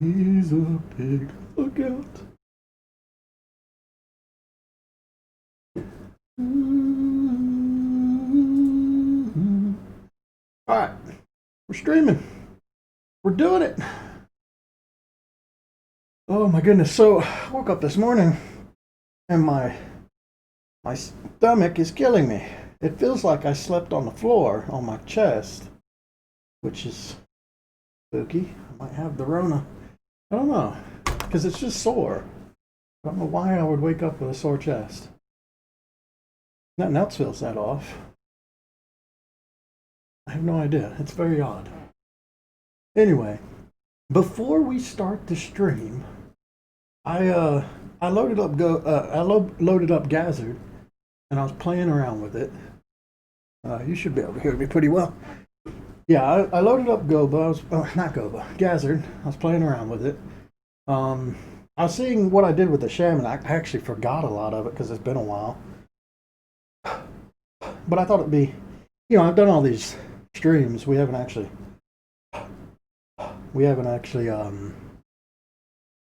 He's a pig. Look out. All right, we're streaming. We're doing it. Oh my goodness! So I woke up this morning and my stomach is killing me. It feels like I slept on the floor on my chest, which is spooky. I might have the Rona. I don't know because it's just sore. I don't know why I would wake up with a sore chest. Nothing else feels that off. I have no idea. It's very odd. Anyway, before we start the stream, I loaded up loaded up Gazzard, and I was playing around with it. You should be able to hear me pretty well. Yeah, I loaded up Goba. I was not Goba, Gazzard. I was playing around with it. I was seeing what I did with the Shaman. I actually forgot a lot of it because it's been a while. But I thought it'd be, I've done all these streams. We haven't actually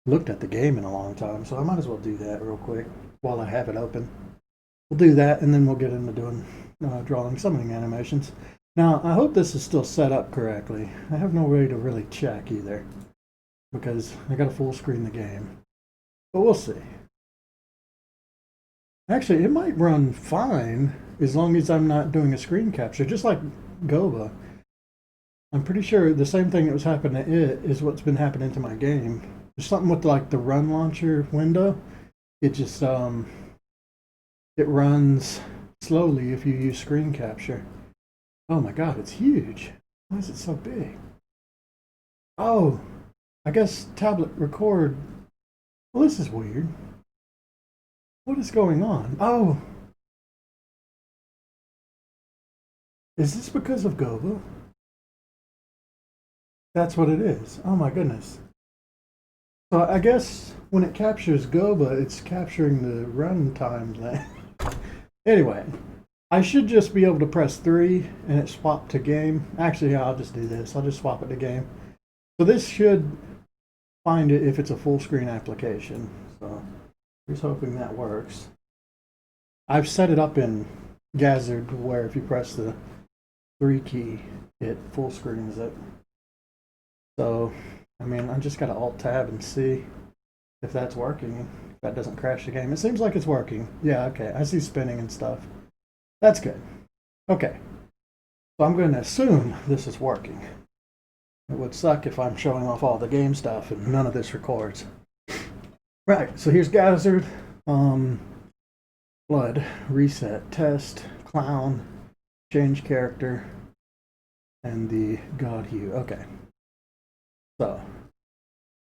looked at the game in a long time, so I might as well do that real quick while I have it open. We'll do that, and then we'll get into doing drawing summoning animations. Now, I hope this is still set up correctly. I have no way to really check either, because I got to full screen the game. But we'll see. Actually, it might run fine as long as I'm not doing a screen capture, just like Goba. I'm pretty sure the same thing that was happening to it is what's been happening to my game. There's something with like the run launcher window. It just it runs slowly if you use screen capture. Oh my god, it's huge. Why is it so big? Oh, I guess tablet record. Well, this is weird. What is going on? Oh, is this because of Goba? That's what it is. Oh my goodness. So I guess when it captures Goba, it's capturing the runtime thing. Anyway, I should just be able to press 3 and it swap to game. Actually, yeah, I'll just do this. I'll just swap it to game. So this should find it if it's a full screen application. So here's hoping that works. I've set it up in Gazzard where if you press the 3 key, it full screens it. So, I mean, I just got to Alt Tab and see if that's working. If that doesn't crash the game. It seems like it's working. Yeah, okay. I see spinning and stuff. That's good. Okay. So I'm going to assume this is working. It would suck if I'm showing off all the game stuff and none of this records. Right, so here's Gazzard. Blood, reset, test, clown, change character, and the god hue. Okay. So,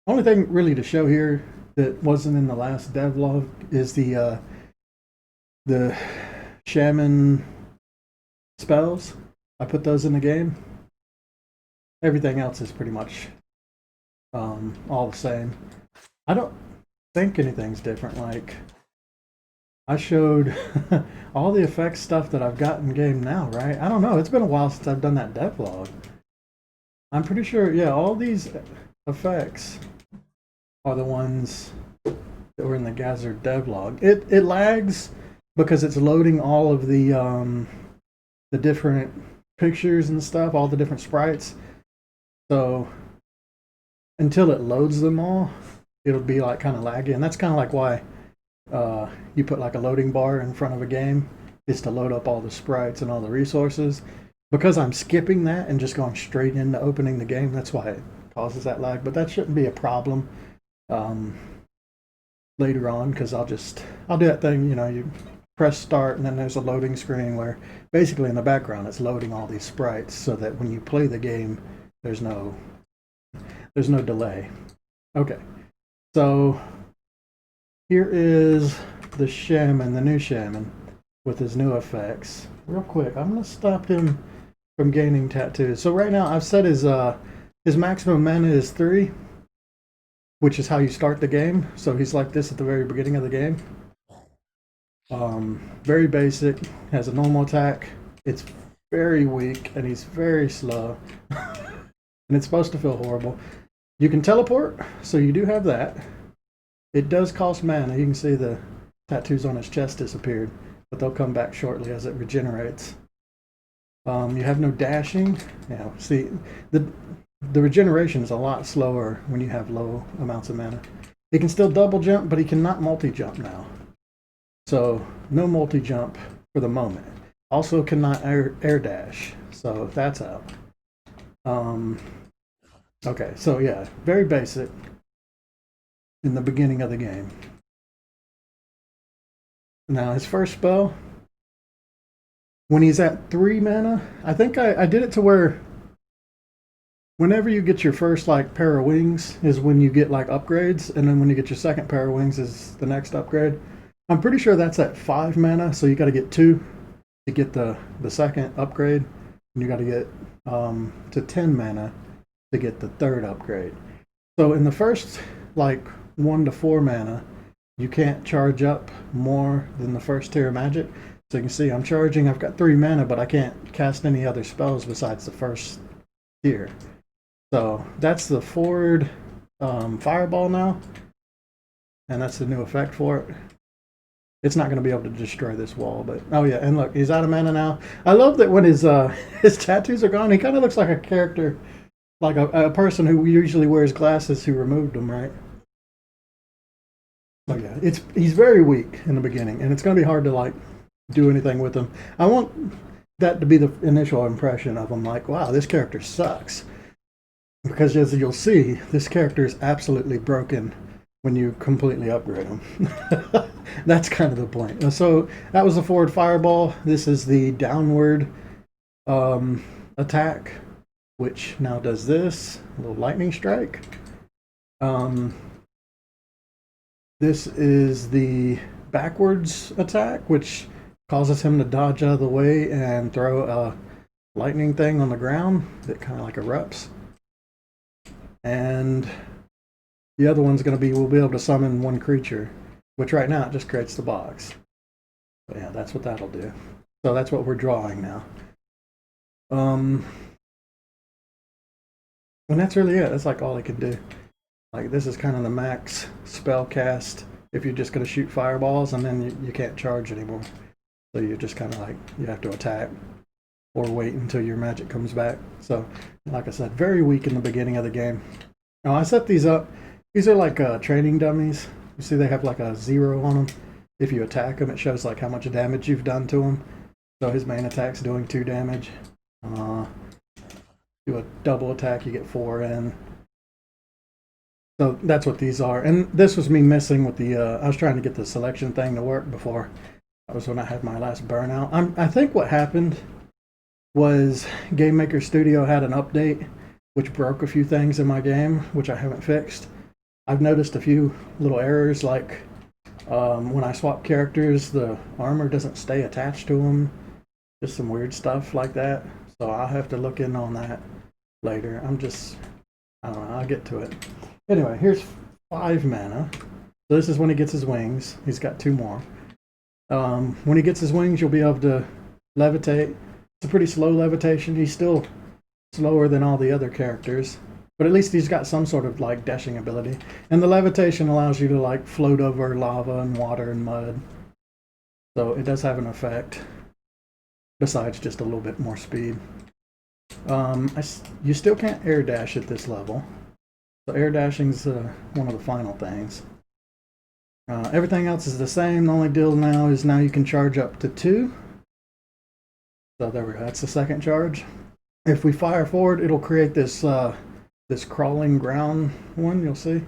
only thing really to show here that wasn't in the last devlog is the Shaman spells. I put those in the game. Everything else is pretty much all the same. I don't think anything's different. Like, I showed all the effects stuff that I've got in game now, right? I don't know. It's been a while since I've done that devlog. I'm pretty sure, yeah, all these effects are the ones that were in the Gazzard devlog. It lags because it's loading all of the different pictures and stuff, all the different sprites. So until it loads them all, it'll be like kind of laggy, and that's kind of like why you put like a loading bar in front of a game is to load up all the sprites and all the resources. Because I'm skipping that and just going straight into opening the game, that's why it causes that lag. But that shouldn't be a problem later on, because I'll do that thing, you press start and then there's a loading screen where basically in the background it's loading all these sprites so that when you play the game there's no delay. Okay, so here is the Shaman, the new Shaman, with his new effects. Real quick, I'm going to stop him from gaining tattoos. So right now I've set his maximum mana is 3, which is how you start the game. So he's like this at the very beginning of the game. Very basic, has a normal attack. It's very weak and he's very slow. And it's supposed to feel horrible. You can teleport, so you do have that. It does cost mana. You can see the tattoos on his chest disappeared, but they'll come back shortly as it regenerates. You have no dashing. Yeah, see, the regeneration is a lot slower when you have low amounts of mana. He can still double jump, but he cannot multi-jump now. So no multi-jump for the moment. Also cannot air dash, so that's out. Okay, so yeah, very basic in the beginning of the game. Now his first spell, when he's at 3 mana, I think I did it to where whenever you get your first like pair of wings is when you get like upgrades, and then when you get your second pair of wings is the next upgrade. I'm pretty sure that's at 5 mana, so you got to get 2 to get the second upgrade, and you got to get to 10 mana to get the third upgrade. So in the first like 1 to 4 mana, you can't charge up more than the first tier of magic. So you can see I'm charging, I've got 3 mana, but I can't cast any other spells besides the first tier. So that's the forward fireball now, and that's the new effect for it. It's not going to be able to destroy this wall, but oh yeah, and look, he's out of mana now. I love that when his his tattoos are gone, he kind of looks like a character, like a person who usually wears glasses who removed them, right? Oh yeah, he's very weak in the beginning, and it's going to be hard to like do anything with him. I want that to be the initial impression of him, like, wow, this character sucks. Because as you'll see, this character is absolutely broken when you completely upgrade him. That's kind of the point. So that was the forward fireball. This is the downward attack, which now does this, a little lightning strike. This is the backwards attack, which causes him to dodge out of the way and throw a lightning thing on the ground that kind of like erupts. And the other one's going to be, we'll be able to summon 1 creature, which right now it just creates the box. But yeah, that's what that'll do. So that's what we're drawing now. And that's really it. That's like all I can do. Like this is kind of the max spell cast if you're just going to shoot fireballs, and then you can't charge anymore. So you're just kind of like, you have to attack or wait until your magic comes back. So like I said, very weak in the beginning of the game. Now I set these up. These are like training dummies. You see they have like a 0 on them. If you attack them, it shows like how much damage you've done to them. So his main attack's doing 2 damage. Do a double attack, you get 4 in. So that's what these are. And this was me missing with the, I was trying to get the selection thing to work before. That was when I had my last burnout. I think what happened was Game Maker Studio had an update which broke a few things in my game, which I haven't fixed. I've noticed a few little errors, like when I swap characters, the armor doesn't stay attached to them. Just some weird stuff like that. So I'll have to look in on that later. I don't know, I'll get to it. Anyway, here's 5 mana. So this is when he gets his wings. He's got 2 more. When he gets his wings, you'll be able to levitate. It's a pretty slow levitation. He's still slower than all the other characters, but at least he's got some sort of like dashing ability. And the levitation allows you to like float over lava and water and mud. So it does have an effect, besides just a little bit more speed. You still can't air dash at this level. So air dashing's one of the final things. Everything else is the same. The only deal now is now you can charge up to 2. So there we go. That's the second charge. If we fire forward, it'll create this this crawling ground one, you'll see,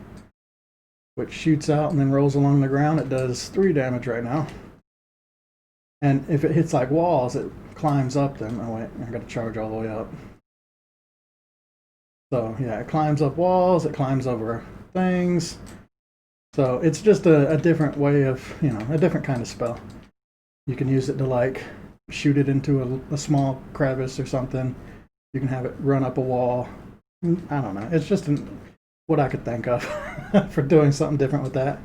which shoots out and then rolls along the ground. It does 3 damage right now. And if it hits like walls, it climbs up then. Oh wait, I gotta charge all the way up. So yeah, it climbs up walls, it climbs over things. So it's just a different way of, a different kind of spell. You can use it to like shoot it into a small crevice or something. You can have it run up a wall. I don't know. It's just what I could think of for doing something different with that.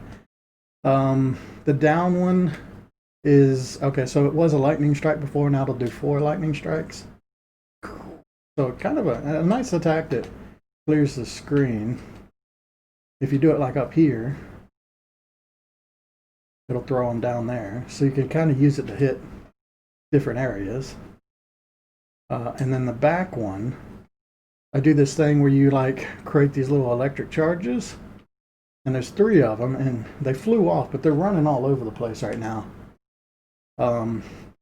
The down one is, okay, so it was a lightning strike before, now it'll do 4 lightning strikes. So kind of a nice attack that clears the screen. If you do it like up here, it'll throw them down there. So you can kind of use it to hit different areas. And then the back one, I do this thing where you like create these little electric charges, and there's 3 of them, and they flew off, but they're running all over the place right now.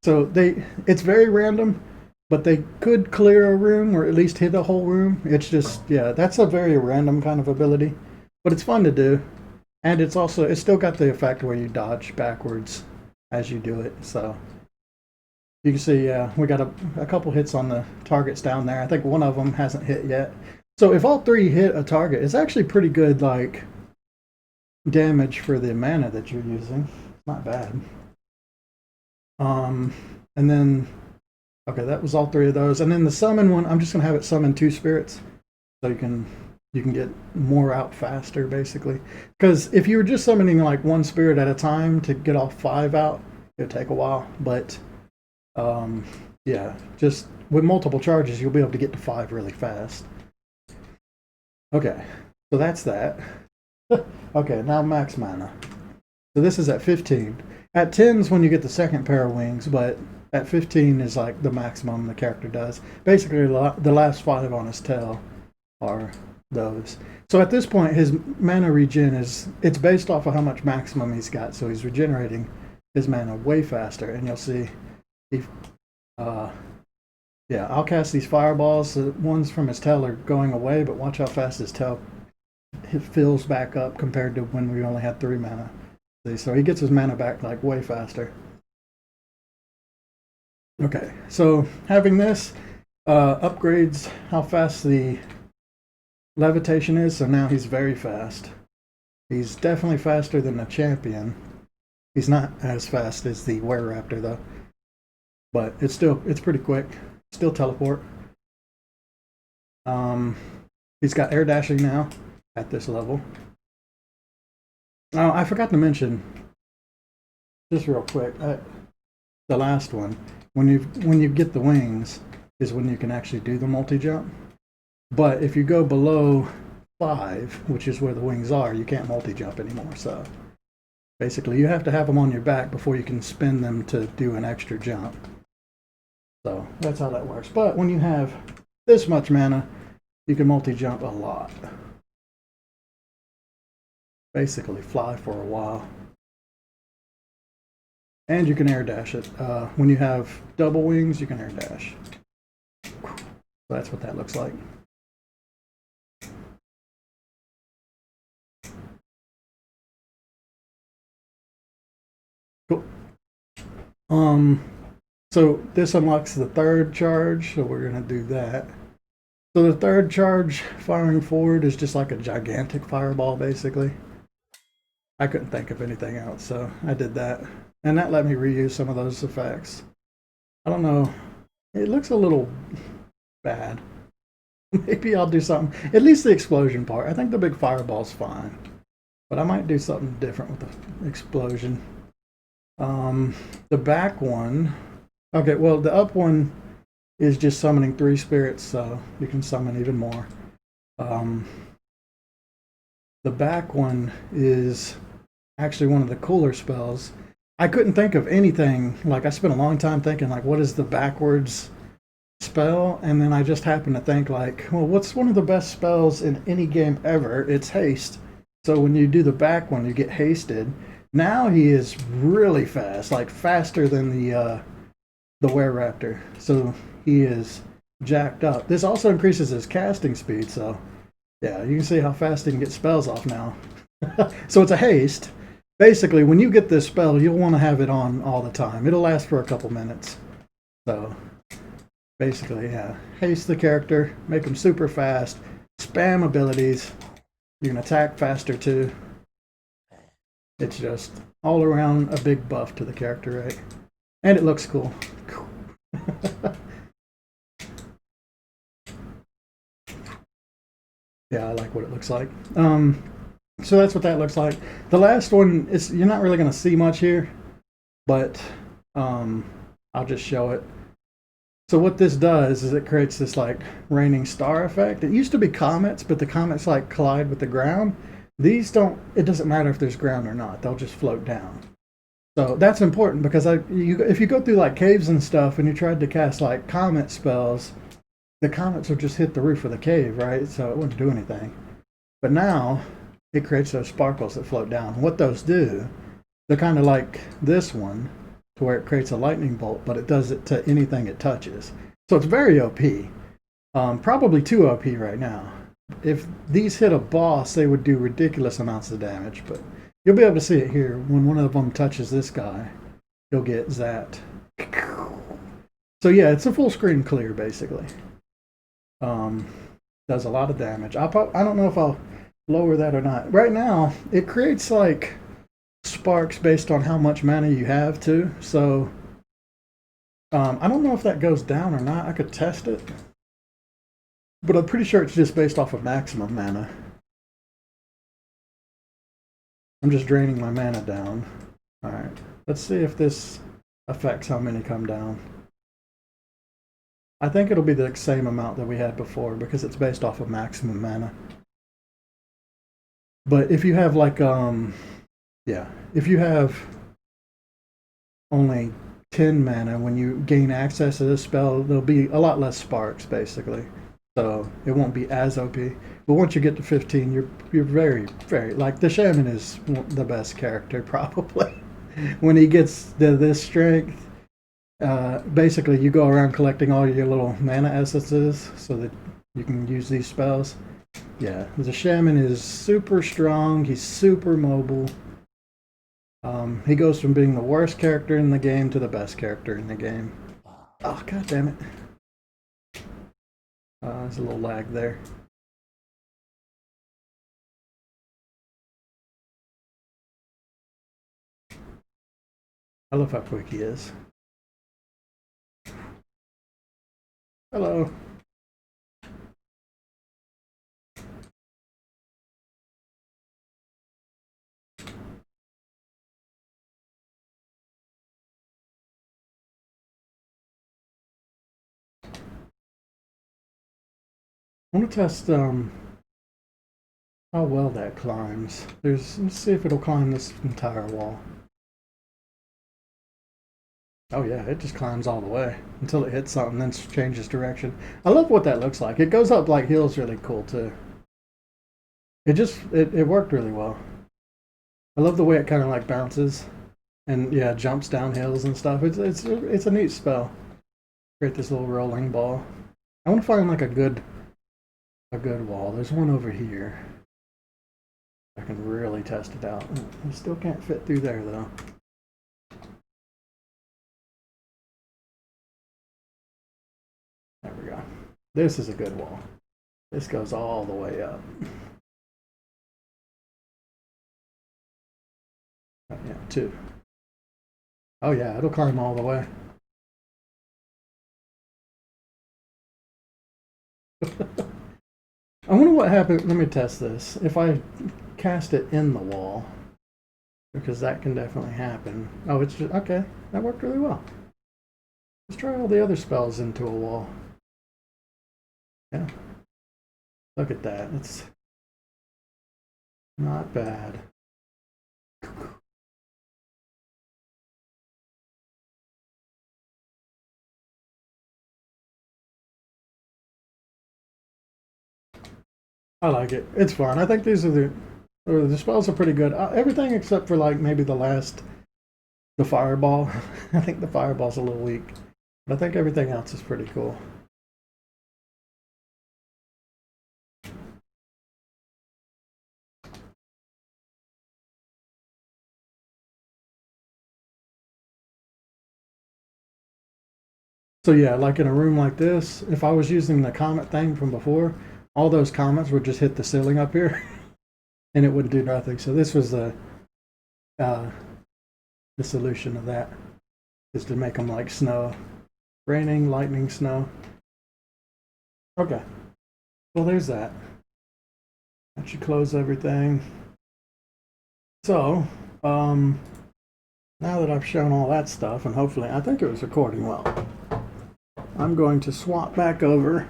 So it's very random, but they could clear a room or at least hit a whole room. It's just, yeah, that's a very random kind of ability, but it's fun to do. And it's still got the effect where you dodge backwards as you do it. So you can see, we got a couple hits on the targets down there. I think one of them hasn't hit yet. So if all 3 hit a target, it's actually pretty good, like, damage for the mana that you're using. Not bad. And then, okay, that was all 3 of those. And then the summon one, I'm just gonna have it summon 2 spirits, so you can get more out faster, basically. Because if you were just summoning like 1 spirit at a time to get all 5 out, it would take a while. But yeah, just with multiple charges, you'll be able to get to 5 really fast. Okay, so that's that. Okay, now max mana. So this is at 15. At 10 is when you get the second pair of wings, but at 15 is like the maximum the character does. Basically, the last 5 on his tail are those. So at this point, his mana regen it's based off of how much maximum he's got. So he's regenerating his mana way faster, and you'll see, yeah, I'll cast these fireballs. The ones from his tail are going away, but watch how fast his tail fills back up compared to when we only had 3 mana. See, so he gets his mana back like way faster. Okay, so having this upgrades how fast the levitation is. So now he's very fast. He's definitely faster than the champion. He's not as fast as the were-raptor though, but it's pretty quick. Still teleport. He's got air dashing now at this level. Oh, I forgot to mention, just real quick, the last one, when you get the wings is when you can actually do the multi-jump. But if you go below 5, which is where the wings are, you can't multi-jump anymore. So basically you have to have them on your back before you can spin them to do an extra jump. So that's how that works. But when you have this much mana, you can multi-jump a lot. Basically fly for a while. And you can air dash it. When you have double wings, you can air dash. So that's what that looks like. Cool. So this unlocks the 3rd charge, so we're gonna do that. So the 3rd charge firing forward is just like a gigantic fireball, basically. I couldn't think of anything else, so I did that. And that let me reuse some of those effects. I don't know. It looks a little bad. Maybe I'll do something. At least the explosion part. I think the big fireball's fine. But I might do something different with the explosion. The back one... Okay, well, the up one is just summoning 3 spirits, so you can summon even more. The back one is actually one of the cooler spells. I couldn't think of anything. Like, I spent a long time thinking, like, what is the backwards spell? And then I just happened to think, like, well, what's one of the best spells in any game ever? It's haste. So when you do the back one, you get hasted. Now he is really fast, like faster than the were-raptor. So he is jacked up. This also increases his casting speed, so yeah, you can see how fast he can get spells off now. So it's a haste. Basically, when you get this spell, you'll want to have it on all the time. It'll last for a couple minutes. So basically, yeah, haste the character, make him super fast, spam abilities. You can attack faster too. It's just all around a big buff to the character, right? And it looks cool. Yeah, I like what it looks like. So that's what that looks like. The last one is, you're not really going to see much here, but I'll just show it. So what this does is it creates this like raining star effect. It used to be comets, but the comets like collide with the ground. These don't. It doesn't matter if there's ground or not. They'll just float down. So that's important because if you go through like caves and stuff and you tried to cast like comet spells, the comets would just hit the roof of the cave, right? So it wouldn't do anything. But now it creates those sparkles that float down. What those do, they're kind of like this one, to where it creates a lightning bolt, but it does it to anything it touches. So it's very OP. Probably too OP right now. If these hit a boss, they would do ridiculous amounts of damage, but you'll be able to see it here. When one of them touches this guy, you'll get zapped. So yeah, it's a full screen clear, basically. Does a lot of damage. I don't know if I'll lower that or not. Right now, it creates like sparks based on how much mana you have too. So I don't know if that goes down or not. I could test it, but I'm pretty sure it's just based off of maximum mana. I'm just draining my mana down. All right, let's see if this affects how many come down. I think it'll be the same amount that we had before because it's based off of maximum mana. But if you have like yeah, if you have only 10 mana when you gain access to this spell, there'll be a lot less sparks basically. So it won't be as OP. But once you get to 15, you're very, very, like the Shaman is the best character probably. When he gets this strength, basically you go around collecting all your little mana essences so that you can use these spells. Yeah, the Shaman is super strong. He's super mobile. He goes from being the worst character in the game to the best character in the game. Oh, god damn it. There's a little lag there. I love how quick he is. Hello. I want to test how well that climbs. Let's see if it'll climb this entire wall. Oh yeah, it just climbs all the way until it hits something, then changes direction. I love what that looks like. It goes up like hills really cool too. It worked really well. I love the way it kind of like bounces and yeah, jumps down hills and stuff. It's a neat spell. Create this little rolling ball. I want to find like a good wall. There's one over here. I can really test it out. I still can't fit through there though. There we go. This is a good wall. This goes all the way up. Yeah, 2. Oh yeah, it'll climb all the way. I wonder what happened. Let me test this. If I cast it in the wall, because that can definitely happen. Oh, it's just, okay. That worked really well. Let's try all the other spells into a wall. Yeah. Look at that. It's not bad. I like it. It's fun. I think these are the spells are pretty good. Everything except for like maybe the fireball. I think the fireball's a little weak, but I think everything else is pretty cool. So yeah, like in a room like this, if I was using the comet thing from before, all those comets would just hit the ceiling up here, and it wouldn't do nothing. So this was the solution of that, is to make them like snow, raining, lightning, snow. Okay, well there's that. That should close everything. So, now that I've shown all that stuff, and hopefully, I think it was recording well. I'm going to swap back over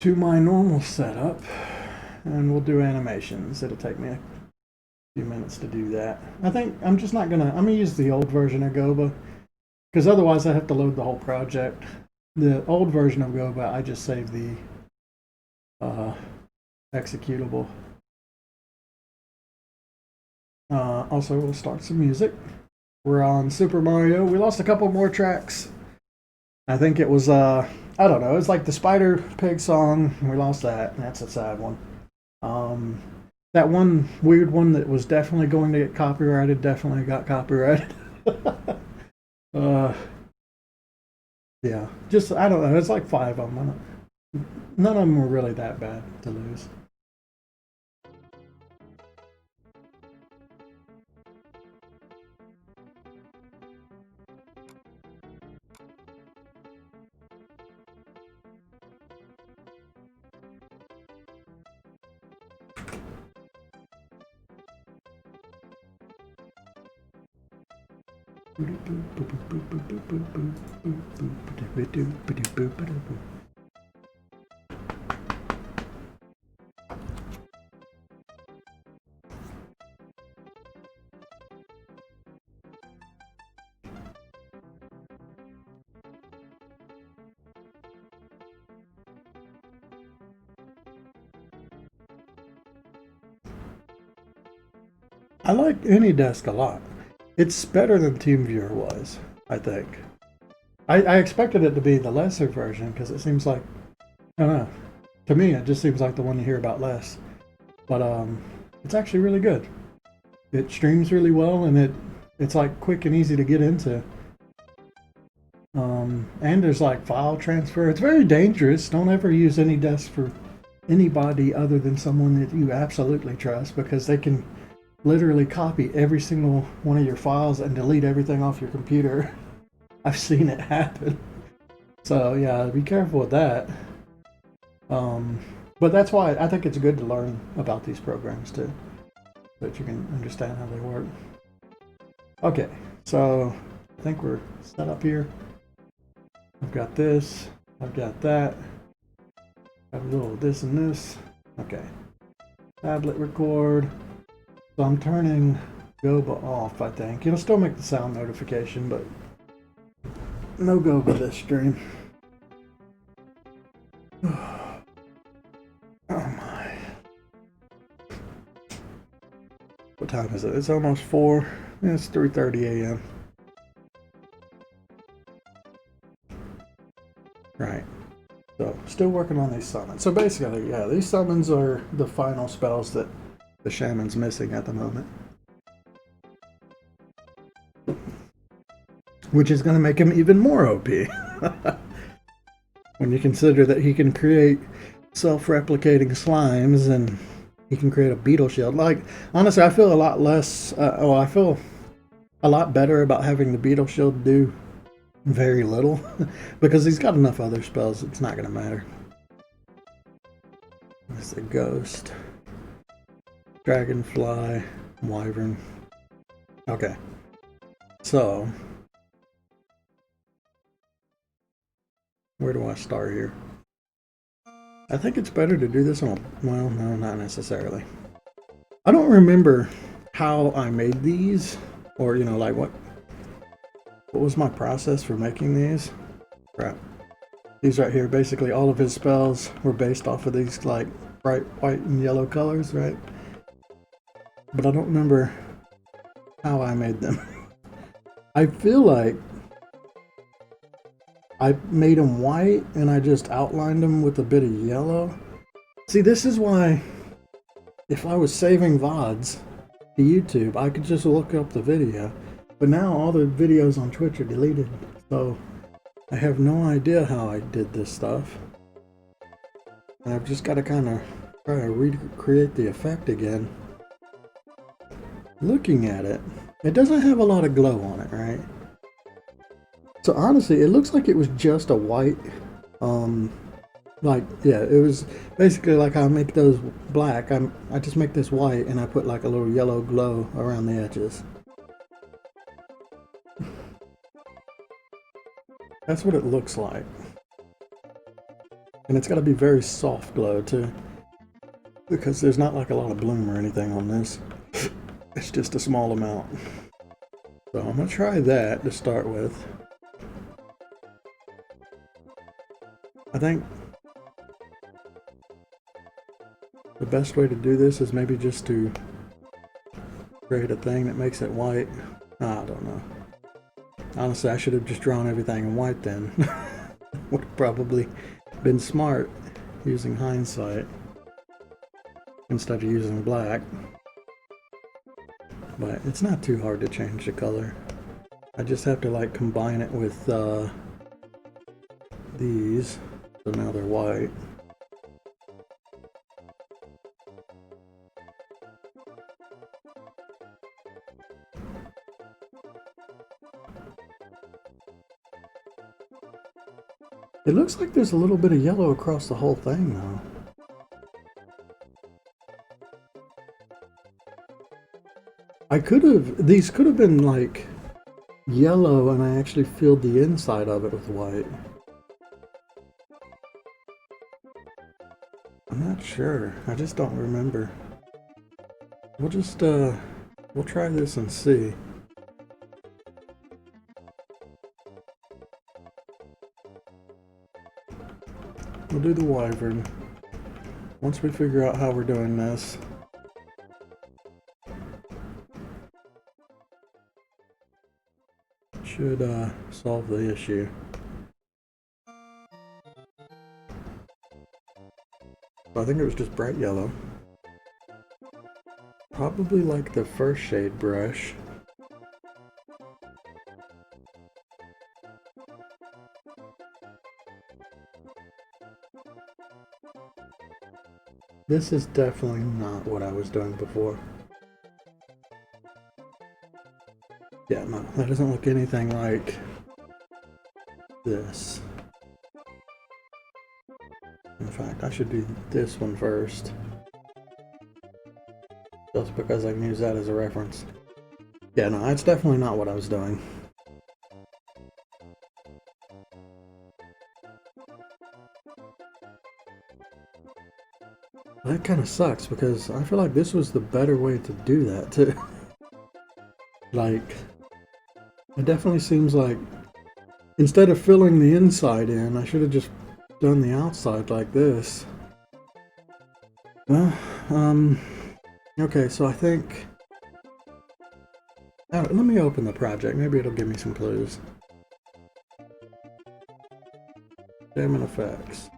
to my normal setup and we'll do animations. It'll take me a few minutes to do that. I think I'm just not gonna, I'm gonna use the old version of Goba because otherwise I have to load the whole project. The old version of Goba, I just save the executable. Also, we'll start some music. We're on Super Mario. We lost a couple more tracks. I think it was, I don't know, it was like the Spider Pig song. We lost that. That's a sad one. That one weird one that was definitely going to get copyrighted definitely got copyrighted. Yeah, just, I don't know, it's like 5 of them. None of them were really that bad to lose. I like AnyDesk a lot. It's better than TeamViewer was, I think. I expected it to be the lesser version because it seems like, I don't know, to me it just seems like the one you hear about less. But it's actually really good. It streams really well and it's like quick and easy to get into. And there's like file transfer. It's very dangerous. Don't ever use AnyDesk for anybody other than someone that you absolutely trust because they can literally copy every single one of your files and delete everything off your computer. I've seen it happen. So yeah, be careful with that. But that's why I think it's good to learn about these programs too, so that you can understand how they work. Okay, so I think we're set up here. I've got this, I've got that, got a little of this and this. Okay, tablet record. So I'm turning Goba off, I think. It'll still make the sound notification, but no Goba this stream. Oh my. What time is it? It's almost 4. It's 3:30 a.m. Right. So still working on these summons. So basically, yeah, these summons are the final spells that the Shaman's missing at the moment. Which is going to make him even more OP. When you consider that he can create self-replicating slimes and he can create a beetle shield. Like, honestly, I feel a lot less, I feel a lot better about having the beetle shield do very little. Because he's got enough other spells, it's not going to matter. There's the ghost. Dragonfly, wyvern. Okay. So, where do I start here? I think it's better to do this on, well, no, not necessarily. I don't remember how I made these, or, you know, like what was my process for making these? Crap. These right here, basically all of his spells were based off of these, like, bright white and yellow colors, right? But I don't remember how I made them. I feel like I made them white and I just outlined them with a bit of yellow. See, this is why if I was saving VODs to YouTube, I could just look up the video. But now all the videos on Twitch are deleted, so I have no idea how I did this stuff. And I've just got to kind of try to recreate the effect again. Looking at it, it doesn't have a lot of glow on it, right? So honestly, it looks like it was just a white, like, yeah, it was basically like I make those black, I just make this white and I put like a little yellow glow around the edges. That's what it looks like. And it's got to be very soft glow too, because there's not like a lot of bloom or anything on this. It's just a small amount. So I'm going to try that to start with. I think the best way to do this is maybe just to create a thing that makes it white. I don't know. Honestly, I should have just drawn everything in white then. Would have probably been smart using hindsight instead of using black. But it's not too hard to change the color. I just have to like combine it with these, so now they're white. It looks like there's a little bit of yellow across the whole thing though. These could have been like yellow and I actually filled the inside of it with white. I'm not sure. I just don't remember. We'll just, we'll try this and see. We'll do the wyvern. Once we figure out how we're doing this. Should, solve the issue. I think it was just bright yellow. Probably like the first shade brush. This is definitely not what I was doing before. Yeah, no, that doesn't look anything like this. In fact, I should do this one first. Just because I can use that as a reference. Yeah, no, that's definitely not what I was doing. That kind of sucks because I feel like this was the better way to do that too. Like, it definitely seems like instead of filling the inside in, I should have just done the outside like this. Well, okay, so I think... let me open the project. Maybe it'll give me some clues. Shaman effects.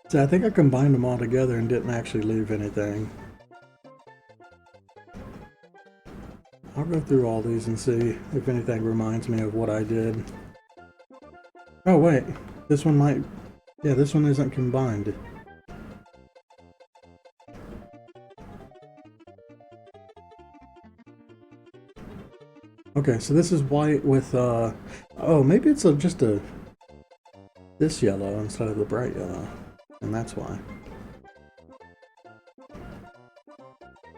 So I think I combined them all together and didn't actually leave anything. I'll go through all these and see if anything reminds me of what I did. Oh wait, this one might... Yeah, this one isn't combined. Okay, so this is white with, oh, maybe it's just this yellow instead of the bright yellow. And that's why.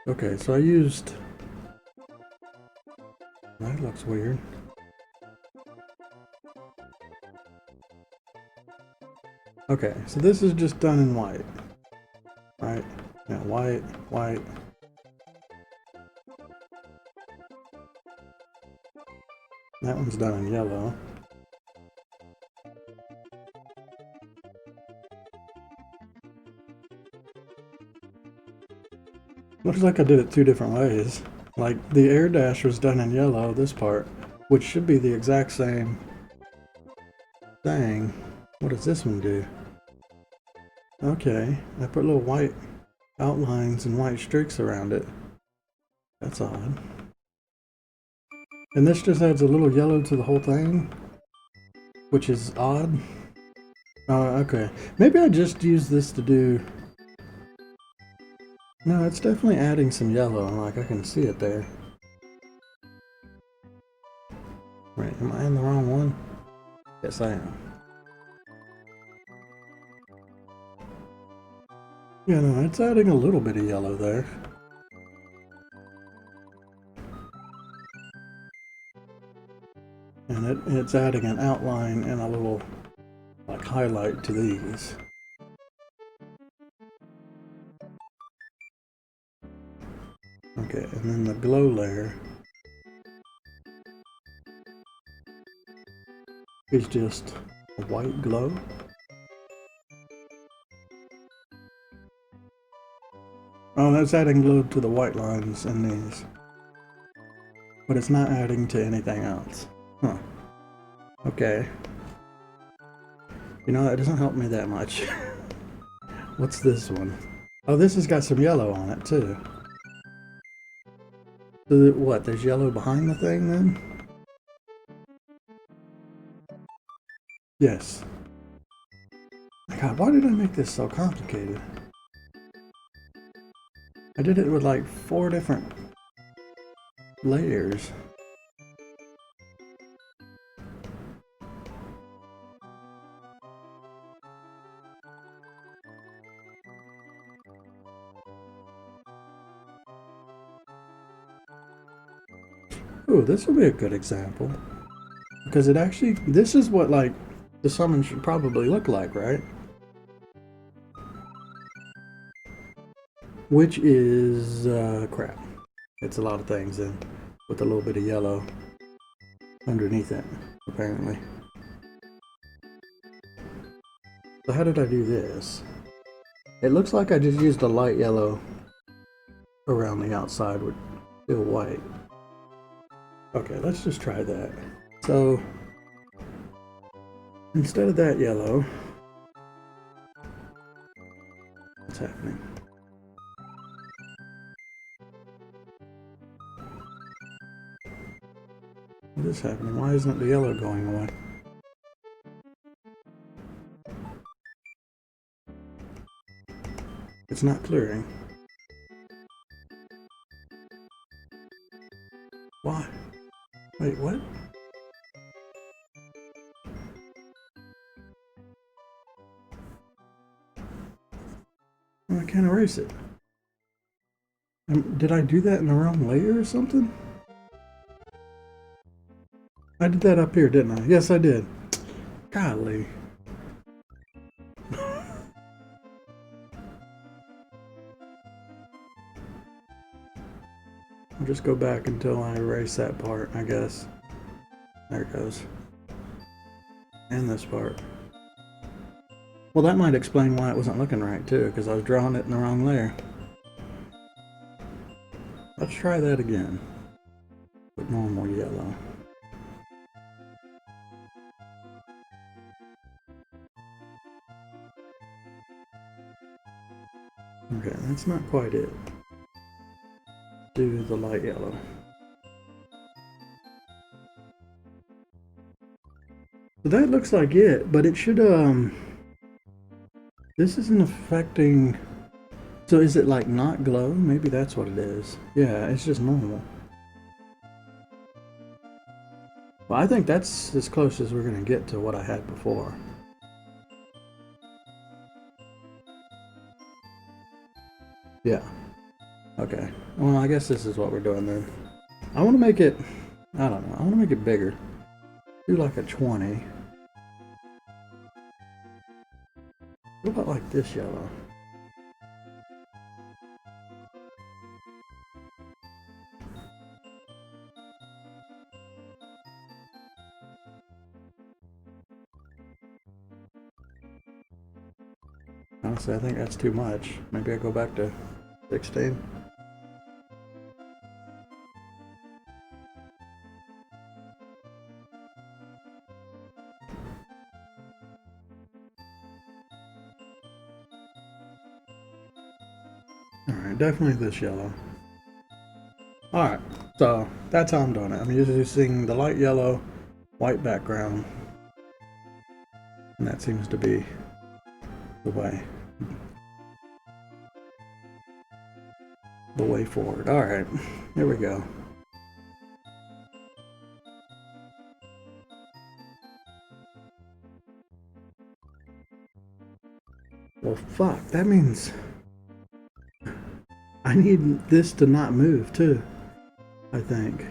Okay, so I used... That looks weird. Okay, so this is just done in white. Right? Yeah, white, white. That one's done in yellow. Looks like I did it two different ways. Like, the air dash was done in yellow, this part, which should be the exact same thing. What does this one do? Okay, I put little white outlines and white streaks around it. That's odd. And this just adds a little yellow to the whole thing, which is odd. Okay. Maybe I just use this to do... No, it's definitely adding some yellow, like I can see it there. Right, am I in the wrong one? Yes, I am. Yeah, no, it's adding a little bit of yellow there. And it's adding an outline and a little, like, highlight to these. Okay, and then the glow layer is just a white glow. Oh, that's adding glow to the white lines in these. But it's not adding to anything else. Huh. Okay. You know, that doesn't help me that much. What's this one? Oh, this has got some yellow on it, too. So what, there's yellow behind the thing, then? Yes. God, why did I make this so complicated? I did it with like 4 different layers. Ooh, this will be a good example. Because it actually, this is what like the summon should probably look like, right? Which is, crap. It's a lot of things in with a little bit of yellow underneath it, apparently. So how did I do this? It looks like I just used a light yellow around the outside with still white. Okay, let's just try that. So instead of that yellow, what's happening? What is happening? Why isn't the yellow going away? It's not clearing. Why? Wait, what? Oh, I can't erase it. Did I do that in the wrong layer or something? I did that up here, didn't I? Yes, I did. Golly. I'll just go back until I erase that part, I guess. There it goes. And this part. Well, that might explain why it wasn't looking right, too, because I was drawing it in the wrong layer. Let's try that again. With normal yellow. Okay, that's not quite it. Do the light yellow. So that looks like it, but it should, this isn't affecting... So is it like not glow? Maybe that's what it is. Yeah, it's just normal. Well, I think that's as close as we're going to get to what I had before. Yeah. Okay. Well, I guess this is what we're doing then. I want to make it, I don't know, I want to make it bigger. Do like a 20. What about like this yellow? Honestly, I think that's too much. Maybe I go back to 16. Alright, definitely this yellow. Alright, so that's how I'm doing it. I'm using the light yellow, white background. And that seems to be the way. The way forward. Alright, here we go. Well, fuck, that means I need this to not move too, I think.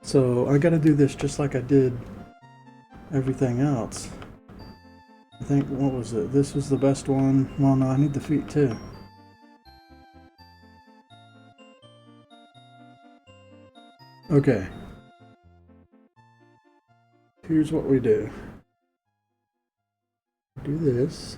So I gotta do this just like I did everything else. I think, what was it? This was the best one. Well, no, I need the feet too. Okay. Here's what we do. Do this.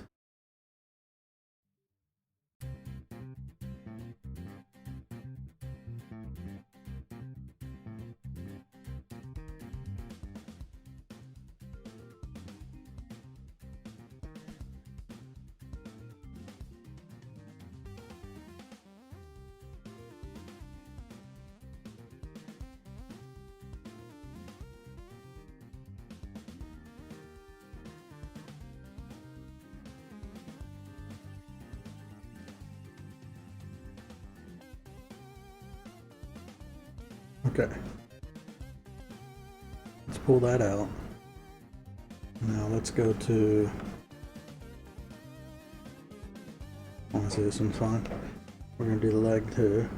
Okay. Let's pull that out. Now let's go to... I want to see this one's fine. We're going to do the leg too.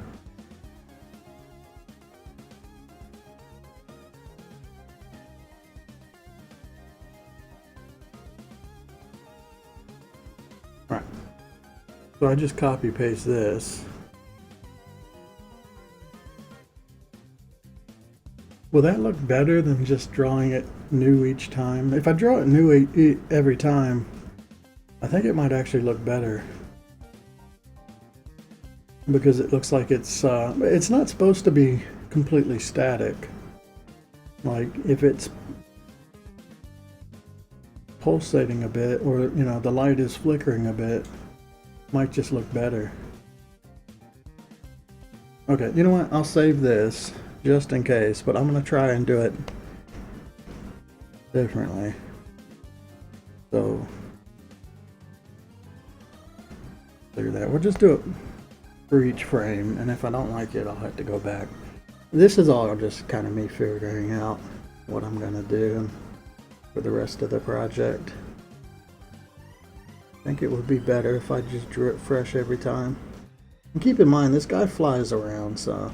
Alright. So I just copy paste this. Will that look better than just drawing it new each time? If I draw it new every time, I think it might actually look better. Because it looks like it's not supposed to be completely static. Like if it's pulsating a bit, or you know, the light is flickering a bit, might just look better. Okay, you know what? I'll save this just in case, but I'm gonna try and do it differently. So clear that. We'll just do it for each frame, and if I don't like it, I'll have to go back. This is all just kind of me figuring out what I'm gonna do for the rest of the project. I think it would be better if I just drew it fresh every time. And keep in mind, this guy flies around, so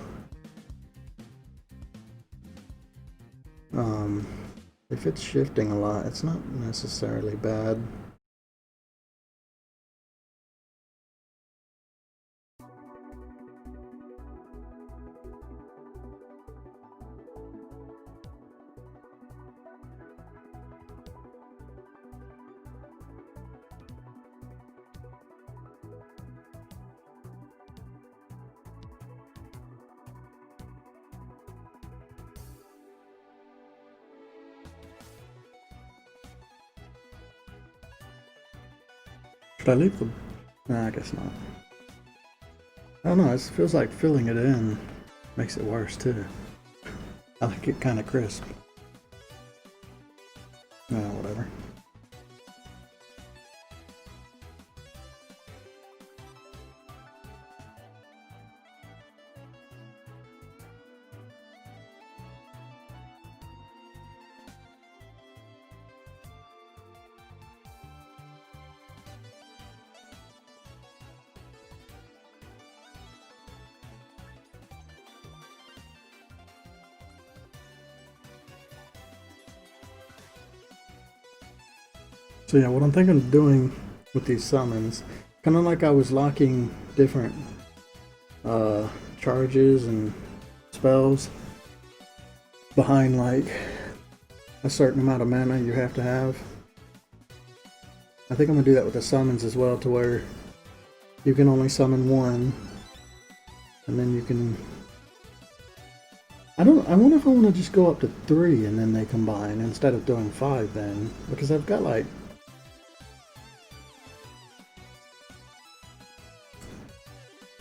if it's shifting a lot, it's not necessarily bad. Should I leave the... Nah, I guess not. I don't know, it feels like filling it in makes it worse too. I like it kind of crisp. No, whatever. So yeah, what I'm thinking of doing with these summons, kind of like I was locking different charges and spells behind like a certain amount of mana you have to have. I think I'm gonna do that with the summons as well, to where you can only summon one, and then you can... I wonder if I want to just go up to 3 and then they combine instead of doing 5 then, because I've got like...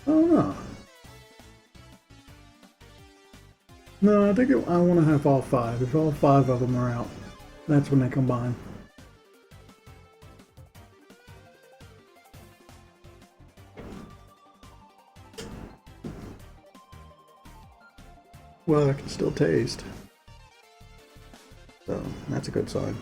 I don't know. No, I think I want to have all 5. If all 5 of them are out, that's when they combine. Well, I can still taste. So, that's a good sign.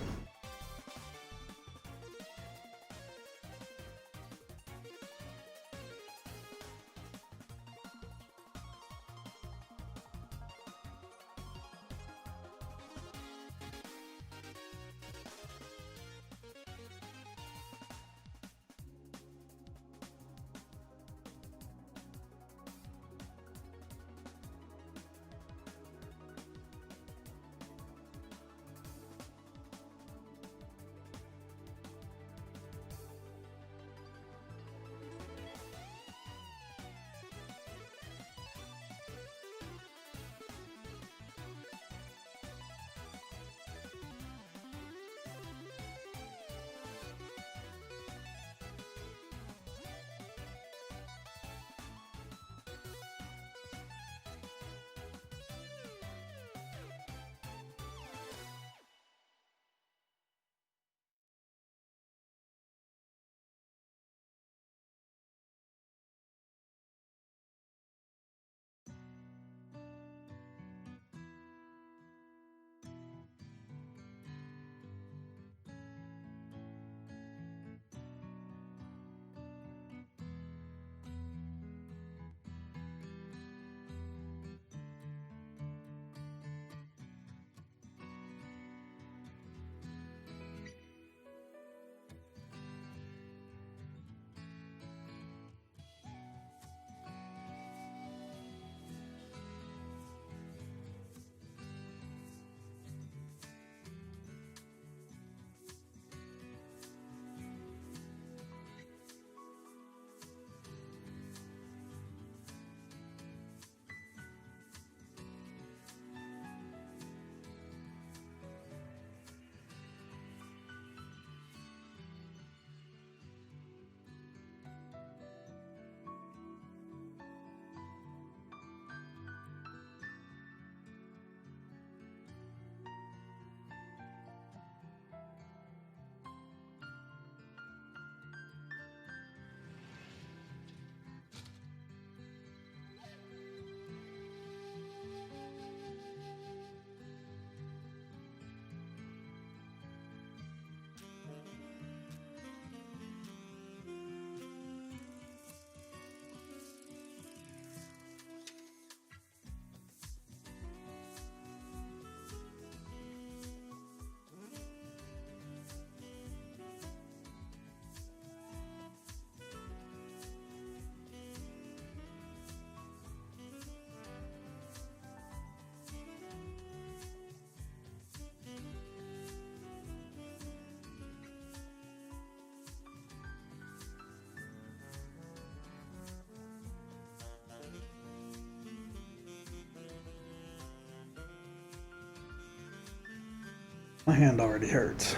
My hand already hurts.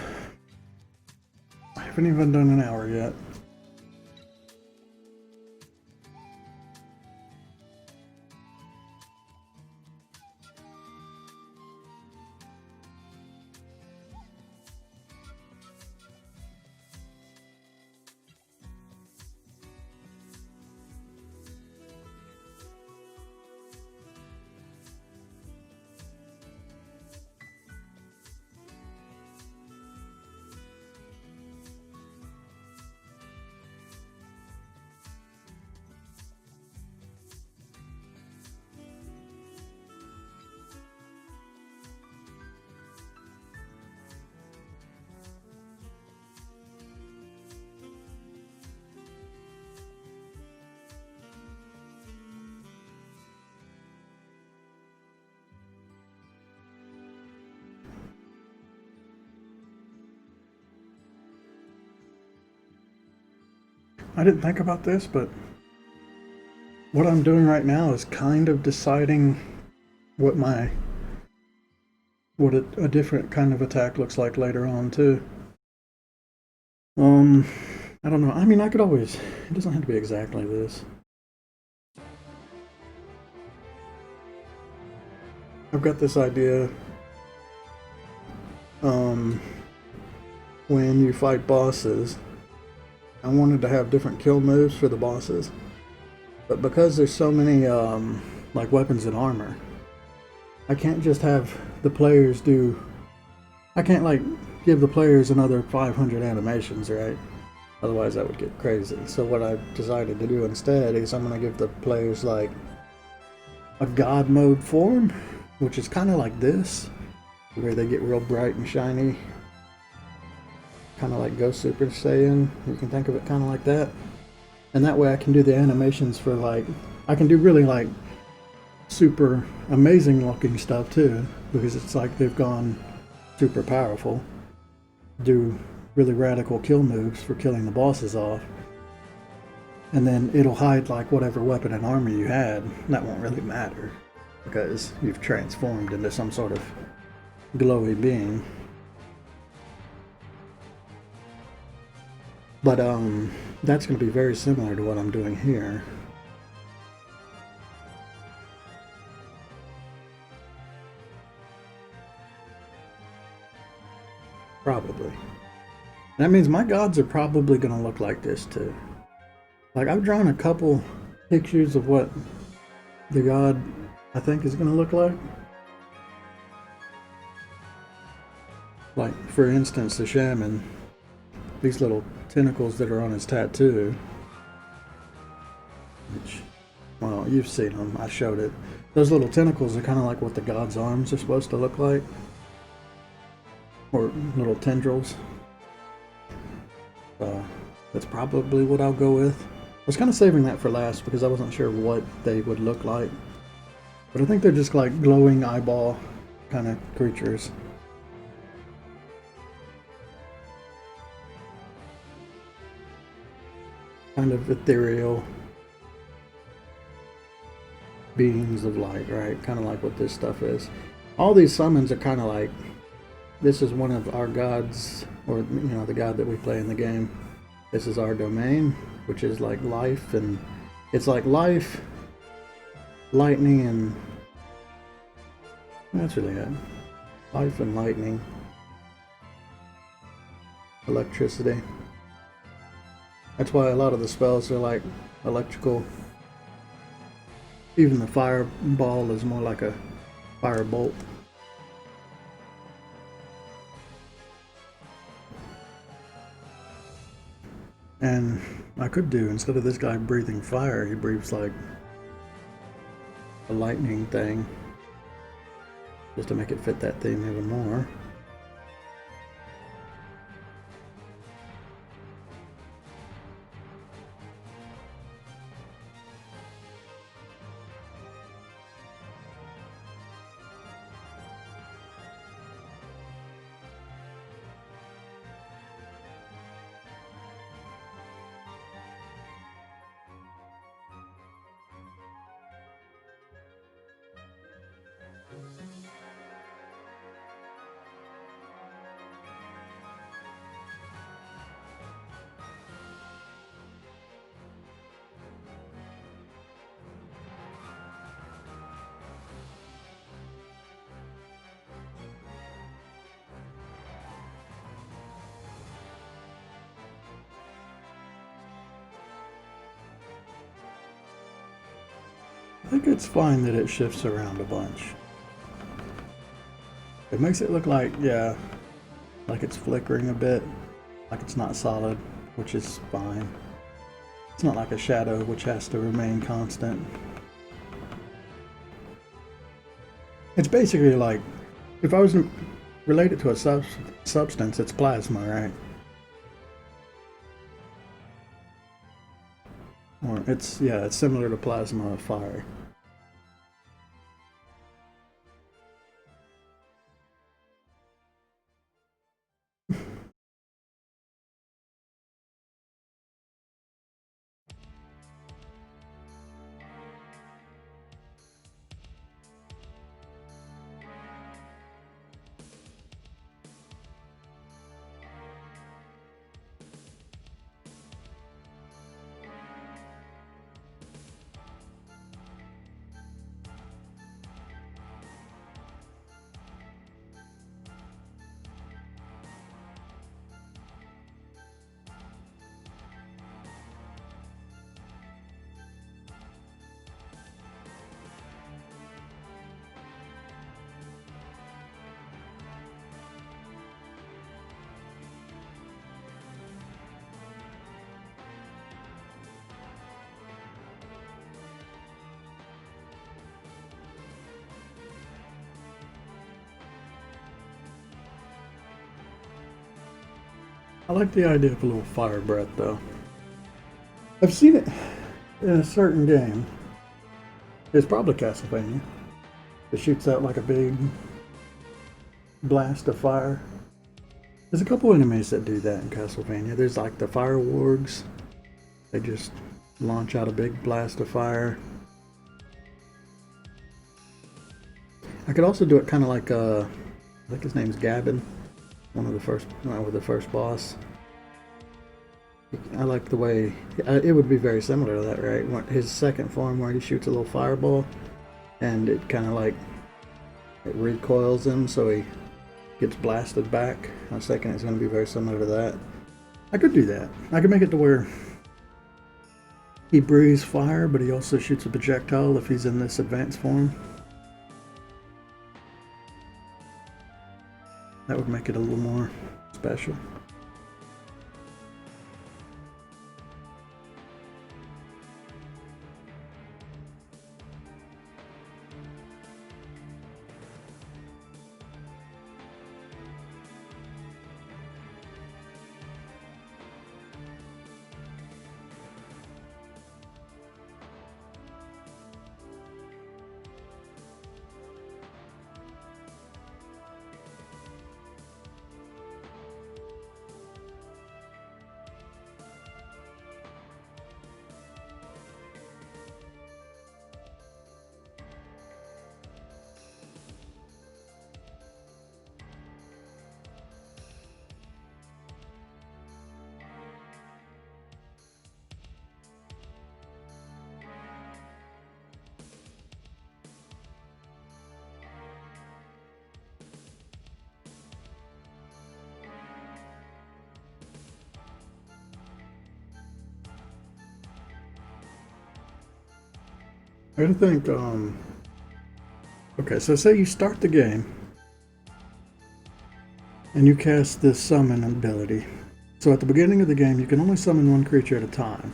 I haven't even done an hour yet. I didn't think about this, but what I'm doing right now is kind of deciding what a different kind of attack looks like later on too. Um, I don't know. I mean, I could always. It doesn't have to be exactly this. I've got this idea. When you fight bosses, I wanted to have different kill moves for the bosses, but because there's so many like weapons and armor, I can't just have the players do. I can't like give the players another 500 animations, right? Otherwise, that would get crazy. So what I decided to do instead is I'm going to give the players like a god mode form, which is kind of like this, where they get real bright and shiny, kind of like Ghost Super Saiyan. You can think of it kind of like that. And that way I can do the animations for like, I can do really like super amazing looking stuff too, because it's like they've gone super powerful. Do really radical kill moves for killing the bosses off. And then it'll hide like whatever weapon and armor you had. That won't really matter because you've transformed into some sort of glowy being. But that's going to be very similar to what I'm doing here. Probably. That means my gods are probably going to look like this too. Like I've drawn a couple pictures of what the god I think is going to look like. Like for instance, the Shaman. These little tentacles that are on his tattoo. Which, well, you've seen them. I showed it. Those little tentacles are kind of like what the god's arms are supposed to look like. Or little tendrils. That's probably what I'll go with. I was kind of saving that for last because I wasn't sure what they would look like. But I think they're just like glowing eyeball kind of creatures. Kind of ethereal beings of light, right? Kind of like what this stuff is. All these summons are kind of like, this is one of our gods, or the god that we play in the game. This is our domain, which is like life, and it's like life, lightning, and that's really good. Life and lightning, electricity. That's why a lot of the spells are like electrical. Even the fireball is more like a firebolt. And I could do, instead of this guy breathing fire, he breathes like a lightning thing, just to make it fit that theme even more. I think it's fine that it shifts around a bunch. It makes it look like, yeah, like it's flickering a bit, like it's not solid, which is fine. It's not like a shadow, which has to remain constant. It's basically like, if I was to relate it to a substance, it's plasma, right? Or it's, yeah, it's similar to plasma of fire. I like the idea of a little fire breath, though. I've seen it in a certain game. It's probably Castlevania. It shoots out like a big blast of fire. There's a couple enemies that do that in Castlevania. There's like the fire wargs. They just launch out a big blast of fire. I could also do it kind of like, I think his name's Gavin, the first boss. I like the way, it would be very similar to that, right? His second form where he shoots a little fireball and it kind of like, it recoils him so he gets blasted back. I was thinking it's going to be very similar to that. I could do that. I could make it to where he breathes fire, but he also shoots a projectile if he's in this advanced form. That would make it a little more special. I think, okay, so say you start the game and you cast this summon ability. So at the beginning of the game, you can only summon one creature at a time.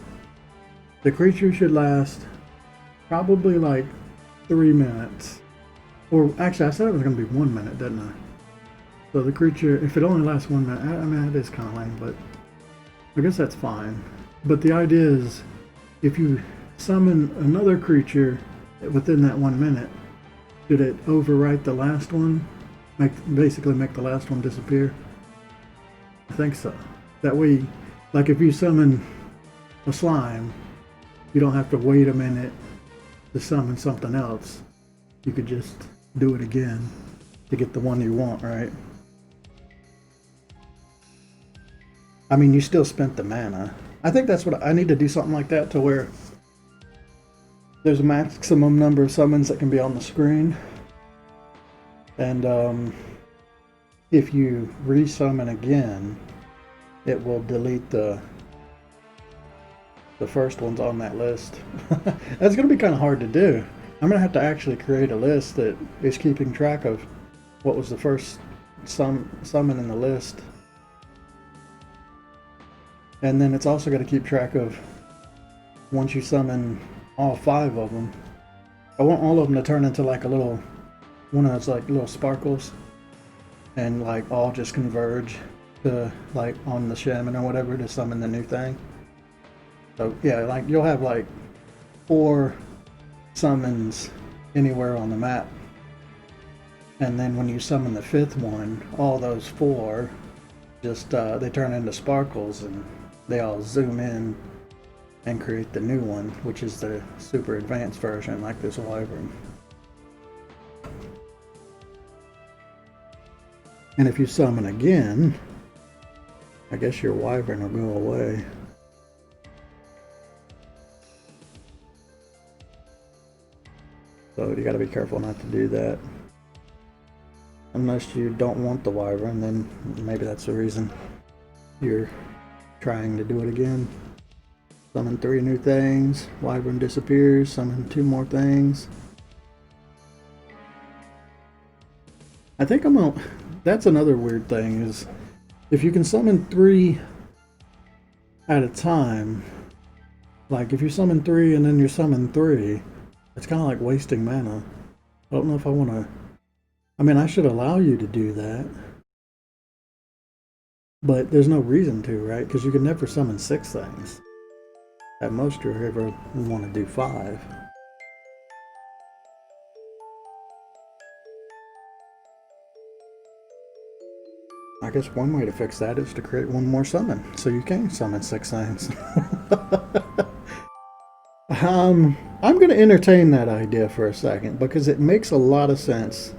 The creature should last probably like 3 minutes. Or actually, I said it was going to be 1 minute, didn't I? So the creature, if it only lasts 1 minute, I mean, it is kind of lame, but I guess that's fine. But the idea is, if you summon another creature within that 1 minute, should it overwrite the last one? Basically make the last one disappear? I think so. That way, like if you summon a slime, you don't have to wait a minute to summon something else. You could just do it again to get the one you want, right? I mean, you still spent the mana. I think that's what I need to do, something like that to where there's a maximum number of summons that can be on the screen. And if you resummon again, it will delete the first ones on that list. That's going to be kind of hard to do. I'm gonna have to actually create a list that is keeping track of what was the first summon in the list. And then it's also going to keep track of once you summon all 5 of them. I want all of them to turn into like a little, one of those like little sparkles, and like all just converge to like on the Shaman or whatever to summon the new thing. So yeah, like you'll have like 4 summons anywhere on the map. And then when you summon the 5th one, all those 4 just they turn into sparkles and they all zoom in and create the new one, which is the super advanced version, like this wyvern. And if you summon again, I guess your wyvern will go away. So you got to be careful not to do that. Unless you don't want the wyvern, then maybe that's the reason you're trying to do it again. Summon 3 new things, wyvern disappears, summon 2 more things. I think I'm gonna, that's another weird thing, is if you can summon 3 at a time, like if you summon 3 and then you summon 3, it's kind of like wasting mana. I don't know if I want to, I mean, I should allow you to do that, but there's no reason to, right? Because you can never summon 6 things. At most, you're ever want to do 5. I guess one way to fix that is to create one more summon, so you can summon 6 things. I'm going to entertain that idea for a second, because it makes a lot of sense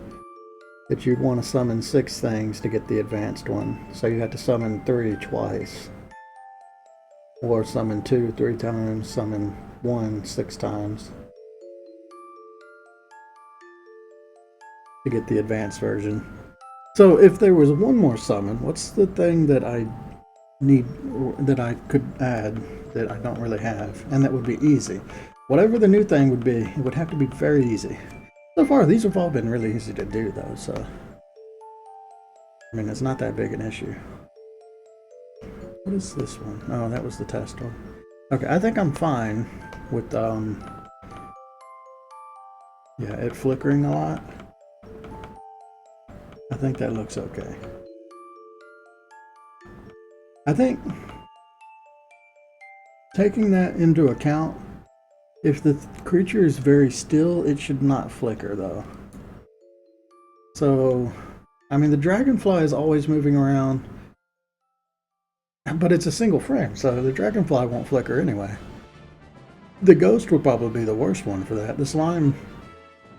that you'd want to summon 6 things to get the advanced one. So you have to summon 3 twice. Or summon 2 3 times, summon 1 6 times. To get the advanced version. So if there was one more summon, what's the thing that I need, that I could add that I don't really have? And that would be easy. Whatever the new thing would be, it would have to be very easy. So far, these have all been really easy to do, though, so I mean, it's not that big an issue. What is this one? Oh, that was the test one. Okay, I think I'm fine with, yeah, it flickering a lot. I think that looks okay. I think taking that into account, if the creature is very still, it should not flicker, though. So, I mean, the dragonfly is always moving around, but it's a single frame, so the dragonfly won't flicker anyway. The ghost will probably be the worst one for that. The slime,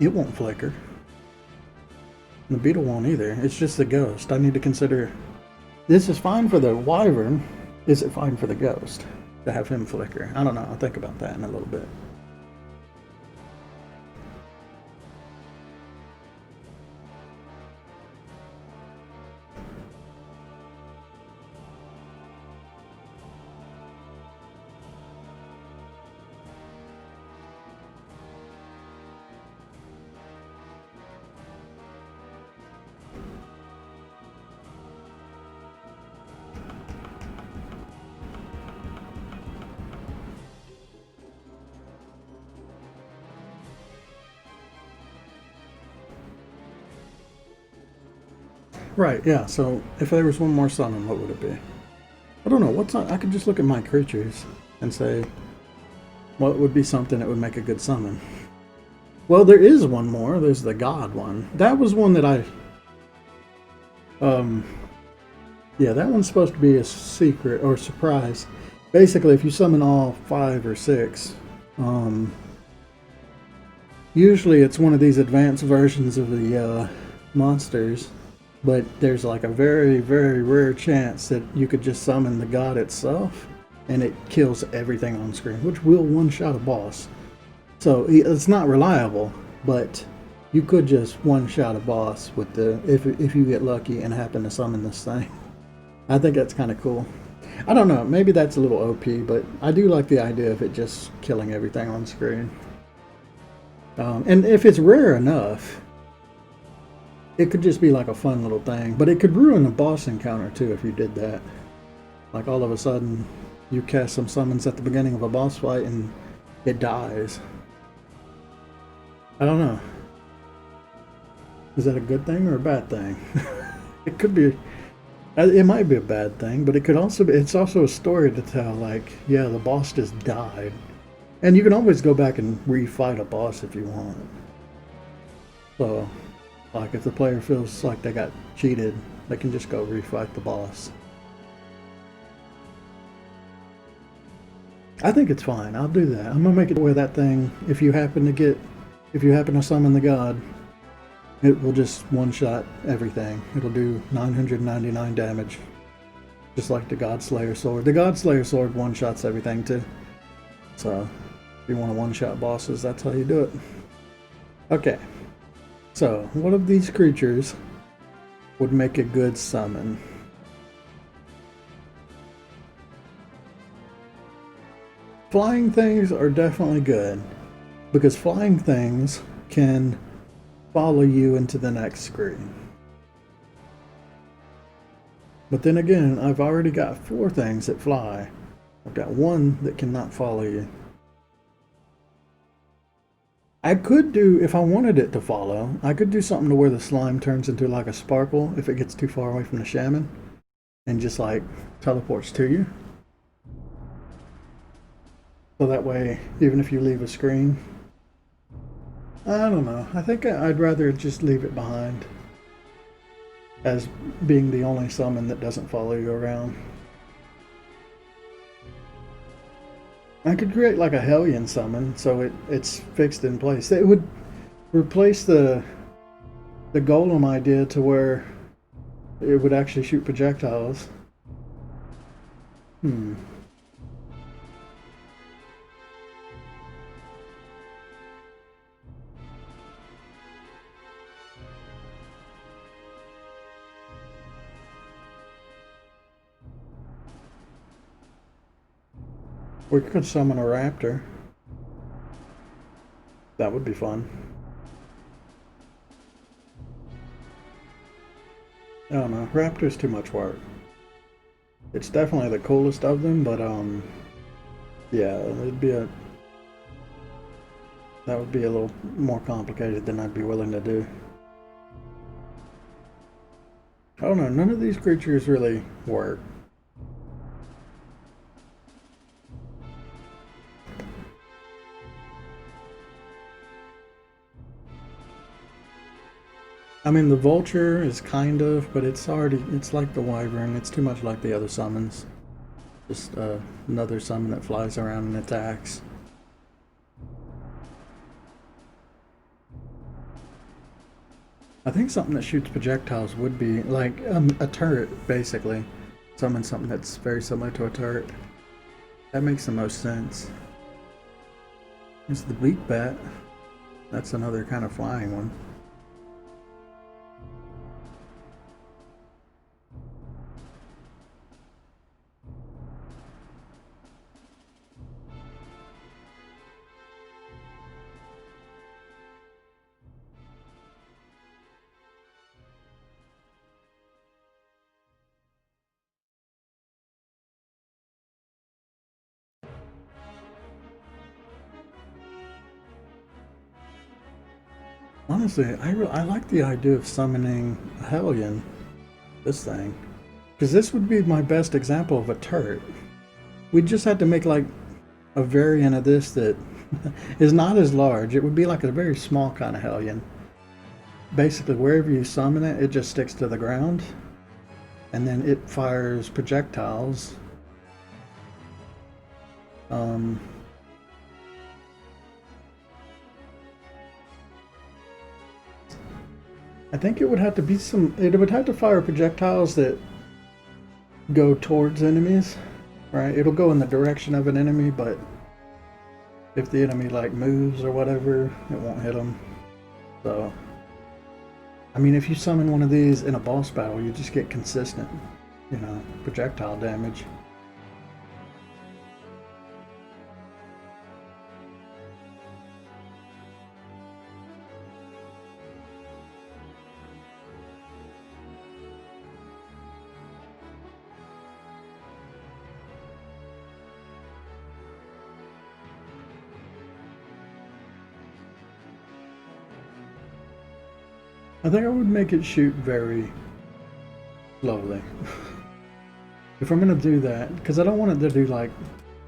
it won't flicker. The beetle won't either. It's just the ghost. I need to consider, this is fine for the wyvern. Is it fine for the ghost to have him flicker? I don't know. I'll think about that in a little bit. Right, yeah, so if there was one more summon, what would it be? I don't know, what's on, I could just look at my creatures and say, what would be something that would make a good summon? Well, there is one more, there's the god one. That was one that I, yeah, that one's supposed to be a secret or surprise. Basically, if you summon all 5 or 6, usually it's one of these advanced versions of the monsters. But there's like a very, very rare chance that you could just summon the god itself and it kills everything on screen, which will one-shot a boss. So it's not reliable, but you could just one-shot a boss with the, if you get lucky and happen to summon this thing. I think that's kind of cool. I don't know, maybe that's a little OP, but I do like the idea of it just killing everything on screen. And if it's rare enough, it could just be like a fun little thing. But it could ruin a boss encounter too if you did that. Like all of a sudden, you cast some summons at the beginning of a boss fight and it dies. I don't know. Is that a good thing or a bad thing? It could be. It might be a bad thing, but it could also be. It's also a story to tell. Like, yeah, the boss just died, and you can always go back and refight a boss if you want. So, like, if the player feels like they got cheated, they can just go refight the boss. I think it's fine. I'll do that. I'm gonna make it where that thing, if you happen to summon the god, it will just one-shot everything. It'll do 999 damage, just like the Godslayer sword. The Godslayer sword one-shots everything too. So, if you want to one-shot bosses, that's how you do it. Okay. So, what of these creatures would make a good summon? Flying things are definitely good, because flying things can follow you into the next screen. But then again, I've already got 4 things that fly. I've got 1 that cannot follow you. I could do, if I wanted it to follow, I could do something to where the slime turns into like a sparkle if it gets too far away from the shaman and just like teleports to you. So that way, even if you leave a screen, I don't know. I think I'd rather just leave it behind as being the only summon that doesn't follow you around. I could create like a Hellion summon so it's fixed in place. It would replace the golem idea to where it would actually shoot projectiles. We could summon a raptor. That would be fun. I don't know. Raptor's too much work. It's definitely the coolest of them, but yeah, that would be a little more complicated than I'd be willing to do. I don't know. None of these creatures really work. I mean, the vulture is kind of, but it's like the wyvern. It's too much like the other summons. Just another summon that flies around and attacks. I think something that shoots projectiles would be like a turret, basically. Summon something that's very similar to a turret. That makes the most sense. There's the bleak bat. That's another kind of flying one. Honestly, I like the idea of summoning a Hellion, this thing, because this would be my best example of a turret. We just had to make like a variant of this that is not as large. It would be like a very small kind of Hellion. Basically, wherever you summon it, it just sticks to the ground, and then it fires projectiles. I think it would have to be it would have to fire projectiles that go towards enemies, right? It'll go in the direction of an enemy, but if the enemy like moves or whatever, it won't hit them. So, I mean, if you summon one of these in a boss battle, you just get consistent, projectile damage. I think I would make it shoot very slowly. If I'm gonna do that, because I don't want it to do like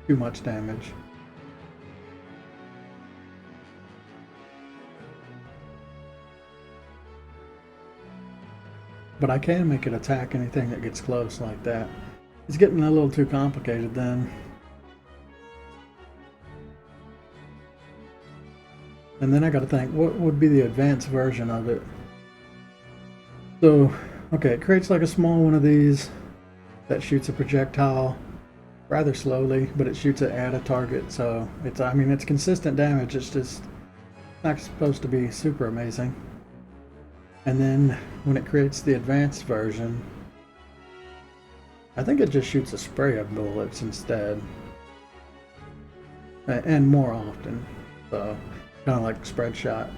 too much damage. But I can make it attack anything that gets close like that. It's getting a little too complicated then. And then I gotta think, what would be the advanced version of it? So, okay, it creates like a small one of these that shoots a projectile rather slowly, but it shoots it at a target, so it's, I mean, it's consistent damage, it's just not supposed to be super amazing. And then when it creates the advanced version, I think it just shoots a spray of bullets instead. And more often, so kind of like spread shot.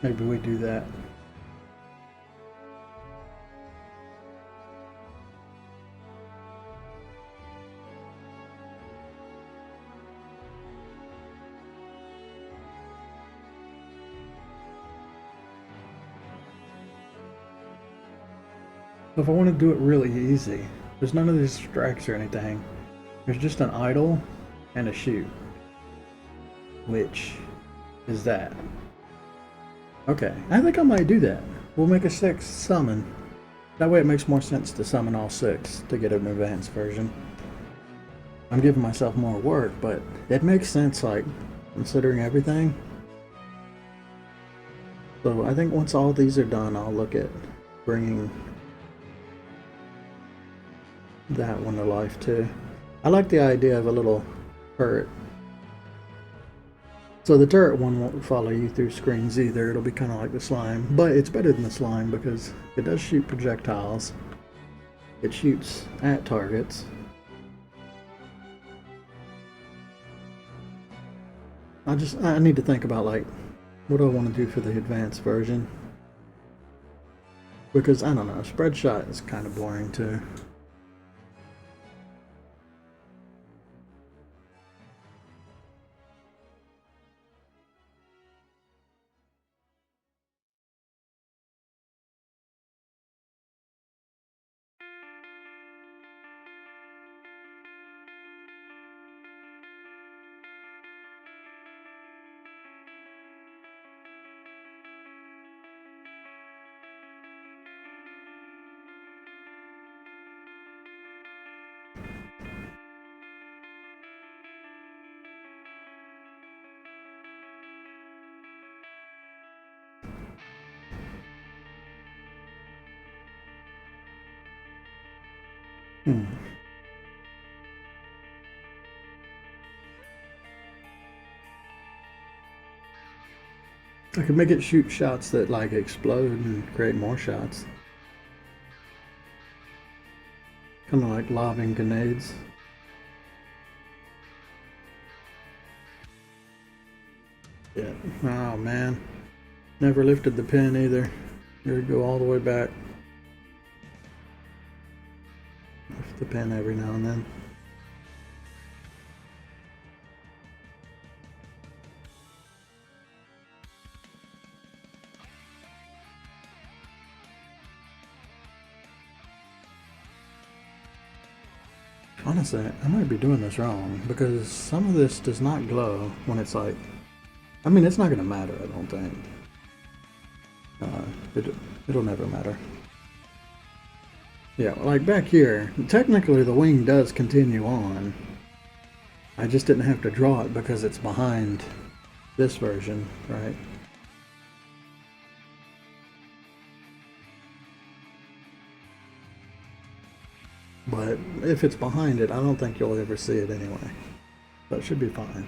Maybe we do that. So if I want to do it really easy, there's none of these strikes or anything. There's just an idle and a shoot. Which is that? Okay, I think I might do that. We'll make a 6th summon. That way it makes more sense to summon all 6 to get an advanced version. I'm giving myself more work, but it makes sense, like, considering everything. So I think once all these are done, I'll look at bringing that one to life too. I like the idea of a little turret. So the turret one won't follow you through screens either. It'll be kind of like the slime, but it's better than the slime because it does shoot projectiles. It shoots at targets. I need to think about, like, what do I want to do for the advanced version? Because I don't know, spread shot is kind of boring too. I could make it shoot shots that like explode and create more shots. Kind of like lobbing grenades. Yeah. Oh man. Never lifted the pin either. Here we go all the way back. Lift the pin every now and then. Honestly, I might be doing this wrong because some of this does not glow when it's like, I mean, it's not going to matter, I don't think. It'll never matter. Yeah, like back here, technically the wing does continue on. I just didn't have to draw it because it's behind this version, right? But if it's behind it, I don't think you'll ever see it anyway. So it should be fine.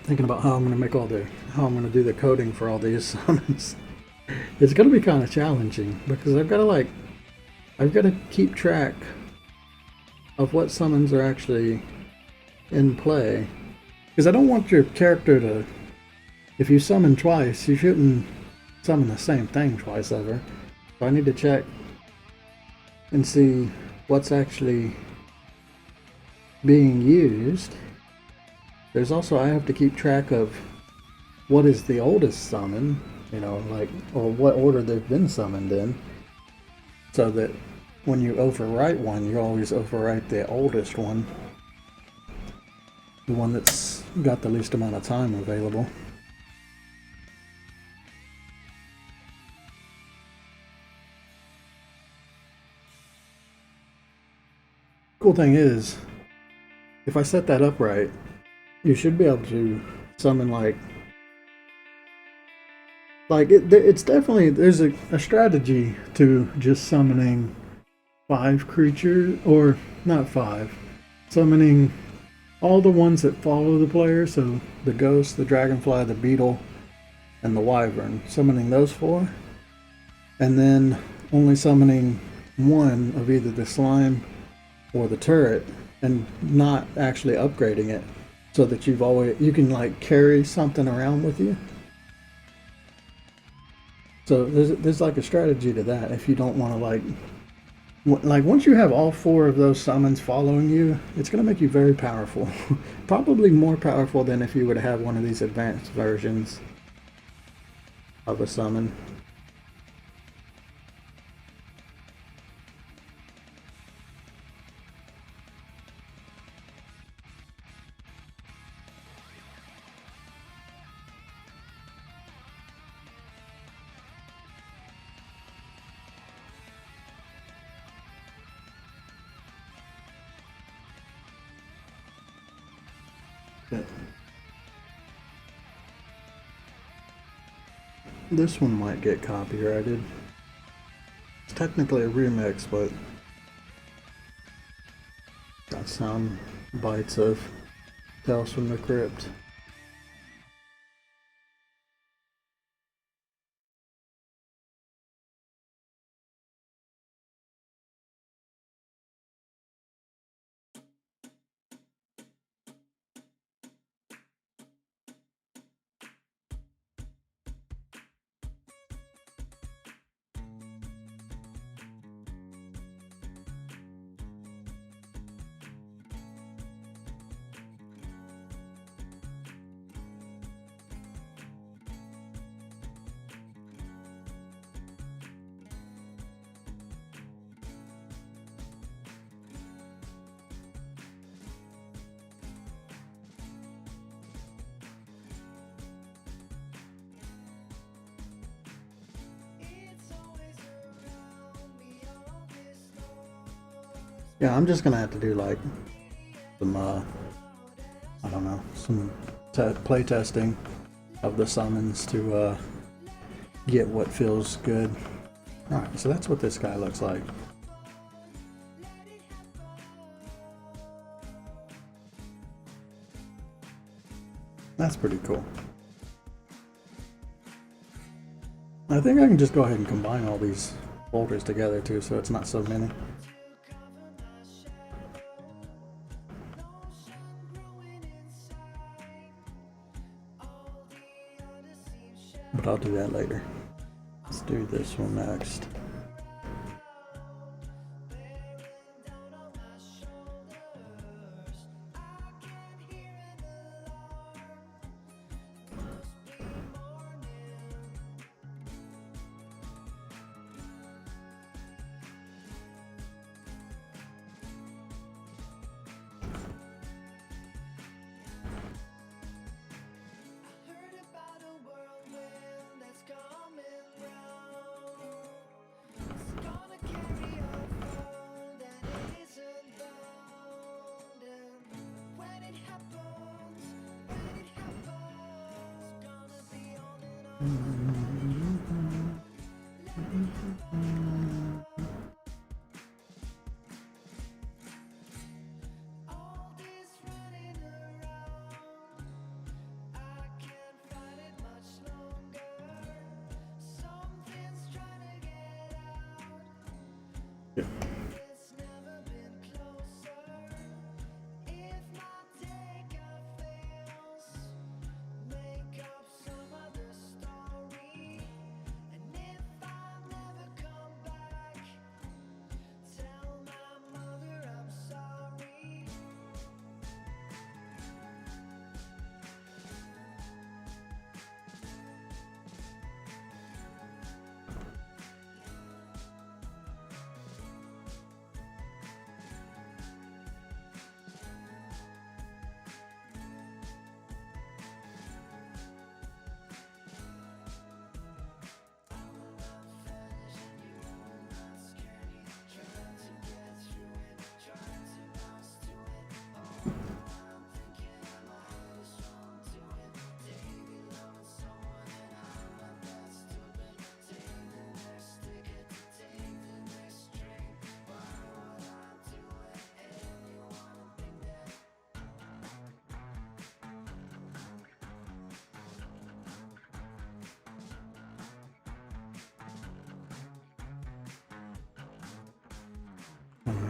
thinking about how I'm going to make how I'm going to do the coding for all these summons. It's going to be kind of challenging because I've got to keep track of what summons are actually in play. Because I don't want your character to, if you summon twice, you shouldn't summon the same thing twice ever. So I need to check and see what's actually being used. There's also, I have to keep track of what is the oldest summon, you know, like, or what order they've been summoned in, so that when you overwrite one, you always overwrite the oldest one, the one that's got the least amount of time available. Cool thing is, if I set that up right, you should be able to summon it's definitely, there's a strategy to just summoning 5 creatures, or not 5, summoning all the ones that follow the player, so the ghost, the dragonfly, the beetle, and the wyvern, summoning those 4, and then only summoning one of either the slime or the turret, and not actually upgrading it, so that you can like carry something around with you. So there's like a strategy to that. If you don't want to like once you have all 4 of those summons following you, it's going to make you very powerful. Probably more powerful than if you would have one of these advanced versions of a summon. This one might get copyrighted. It's technically a remix, but got some bites of Tales from the Crypt. Yeah, I'm just gonna have to do like some, I don't know, some play testing of the summons to get what feels good. Alright, so that's what this guy looks like. That's pretty cool. I think I can just go ahead and combine all these folders together too, so it's not so many. But I'll do that later. Let's do this one next.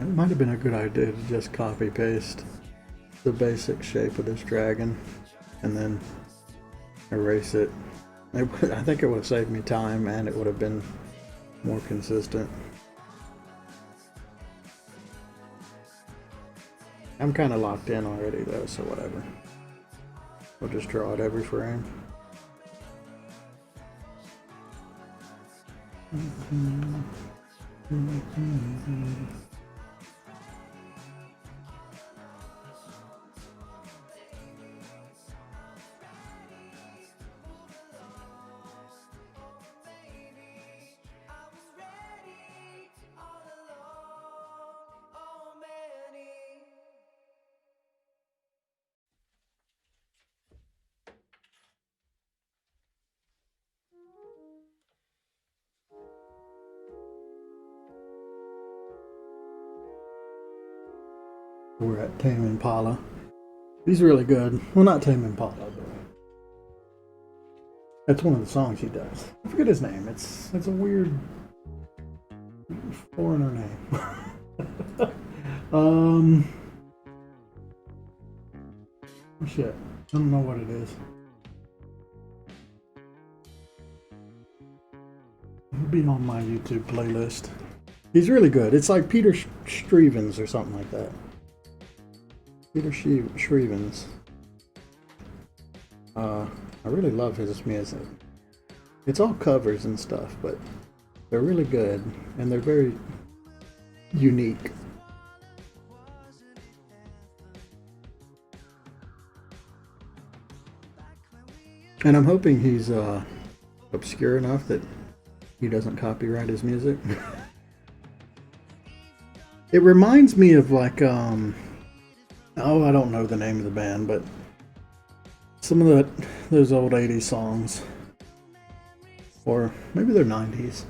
It might have been a good idea to just copy paste the basic shape of this dragon and then erase it. I think it would have saved me time and it would have been more consistent. I'm kind of locked in already though, so whatever. We'll just draw it every frame. We're at Tame Impala. He's really good. Well, not Tame Impala, but that's one of the songs he does. I forget his name. It's a weird foreigner name. Shit. I don't know what it is. It'll be on my YouTube playlist. He's really good. It's like Peter Strevens or something like that. Peter Shrevens. I really love his music. It's all covers and stuff, but they're really good and they're very unique. And I'm hoping he's obscure enough that he doesn't copyright his music. It reminds me of like oh, I don't know the name of the band, but some of those old 80s songs, or maybe they're 90s,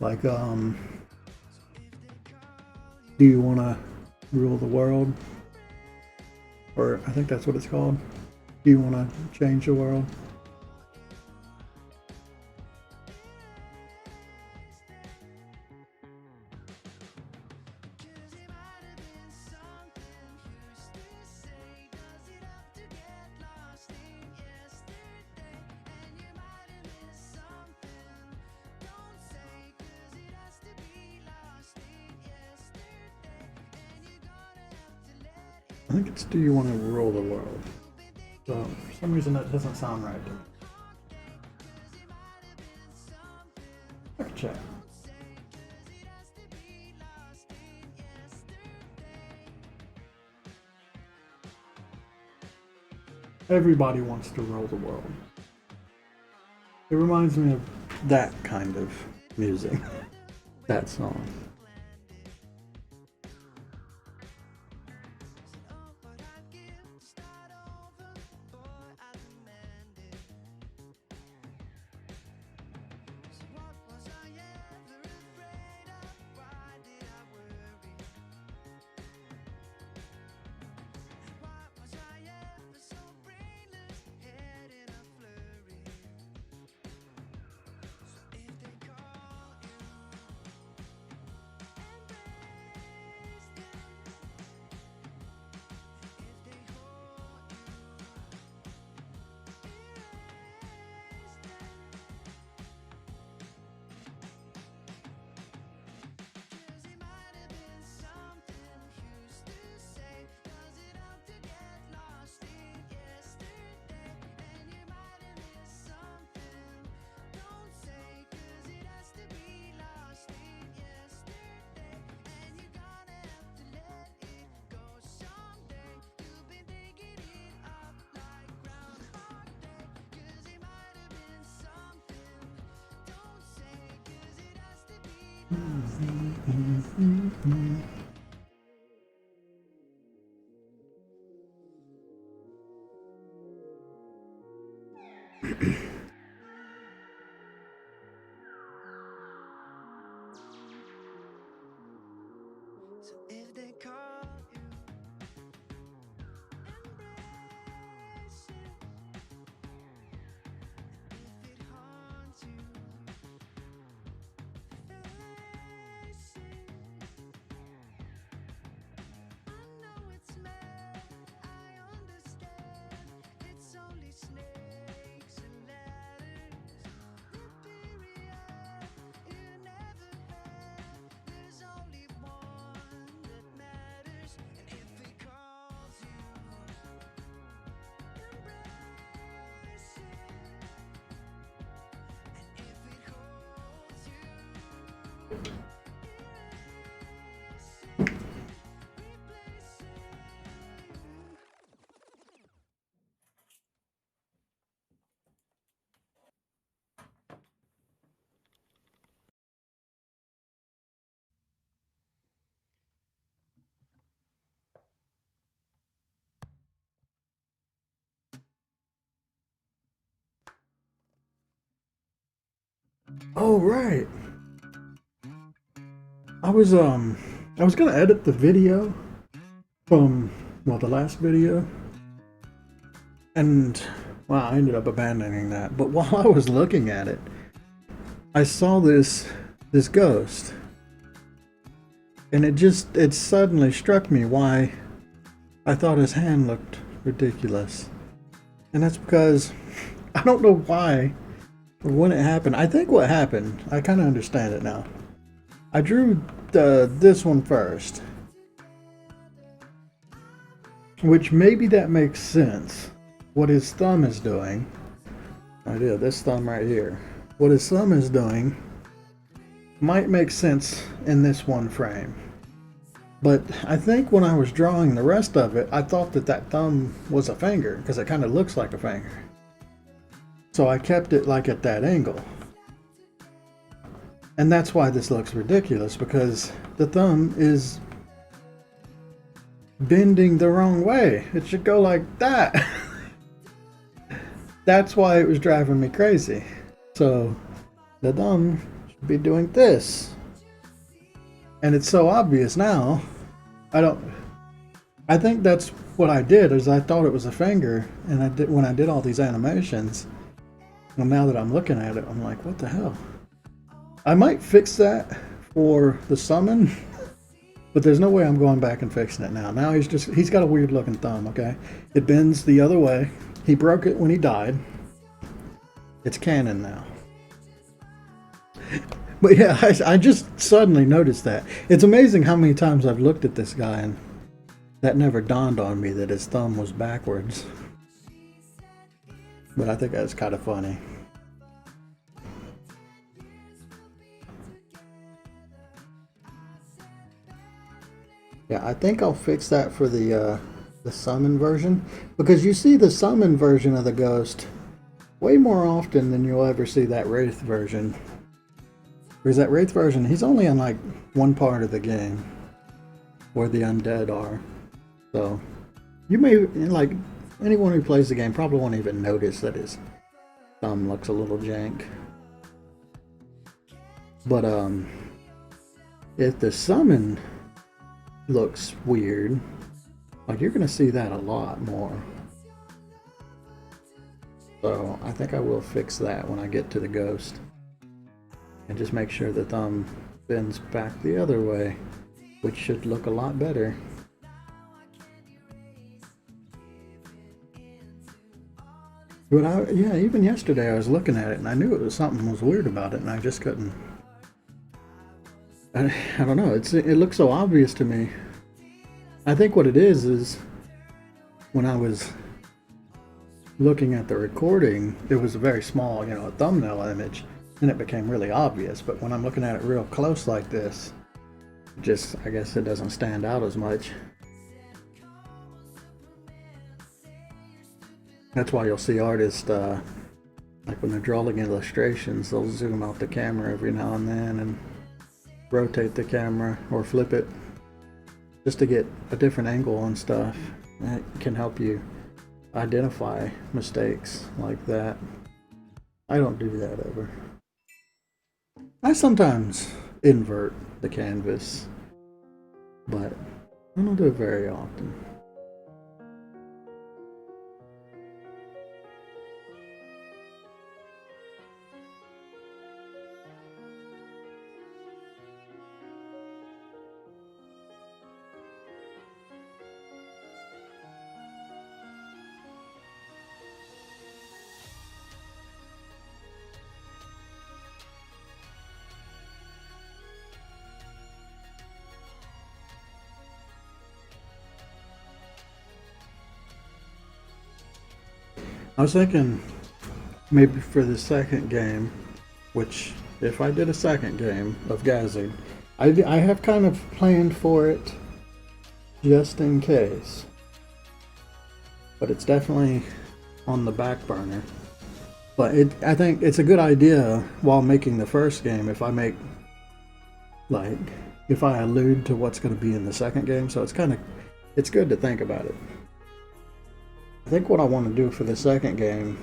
like do you want to rule the world, or I think that's what it's called. Do you want to change the world? I think it's do you want to rule the world? So for some reason that doesn't sound right to me. I can check. Everybody wants to rule the world. It reminds me of that kind of music. That song. Oh right. I was gonna edit the video from well the last video, and well I ended up abandoning that. But while I was looking at it, I saw this ghost, and it suddenly struck me why I thought his hand looked ridiculous, and that's because I don't know why or when it happened. I think what happened, I kind of understand it now. I drew this one first, which maybe that makes sense. What his thumb is doing, I did this thumb right here. What his thumb is doing might make sense in this one frame. But I think when I was drawing the rest of it, I thought that thumb was a finger because it kind of looks like a finger. So I kept it like at that angle. And that's why this looks ridiculous, because the thumb is bending the wrong way. It should go like that. That's why it was driving me crazy. So the thumb should be doing this. And it's so obvious now. I think that's what I did, is I thought it was a finger, and when I did all these animations. Well, now that I'm looking at it, I'm like, what the hell? I might fix that for the summon, but there's no way I'm going back and fixing it now. Now he's got a weird looking thumb, okay? It bends the other way. He broke it when he died. It's canon now. But yeah, I just suddenly noticed that. It's amazing how many times I've looked at this guy and that never dawned on me that his thumb was backwards. But I think that's kind of funny. Yeah, I think I'll fix that for the summon version, because you see the summon version of the ghost way more often than you'll ever see that Wraith version. Because that Wraith version, he's only in like one part of the game where the undead are. So you may, like, anyone who plays the game probably won't even notice that his thumb looks a little jank. But if the summon looks weird, like, you're gonna see that a lot more. So I think I will fix that when I get to the ghost, and just make sure the thumb bends back the other way, which should look a lot better. But yeah, even yesterday I was looking at it and I knew it was something was weird about it, and I just couldn't. I don't know. It looks so obvious to me. I think what it is when I was looking at the recording, it was a very small, a thumbnail image, and it became really obvious. But when I'm looking at it real close like this, I guess it doesn't stand out as much. That's why you'll see artists, like when they're drawing illustrations, they'll zoom out the camera every now and then, and rotate the camera or flip it just to get a different angle on stuff. That can help you identify mistakes like that. I don't do that ever. I sometimes invert the canvas, but I don't do it very often. I was thinking maybe for the second game, which if I did a second game of Gazing, I have kind of planned for it just in case. But it's definitely on the back burner. But I think it's a good idea while making the first game if I make, like, if I allude to what's going to be in the second game. So it's good to think about it. I think what I want to do for the second game,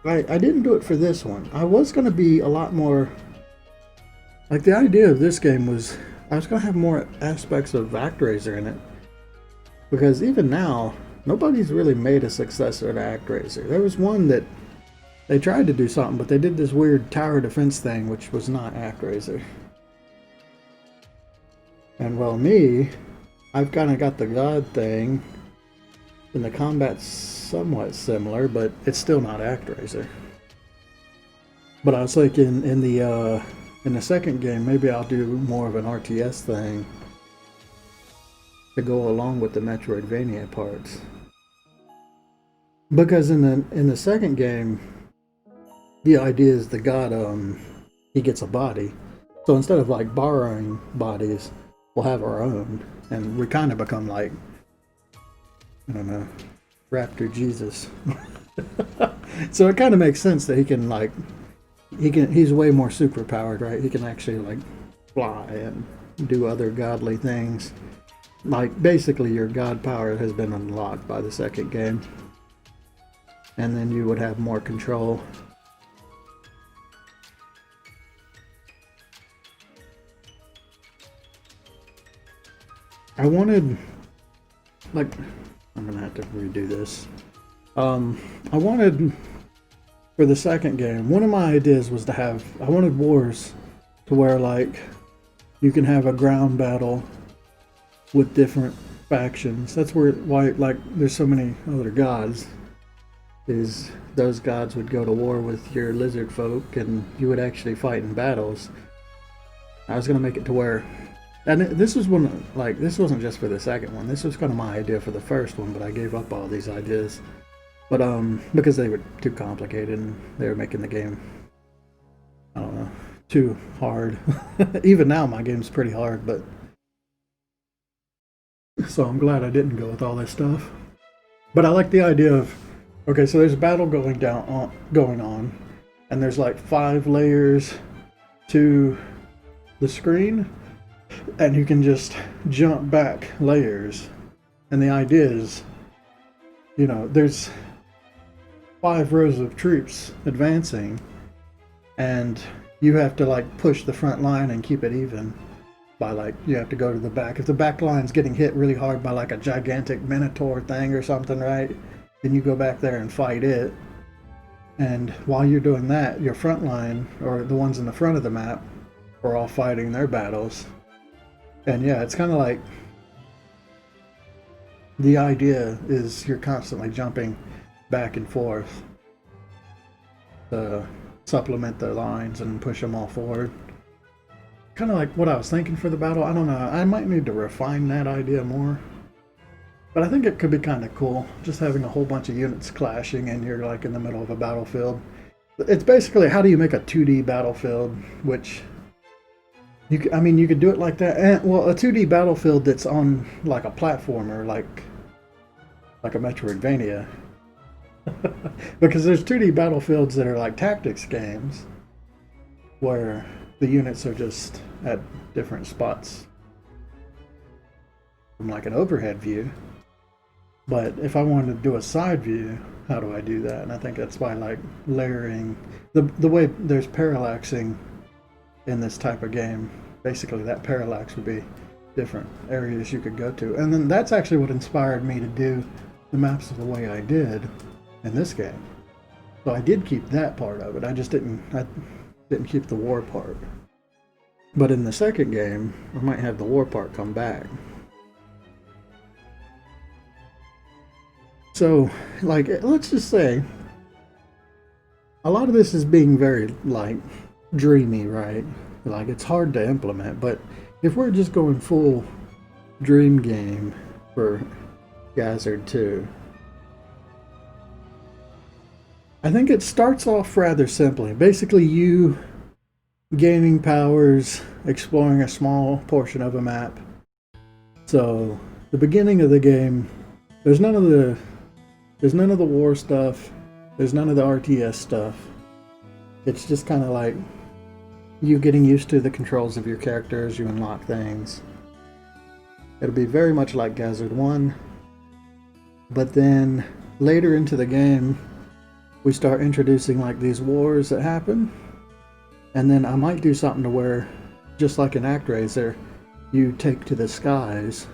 I didn't do it for this one. I was going to be a lot more, like the idea of this game was, I was going to have more aspects of ActRaiser in it. Because even now, nobody's really made a successor to ActRaiser. There was one that they tried to do something, but they did this weird tower defense thing, which was not ActRaiser. And well, I've kind of got the God thing. And the combat's somewhat similar, but it's still not ActRaiser. But I was thinking in the second game, maybe I'll do more of an RTS thing to go along with the Metroidvania parts. Because in the second game, the idea is the god he gets a body. So instead of like borrowing bodies, we'll have our own, and we kind of become like, I don't know, Raptor Jesus. So it kind of makes sense that he can like, he's way more super powered, right? He can actually like fly and do other godly things. Like basically your god power has been unlocked by the second game. And then you would have more control. I wanted, like, I'm gonna have to redo this. I wanted, for the second game, one of my ideas was to have, I wanted wars to where like you can have a ground battle with different factions. That's why like there's so many other gods, is those gods would go to war with your lizard folk and you would actually fight in battles. I was gonna make it to where, and this was one, like, this wasn't just for the second one. This was kind of my idea for the first one, but I gave up all these ideas. But, because they were too complicated and they were making the game, I don't know, too hard. Even now, my game's pretty hard, but... So I'm glad I didn't go with all this stuff. But I like the idea of, okay, so there's a battle going on, and there's like 5 layers to the screen, and you can just jump back layers. And the idea is, you know, there's 5 rows of troops advancing, and you have to like push the front line and keep it even by like, you have to go to the back. If the back line's getting hit really hard by like a gigantic minotaur thing or something, right, then you go back there and fight it. And while you're doing that, your front line, or the ones in the front of the map, are all fighting their battles. And yeah, it's kind of like, the idea is you're constantly jumping back and forth to supplement the lines and push them all forward. Kind of like what I was thinking for the battle. I don't know, I might need to refine that idea more. But I think it could be kind of cool, just having a whole bunch of units clashing and you're like in the middle of a battlefield. It's basically, how do you make a 2D battlefield, which... you could do it like that. And, well, a 2D battlefield that's on like a platformer, like a Metroidvania. Because there's 2D battlefields that are like tactics games, where the units are just at different spots from like an overhead view. But if I wanted to do a side view, how do I do that? And I think that's by like layering the way there's parallaxing in this type of game. Basically, that parallax would be different areas you could go to, and then that's actually what inspired me to do the maps the way I did in this game. So I did keep that part of it. I didn't keep the war part. But in the second game, I might have the war part come back. So, like, let's just say a lot of this is being very, like, dreamy, right? Like, it's hard to implement, but if we're just going full dream game for Gazard 2, I think it starts off rather simply. Basically, you gaining powers, exploring a small portion of a map. So, the beginning of the game, there's none of the war stuff. There's none of the RTS stuff. It's just kind of like you getting used to the controls of your characters. You unlock things. It'll be very much like Gazard 1. But then later into the game, we start introducing like these wars that happen. And then I might do something to where, just like an ActRaiser, you take to the skies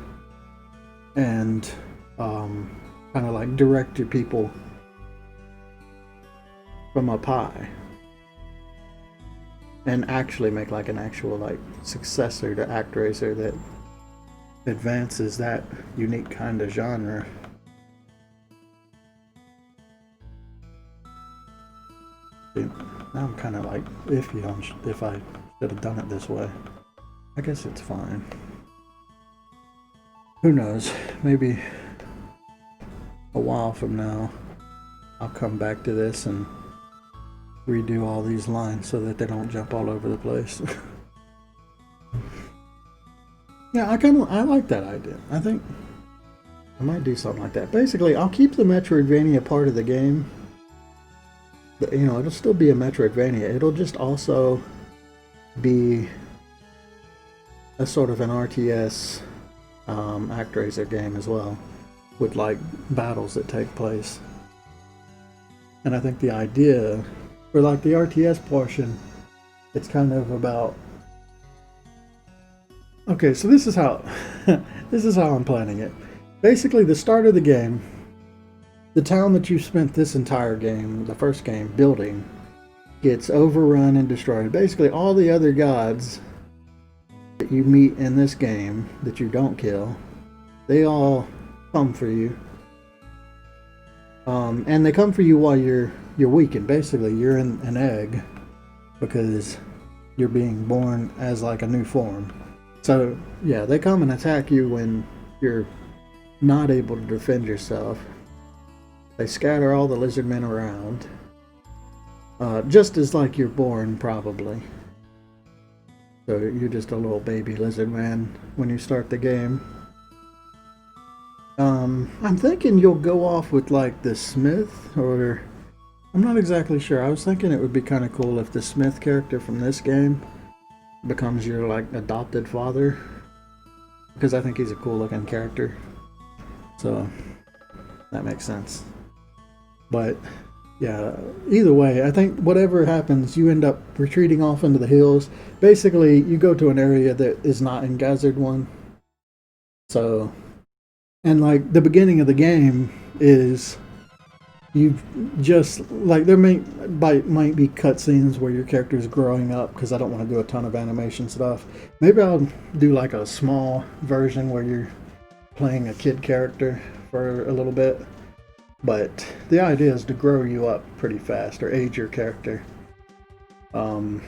and kind of like direct your people from up high, and actually make like an actual like successor to ActRaiser that advances that unique kind of genre. Now I'm kind of like iffy on if I should have done it this way. I guess it's fine. Who knows? Maybe a while from now I'll come back to this and redo all these lines so that they don't jump all over the place. Yeah, I like that idea. I think I might do something like that. Basically, I'll keep the Metroidvania part of the game. But, you know, it'll still be a Metroidvania. It'll just also be a sort of an RTS ActRaiser game as well, with like battles that take place. And I think the idea for like the RTS portion, it's kind of about, okay, so this is how this is how I'm planning it. Basically, the start of the game, the town that you spent this entire game, the first game, building, gets overrun and destroyed. Basically, all the other gods that you meet in this game that you don't kill, they all come for you. And they come for you while you're weakened. Basically, you're in an egg because you're being born as like a new form. So, yeah, they come and attack you when you're not able to defend yourself. They scatter all the lizard men around. Just as like you're born, probably. So you're just a little baby lizard man when you start the game. I'm thinking you'll go off with like the Smith, or I'm not exactly sure. I was thinking it would be kind of cool if the Smith character from this game becomes your like adopted father, because I think he's a cool looking character. So that makes sense. But yeah, either way, I think whatever happens, you end up retreating off into the hills. Basically, you go to an area that is not in Gazard 1. So, and like the beginning of the game is you just like there might be cutscenes where your character is growing up, because I don't want to do a ton of animation stuff. Maybe I'll do like a small version where you're playing a kid character for a little bit. But the idea is to grow you up pretty fast, or age your character. And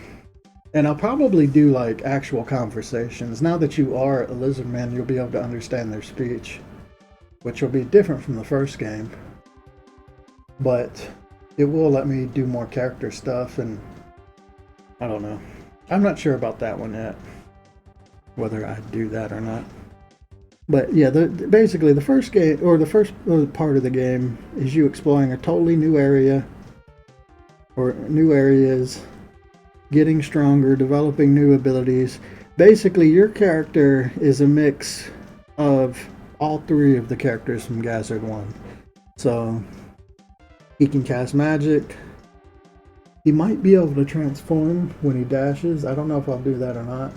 I'll probably do like actual conversations. Now that you are a lizard man, you'll be able to understand their speech, which will be different from the first game. But it will let me do more character stuff, and I don't know. I'm not sure about that one yet, whether I do that or not. But yeah, basically the first game, or the first part of the game, is you exploring a totally new area, or new areas, getting stronger, developing new abilities. Basically, your character is a mix of all three of the characters from Gazard 1. So, he can cast magic. He might be able to transform when he dashes. I don't know if I'll do that or not.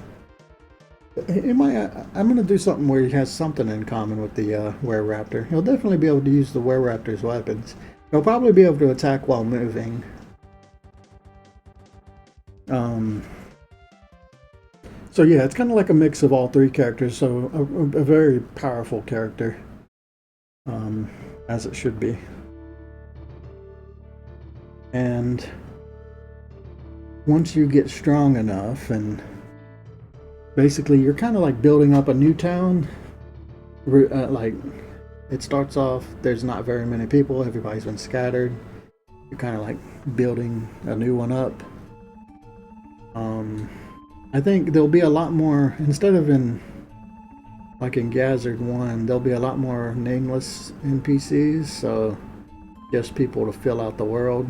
It might. I'm going to do something where he has something in common with the Were-Raptor. He'll definitely be able to use the Were-Raptor's weapons. He'll probably be able to attack while moving. So yeah, it's kind of like a mix of all three characters. So a very powerful character, as it should be. And once you get strong enough, and basically you're kind of like building up a new town. Like it starts off, there's not very many people. Everybody's been scattered. You're kind of like building a new one up. I think there'll be a lot more, instead of in Gazard 1, there'll be a lot more nameless NPCs, so just people to fill out the world.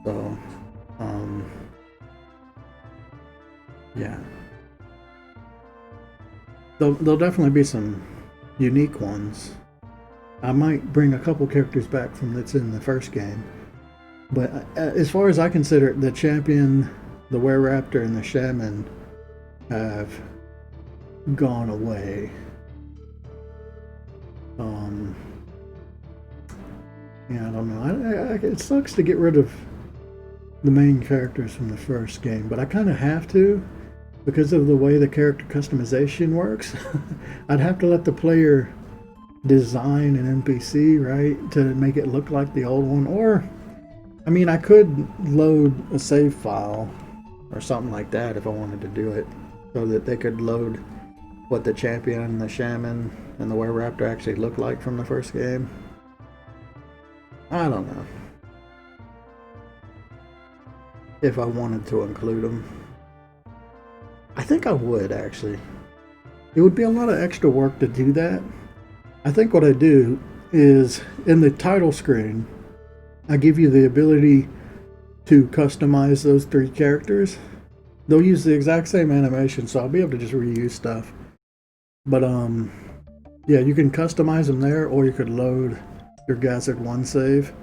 So, yeah. There'll definitely be some unique ones. I might bring a couple characters back from that's in the first game. But as far as I consider it, the champion, the Were-Raptor, and the Shaman have gone away. Yeah, I don't know. It sucks to get rid of the main characters from the first game, but I kind of have to because of the way the character customization works. I'd have to let the player design an NPC, right, to make it look like the old one. Or, I mean, I could load a save file or something like that if I wanted to do it, so that they could load what the champion and the shaman and the Were-Raptor actually look like from the first game. I don't know if I wanted to include them. I think I would, actually. It would be a lot of extra work to do that. I think what I do is, in the title screen, I give you the ability to customize those three characters. They'll use the exact same animation, so I'll be able to just reuse stuff. But yeah, you can customize them there, or you could load your Gazard 1 save.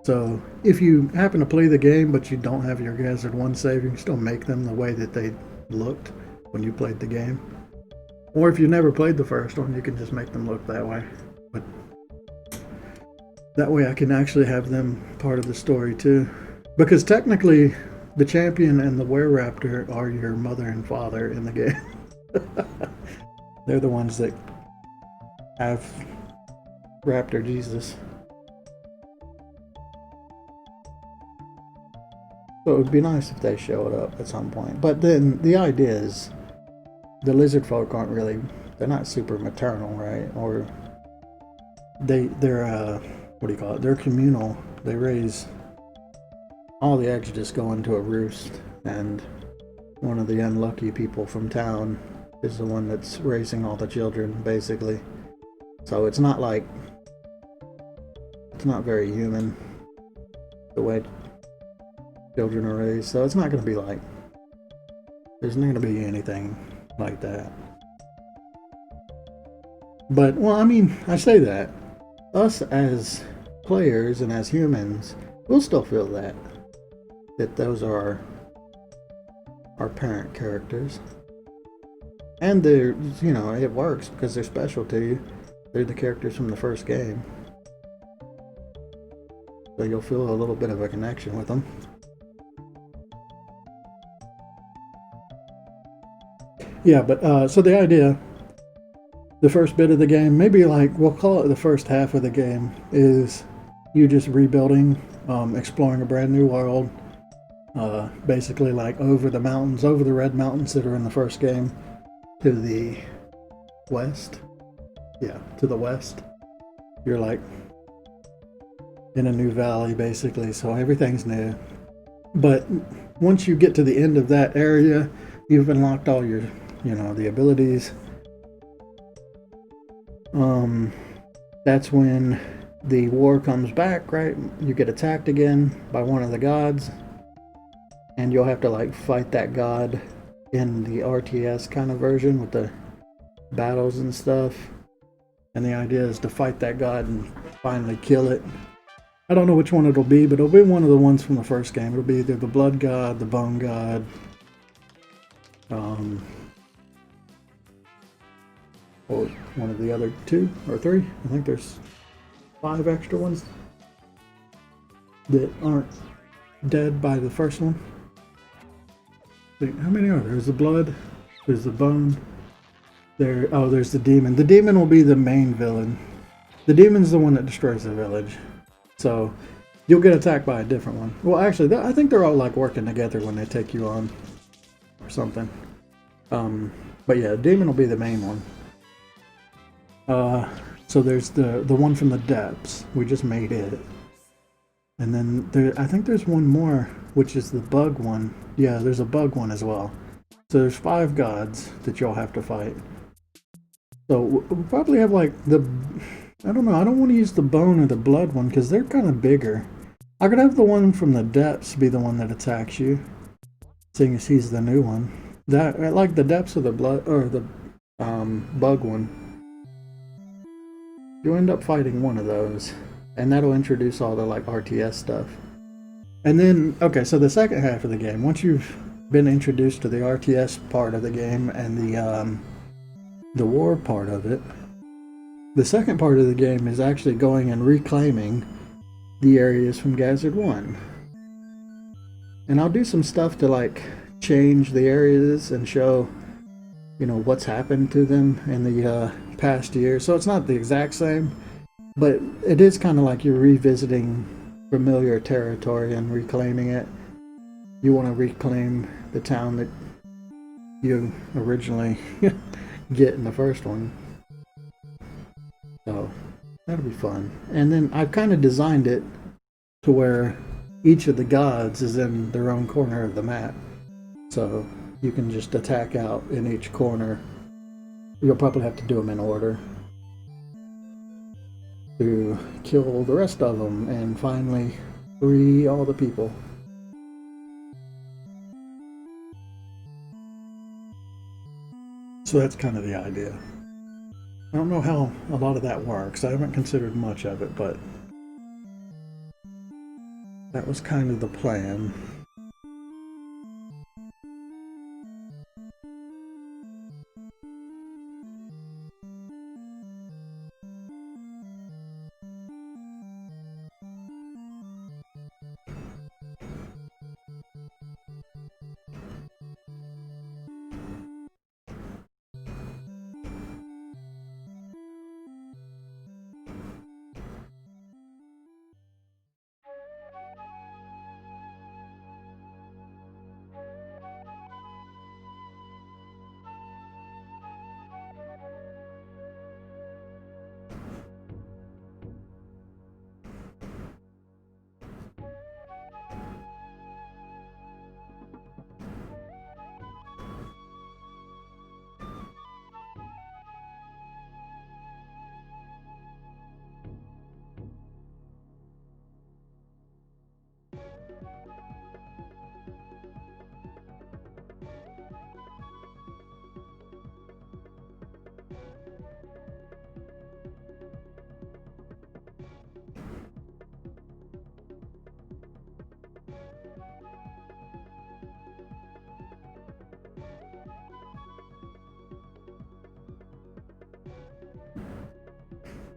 So if you happen to play the game but you don't have your Gazard 1 save, you can still make them the way that they looked when you played the game. Or if you never played the first one, you can just make them look that way. But that way I can actually have them part of the story too. Because technically, the champion and the Were-Raptor are your mother and father in the game. They're the ones that have Raptor Jesus. So it would be nice if they showed up at some point. But then the idea is the lizard folk aren't really, they're not super maternal, right? Or they're what do you call it? They're communal. They raise, all the eggs just go into a roost, and one of the unlucky people from town is the one that's raising all the children, basically. So it's not like, it's not very human the way children are raised. So it's not going to be like, there's not going to be anything like that. But, well, I mean, I say that. Us as players and as humans, we'll still feel that those are our parent characters. And they're, you know, it works because they're special to you. They're the characters from the first game. So you'll feel a little bit of a connection with them. Yeah, but so the idea, the first bit of the game, maybe like, we'll call it the first half of the game, is you just rebuilding, exploring a brand new world, basically like over the mountains, over the red mountains that are in the first game, to the west. Yeah, to the west. You're like in a new valley, basically, so everything's new. But once you get to the end of that area, you've unlocked all your, you know, the abilities. That's when the war comes back, right? You get attacked again by one of the gods. and you'll have to like fight that god in the RTS kind of version with the battles and stuff. And the idea is to fight that god and finally kill it. I don't know which one it'll be, but it'll be one of the ones from the first game. It'll be either the blood god, the bone god, or one of the other 2 or 3. I think there's 5 extra ones that aren't dead by the first one. Wait, how many are there? There's the blood, there's the bone, there's the demon. The demon will be the main villain. The demon's the one that destroys the village. So you'll get attacked by a different one. Well, actually, I think they're all like working together when they take you on or something. But yeah, demon will be the main one. So there's the one from the depths. We just made it. And then I think there's one more, which is the bug one. Yeah, there's a bug one as well. So there's 5 gods that you'll have to fight. So we'll probably have like I don't know, I don't want to use the bone or the blood one because they're kind of bigger. I could have the one from the depths be the one that attacks you, seeing as he's the new one. That I like the depths of the blood or the bug one. You end up fighting one of those, and that'll introduce all the like RTS stuff. And then okay, so the second half of the game, once you've been introduced to the RTS part of the game and the war part of it, the second part of the game is actually going and reclaiming the areas from Gazzard 1. And I'll do some stuff to like change the areas and show, you know, what's happened to them in the past year. So it's not the exact same, but it is kind of like you're revisiting familiar territory and reclaiming it. You want to reclaim the town that you originally get in the first one. So that'll be fun. And then I've kind of designed it to where each of the gods is in their own corner of the map. So you can just attack out in each corner. You'll probably have to do them in order to kill the rest of them and finally free all the people. So that's kind of the idea. I don't know how a lot of that works. I haven't considered much of it, but that was kind of the plan.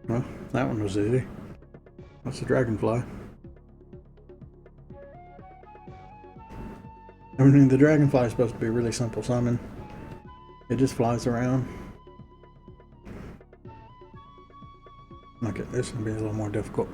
Well, that one was easy. That's a dragonfly. I mean, the dragonfly is supposed to be a really simple summon. It just flies around. Okay, this is going to be a little more difficult.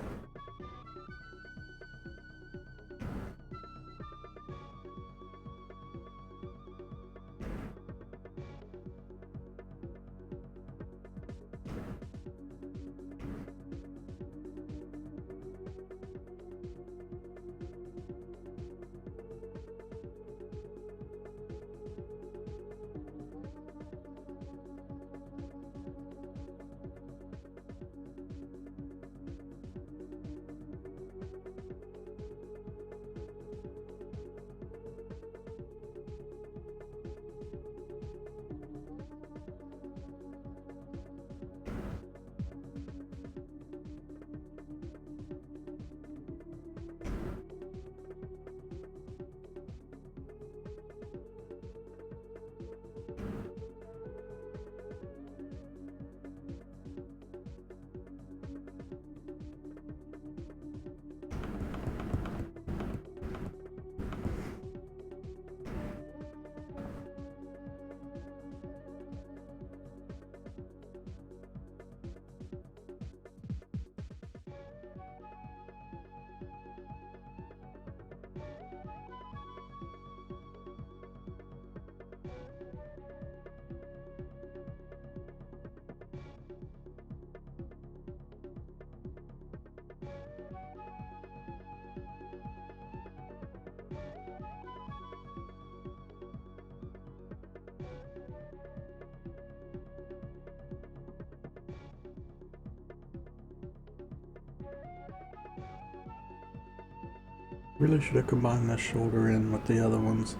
Really should have combined this shoulder in with the other ones.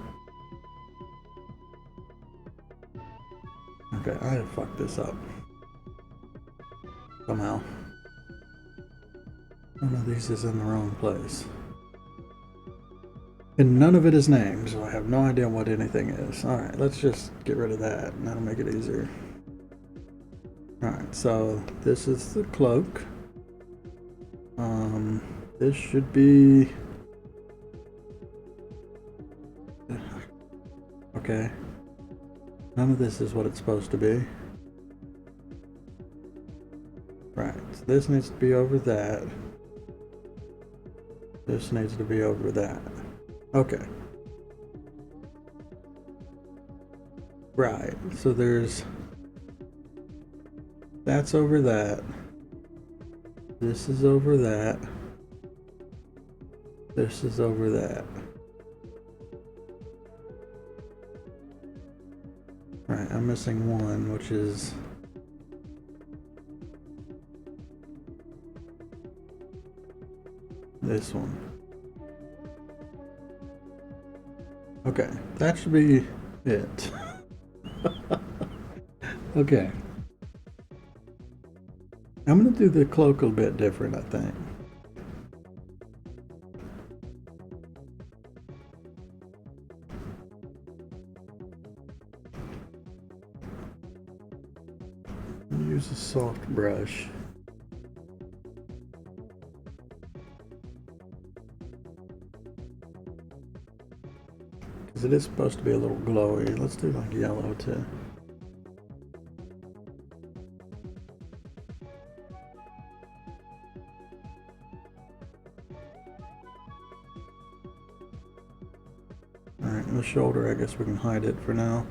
Okay, I have fucked this up. Somehow. One of these is in the wrong place. And none of it is named, so I have no idea what anything is. Alright, let's just get rid of that, and that'll make it easier. Alright, so this is the cloak. This should be... Okay. None of this is what it's supposed to be. Right, so this needs to be over that. This needs to be over that. Okay. Right, so there's... That's over that. This is over that. This is over that. Right, I'm missing one, which is... this one. Okay, that should be it. Okay. I'm gonna do the cloak a bit different, I think. Use a soft brush. Because it is supposed to be a little glowy. Let's do like yellow too. Alright, the shoulder, I guess we can hide it for now.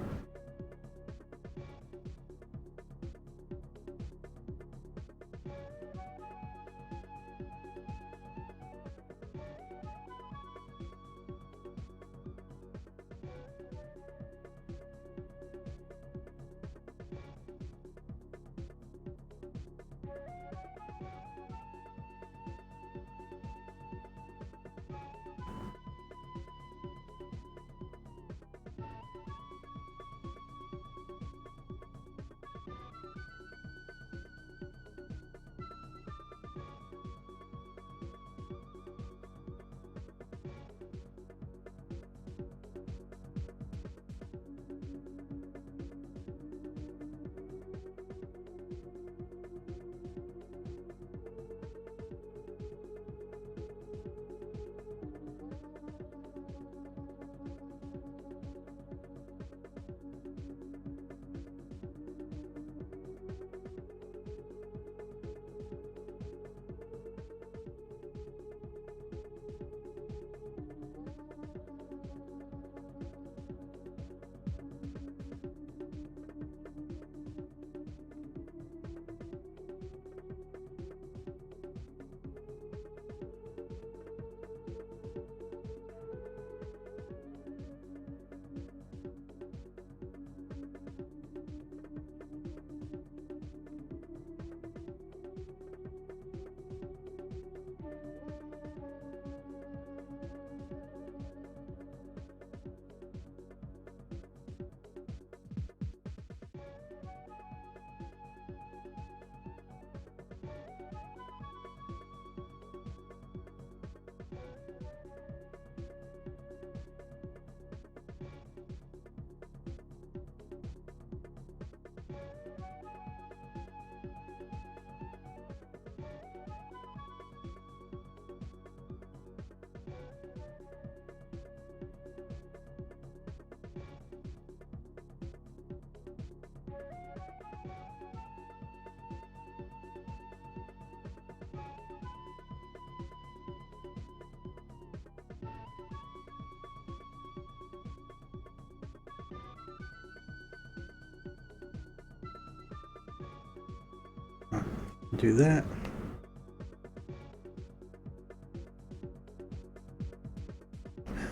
Do that.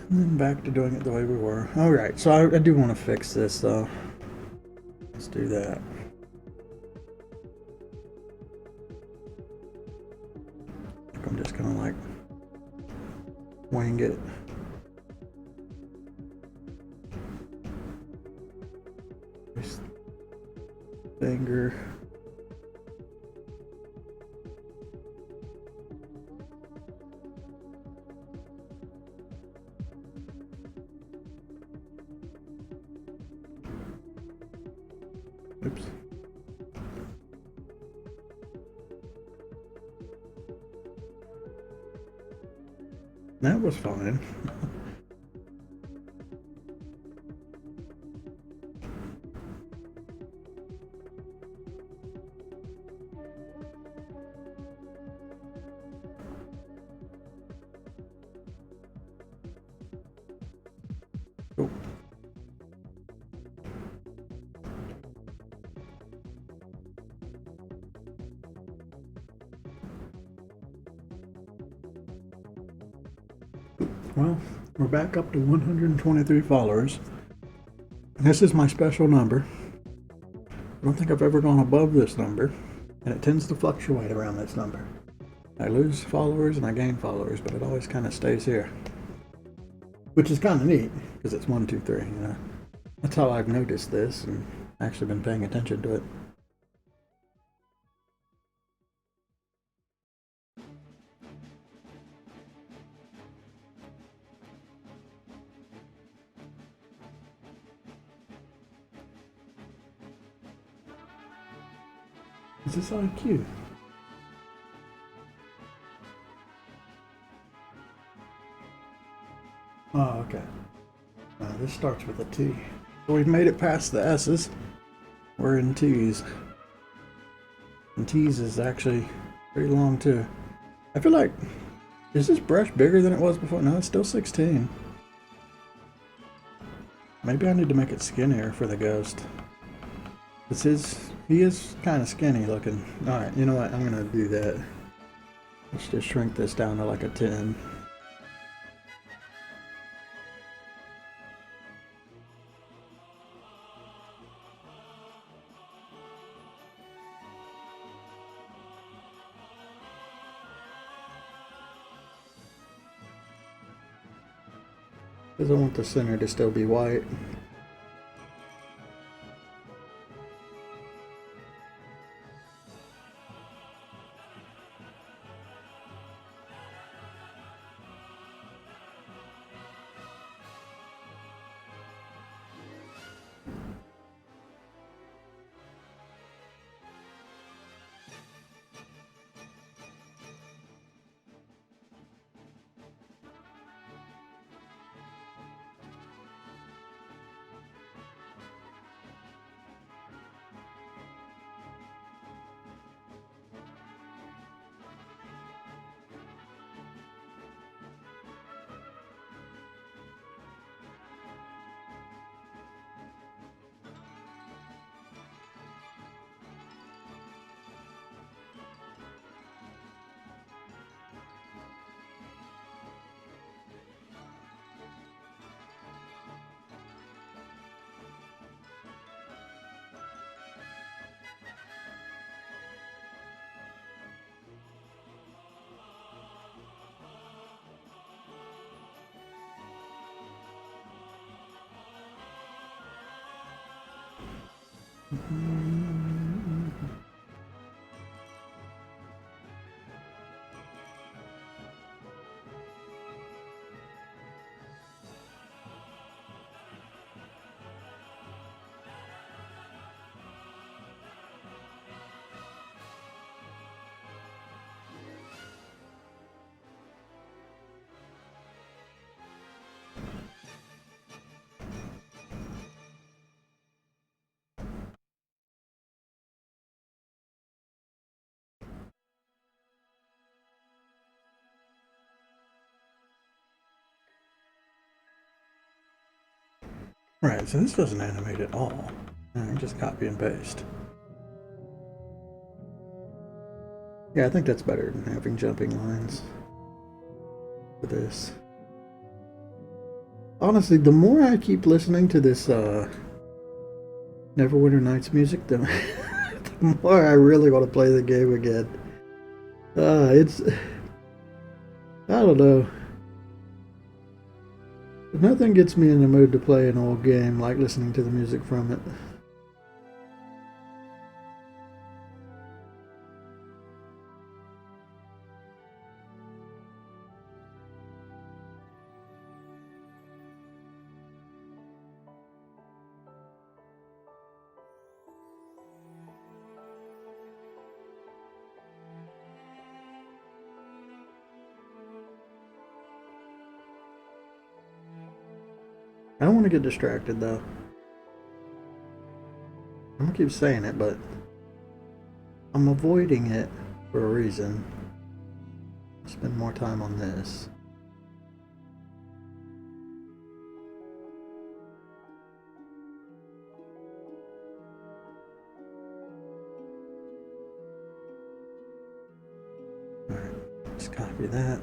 And then back to doing it the way we were. Alright, so I do want to fix this though. Let's do that. I'm just gonna like wing it. Finger. Oops. That was fine. Oh. Well, we're back up to 123 followers. This is my special number. I don't think I've ever gone above this number, and it tends to fluctuate around this number. I lose followers and I gain followers, but it always kind of stays here. Which is kind of neat, because it's 123, you know. That's how I've noticed this and actually been paying attention to it. Is this IQ? Oh, okay. This starts with a T. So we've made it past the S's. We're in T's. And T's is actually pretty long too. I feel like, is this brush bigger than it was before? No, it's still 16. Maybe I need to make it skinnier for the ghost. He is kind of skinny looking. Alright, you know what? I'm going to do that. Let's just shrink this down to like a 10. Because I want the center to still be white. Right, so this doesn't animate at all. Just copy and paste. Yeah, I think that's better than having jumping lines for this. Honestly, the more I keep listening to this Neverwinter Nights music, the more I really want to play the game again. I don't know. Nothing gets me in the mood to play an old game like listening to the music from it. I don't want to get distracted though. I'm gonna keep saying it, but I'm avoiding it for a reason. Spend more time on this. Alright, let's copy that.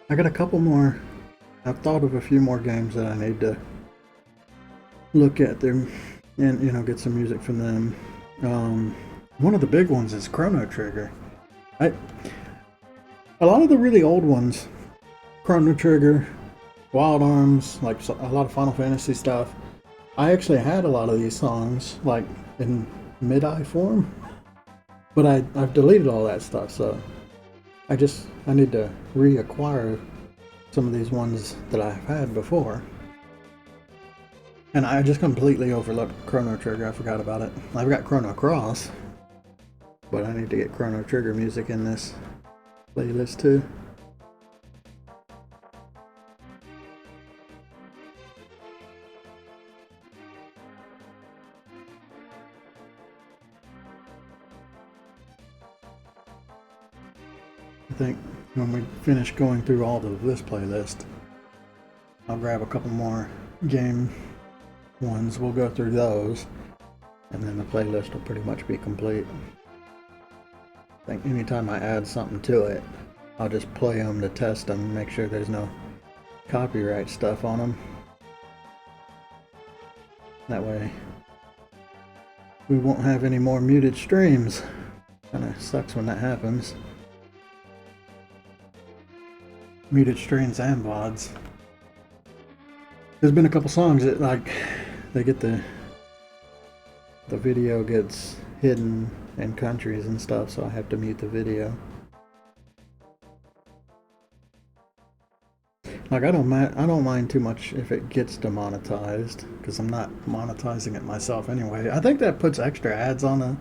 I got a couple more. I've thought of a few more games that I need to look at them and get some music from them. One of the big ones is Chrono Trigger. A lot of the really old ones, Chrono Trigger, Wild Arms, like a lot of Final Fantasy stuff. I actually had a lot of these songs like in MIDI form, but I've deleted all that stuff, so I need to reacquire some of these ones that I've had before. And I just completely overlooked Chrono Trigger. I forgot about it. I've got Chrono Cross, but I need to get Chrono Trigger music in this playlist too. I think when we finish going through all of this playlist, I'll grab a couple more game ones. We'll go through those, and then the playlist will pretty much be complete. I think anytime I add something to it, I'll just play them to test them, make sure there's no copyright stuff on them. That way we won't have any more muted streams. Kinda sucks when that happens. Muted streams and VODs. There's been a couple songs that they get the video gets hidden in countries and stuff, so I have to mute the video. Like I don't mind too much if it gets demonetized, because I'm not monetizing it myself anyway. I think that puts extra ads on a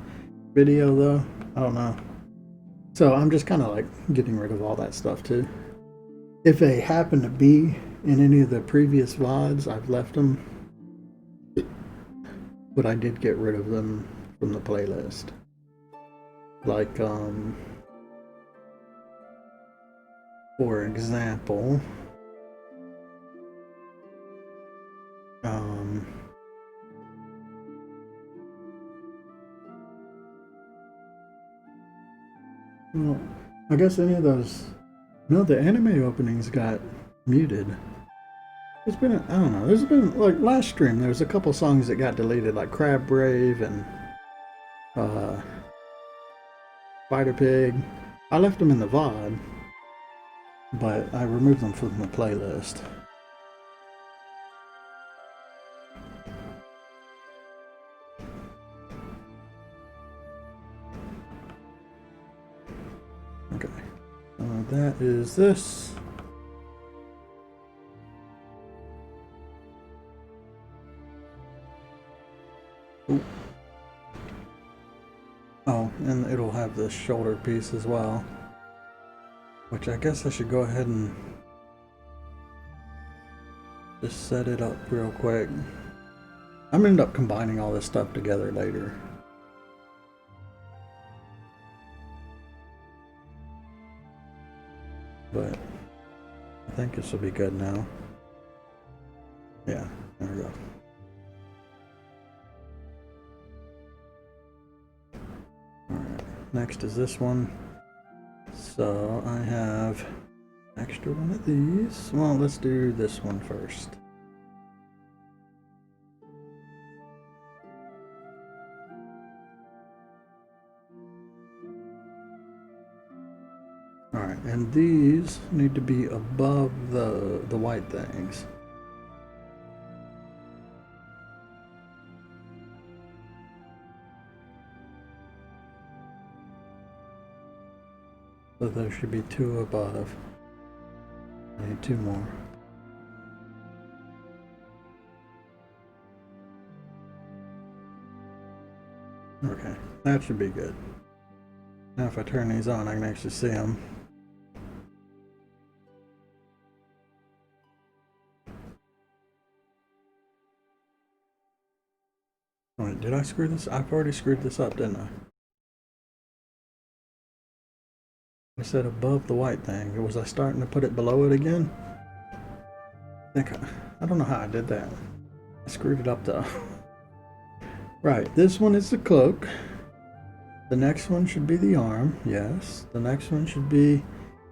video though. I don't know. So I'm just kind of like getting rid of all that stuff too. If they happen to be in any of the previous VODs, I've left them, but I did get rid of them from the playlist. Like, for example, well, I guess any of those. No, the anime openings got muted. I don't know, there's been, like, last stream, there was a couple songs that got deleted, like Crab Brave and, Spider Pig. I left them in the VOD, but I removed them from the playlist. Okay, that is this. Ooh. Oh, and it'll have this shoulder piece as well, which I guess I should go ahead and just set it up real quick. I'm gonna end up combining all this stuff together later. But I think this will be good now. Yeah, there we go. Alright, next is this one. So I have extra one of these. Well, let's do this one first. Alright, and these need to be above the white things. So there should be two above. I need two more. Okay, that should be good. Now if I turn these on, I can actually see them. Wait, did I screw this? I've already screwed this up, didn't I? I said above the white thing. Was I starting to put it below it again? I don't know how I did that. I screwed it up though. Right, this one is the cloak. The next one should be the arm, yes. The next one should be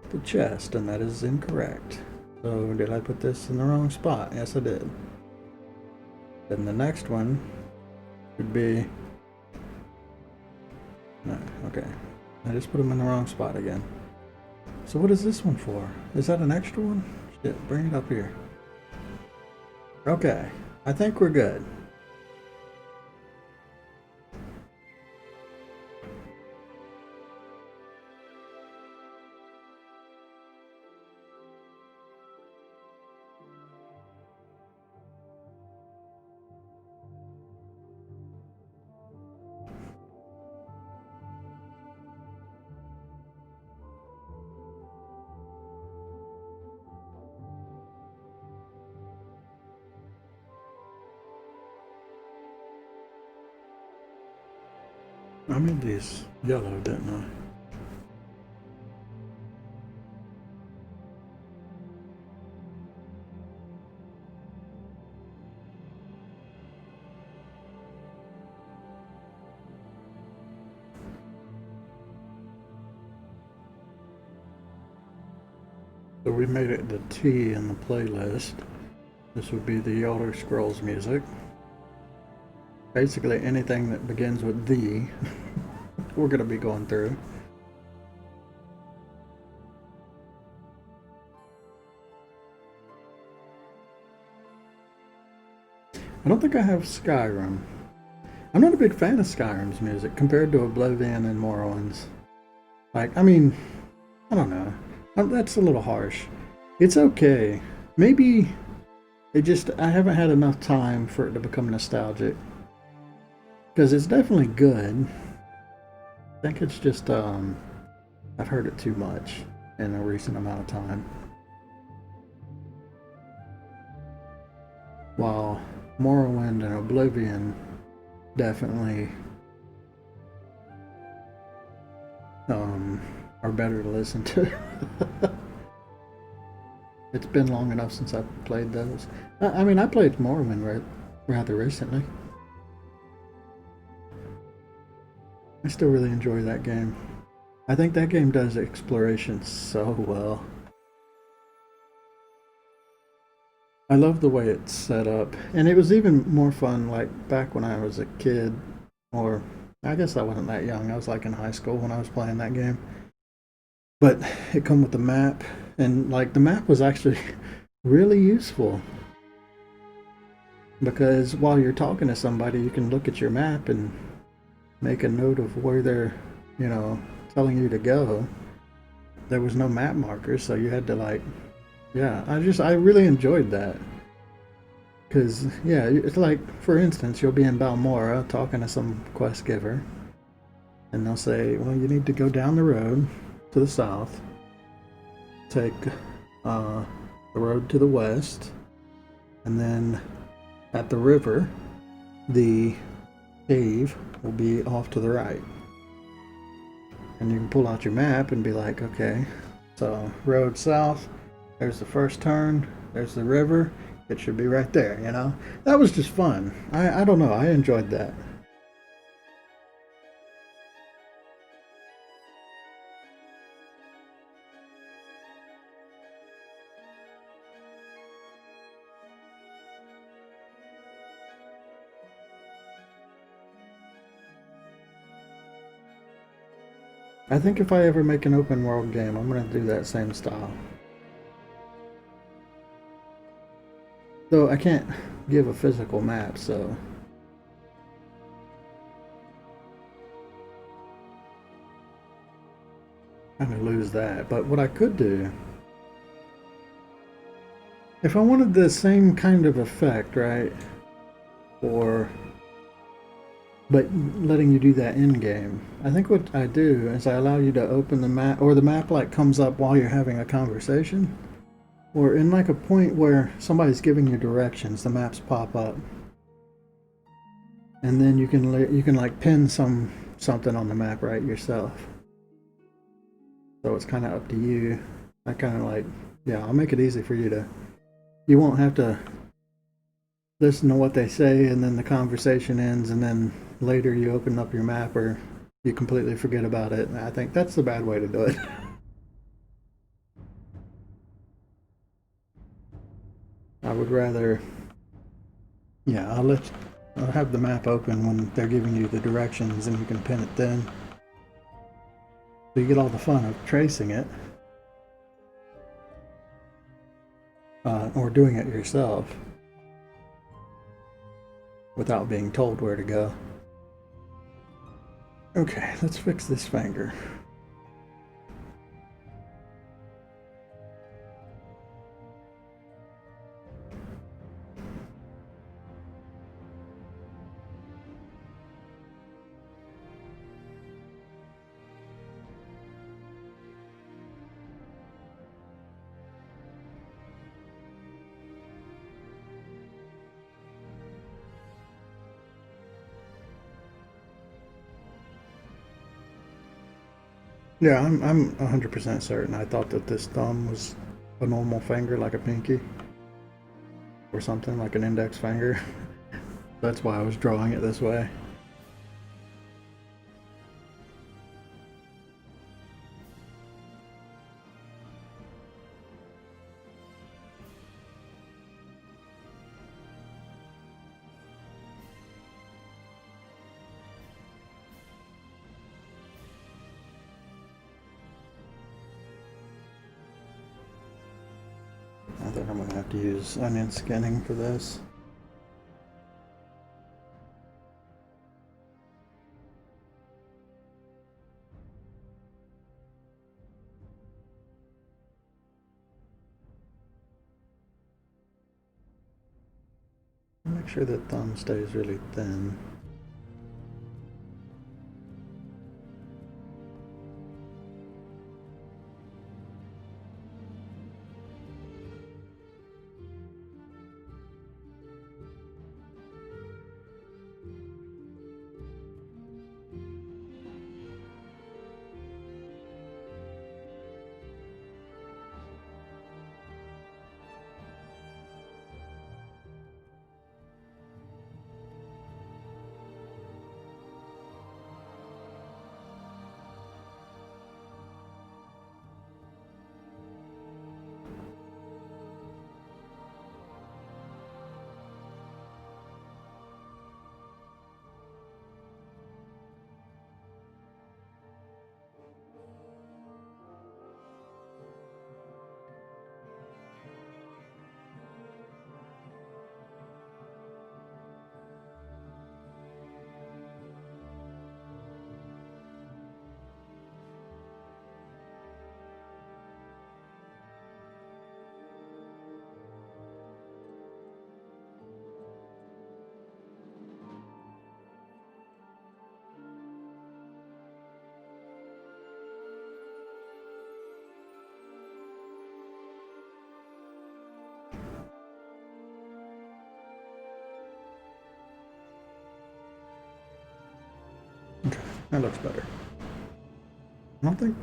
the chest, and that is incorrect. So did I put this in the wrong spot? Yes, I did. Then the next one should be... No, okay. I just put them in the wrong spot again. So what is this one for? Is that an extra one? Shit, bring it up here. Okay, I think we're good. I made these yellow, didn't I? So we made it the T in the playlist. This would be the Elder Scrolls music. Basically anything that begins with the, we're going to be going through. I don't think I have Skyrim. I'm not a big fan of Skyrim's music compared to Oblivion and Morrowind's. Like, I mean, I don't know. That's a little harsh. It's okay. Maybe I haven't had enough time for it to become nostalgic. Because it's definitely good. I think it's just, I've heard it too much in a recent amount of time. While Morrowind and Oblivion definitely are better to listen to. It's been long enough since I've played those. I mean, I played Morrowind rather recently. I still really enjoy that game. I think that game does exploration so well. I love the way it's set up. And it was even more fun like back when I was a kid, or I guess I wasn't that young. I was like in high school when I was playing that game. But it come with the map, and like the map was actually really useful. Because while you're talking to somebody, you can look at your map and make a note of where they're, telling you to go. There was no map markers, so you had to like, yeah, I really enjoyed that. Because, yeah, it's like, for instance, you'll be in Balmora talking to some quest giver, and they'll say, well, you need to go down the road to the south, take the road to the west, and then at the river, the cave will be off to the right. And you can pull out your map and be like, okay, so road south, There's the first turn. There's the river. It should be right there, you know? That was just fun. I don't know. I enjoyed that. I think if I ever make an open world game, I'm going to do that same style. Though I can't give a physical map, so I'm going to lose that. But what I could do, if I wanted the same kind of effect, right? Or but letting you do that in game. I think what I do is I allow you to open the map, or the map like comes up while you're having a conversation, or in like a point where somebody's giving you directions, the maps pop up, and then you can like pin something on the map right yourself. So it's kind of up to you. I kind of like, yeah, I'll make it easy for you to. You won't have to listen to what they say and then the conversation ends and then later you open up your map or you completely forget about it. And I think that's the bad way to do it. I would rather, yeah, I'll have the map open when they're giving you the directions and you can pin it then. So you get all the fun of tracing it. Or doing it yourself without being told where to go. Okay, let's fix this finger. Yeah, I'm 100% certain. I thought that this thumb was a normal finger, like a pinky, or something like an index finger. That's why I was drawing it this way. I think I'm gonna have to use onion skinning for this. Make sure that thumb stays really thin. Okay, that looks better. I don't think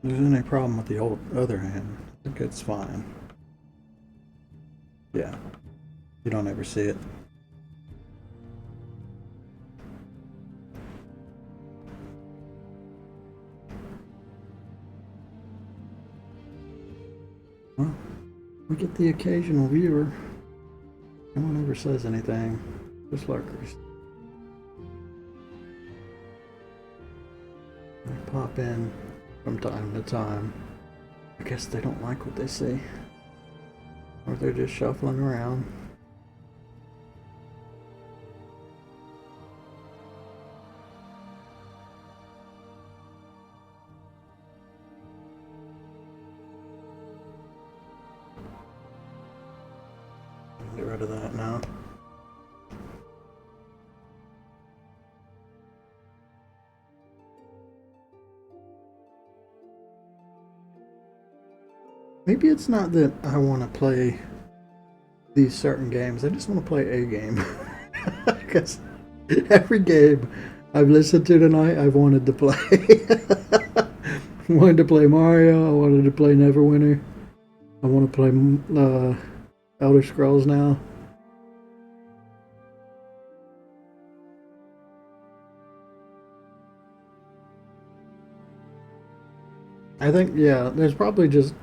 there's any problem with the other hand. I think it's fine. Yeah, you don't ever see it. Well, we get the occasional viewer. No one ever says anything. Just lurkers. They pop in from time to time. I guess they don't like what they see. Or they're just shuffling around. Get rid of that now. Maybe it's not that I want to play these certain games. I just want to play a game. Because every game I've listened to tonight, I've wanted to play. I wanted to play Mario. I wanted to play Neverwinter. I want to play Elder Scrolls now. I think, yeah, there's probably just...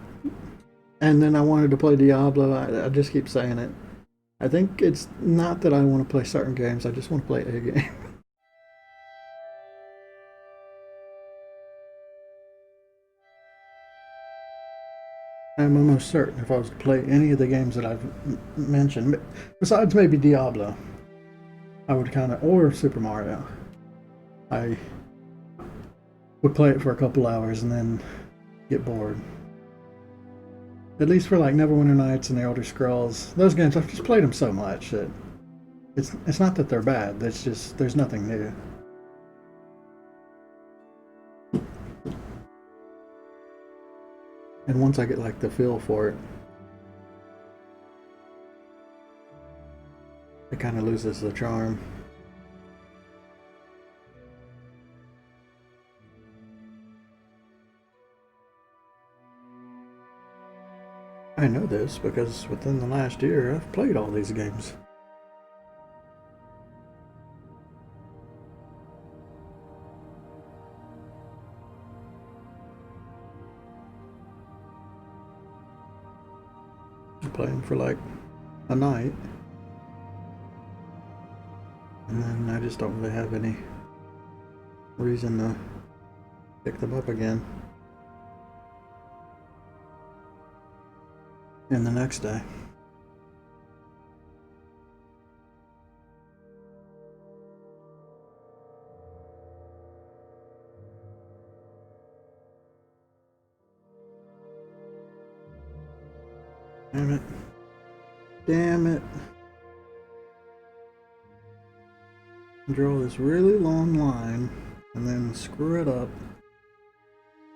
And then I wanted to play Diablo. I just keep saying it. I think it's not that I want to play certain games. I just want to play a game. I'm almost certain if I was to play any of the games that I've mentioned, besides maybe Diablo, I would kind of, or Super Mario, I would play it for a couple hours and then get bored. At least for like Neverwinter Nights and the Elder Scrolls, those games I've just played them so much that it's not that they're bad. It's just there's nothing new. And once I get like the feel for it, it kind of loses the charm. I know this because within the last year I've played all these games. I'm playing for like a night, and then I just don't really have any reason to pick them up again. And the next day. Damn it. Damn it. Draw this really long line and then screw it up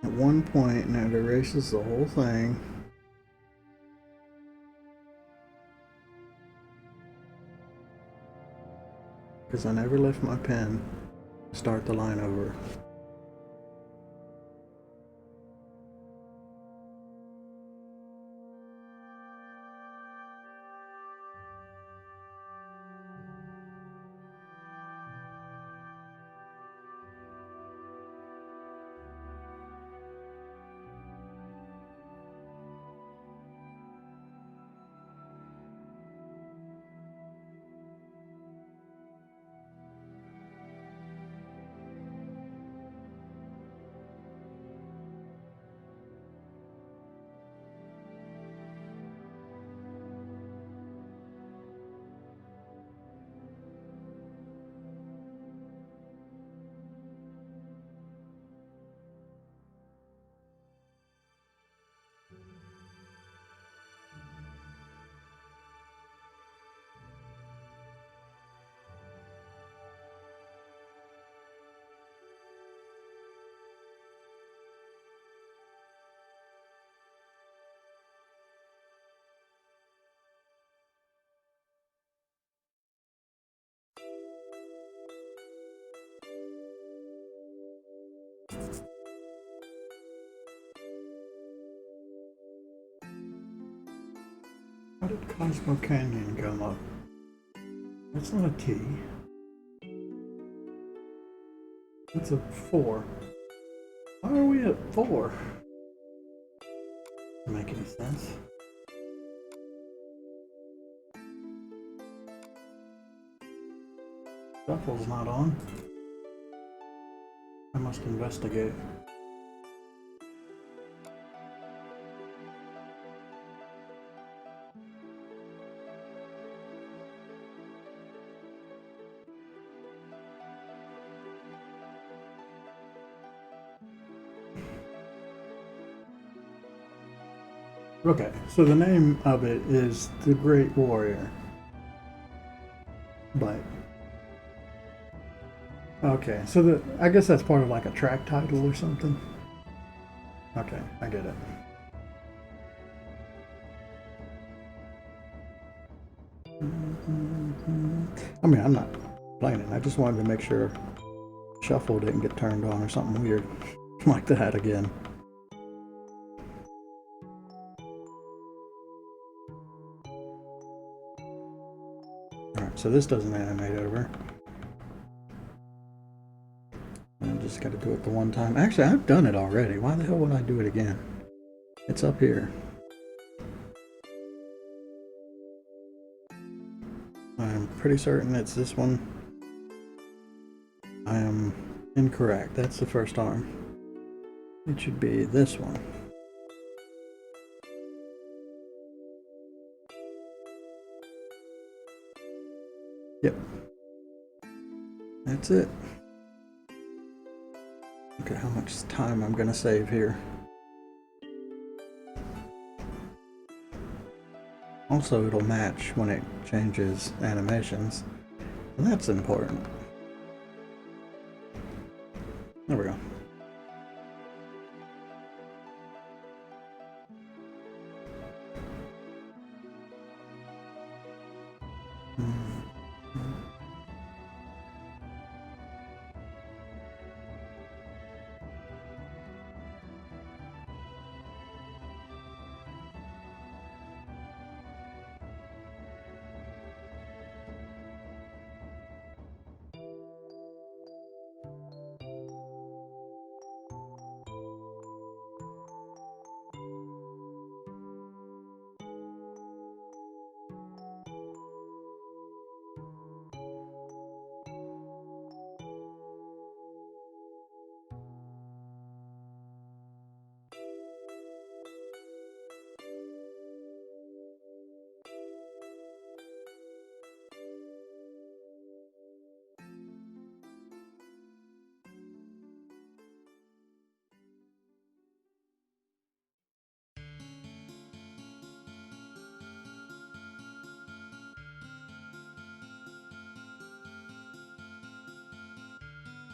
at one point and it erases the whole thing. Because I never left my pen to start the line over. How did Cosmo Canyon come up? That's not a T. It's a 4. Why are we at 4? Doesn't make any sense. Shuffle's not on. I must investigate. Okay, so the name of it is The Great Warrior. But okay, so I guess that's part of like a track title or something. Okay, I get it. I mean, I'm not complaining. I just wanted to make sure shuffle didn't get turned on or something weird like that again. Alright, so this doesn't animate over. I just got to do it the one time. Actually, I've done it already. Why the hell would I do it again? It's up here. I'm pretty certain it's this one. I am incorrect. That's the first arm. It should be this one. Yep. That's it. Okay, how much time I'm gonna save here. Also, it'll match when it changes animations, and that's important. There we go.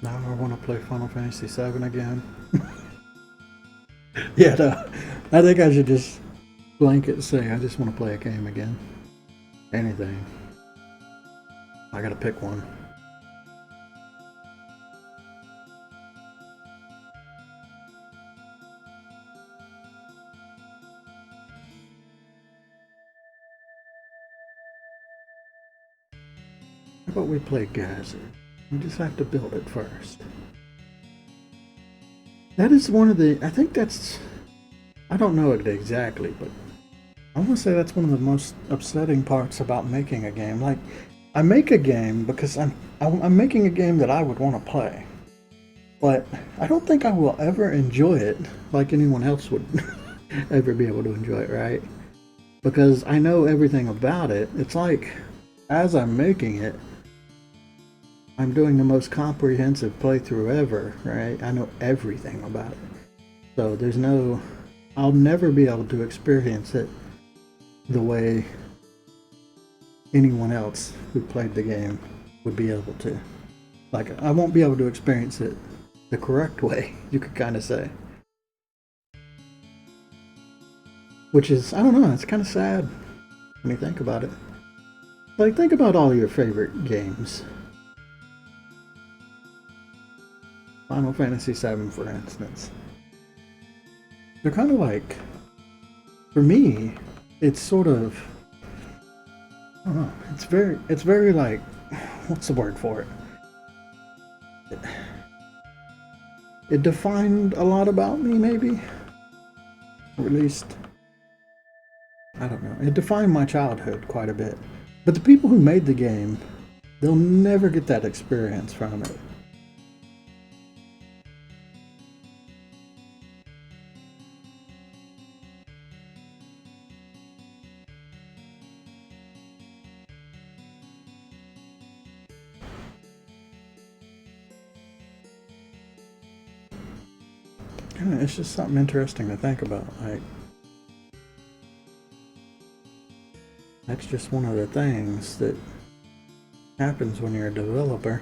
Now I want to play Final Fantasy VII again. Yeah, no, I think I should just blanket say I just want to play a game again. Anything. I gotta pick one. How about we play Gazer? We just have to build it first. That is one of the, I think that's, I don't know it exactly, but I want to say that's one of the most upsetting parts about making a game. Like, I make a game because I'm making a game that I would want to play, but I don't think I will ever enjoy it like anyone else would ever be able to enjoy it, right? Because I know everything about it. It's like, as I'm making it, I'm doing the most comprehensive playthrough ever, right? I know everything about it. So there's no, I'll never be able to experience it the way anyone else who played the game would be able to. Like, I won't be able to experience it the correct way, you could kind of say. Which is, I don't know, it's kind of sad when you think about it. Like, think about all your favorite games. Final Fantasy VII, for instance. They're kind of like, for me, it's sort of I don't know. It's very like, what's the word for it? It defined a lot about me, maybe, or at least I don't know. It defined my childhood quite a bit. But the people who made the game, they'll never get that experience from it. It's just something interesting to think about. Like, that's just one of the things that happens when you're a developer.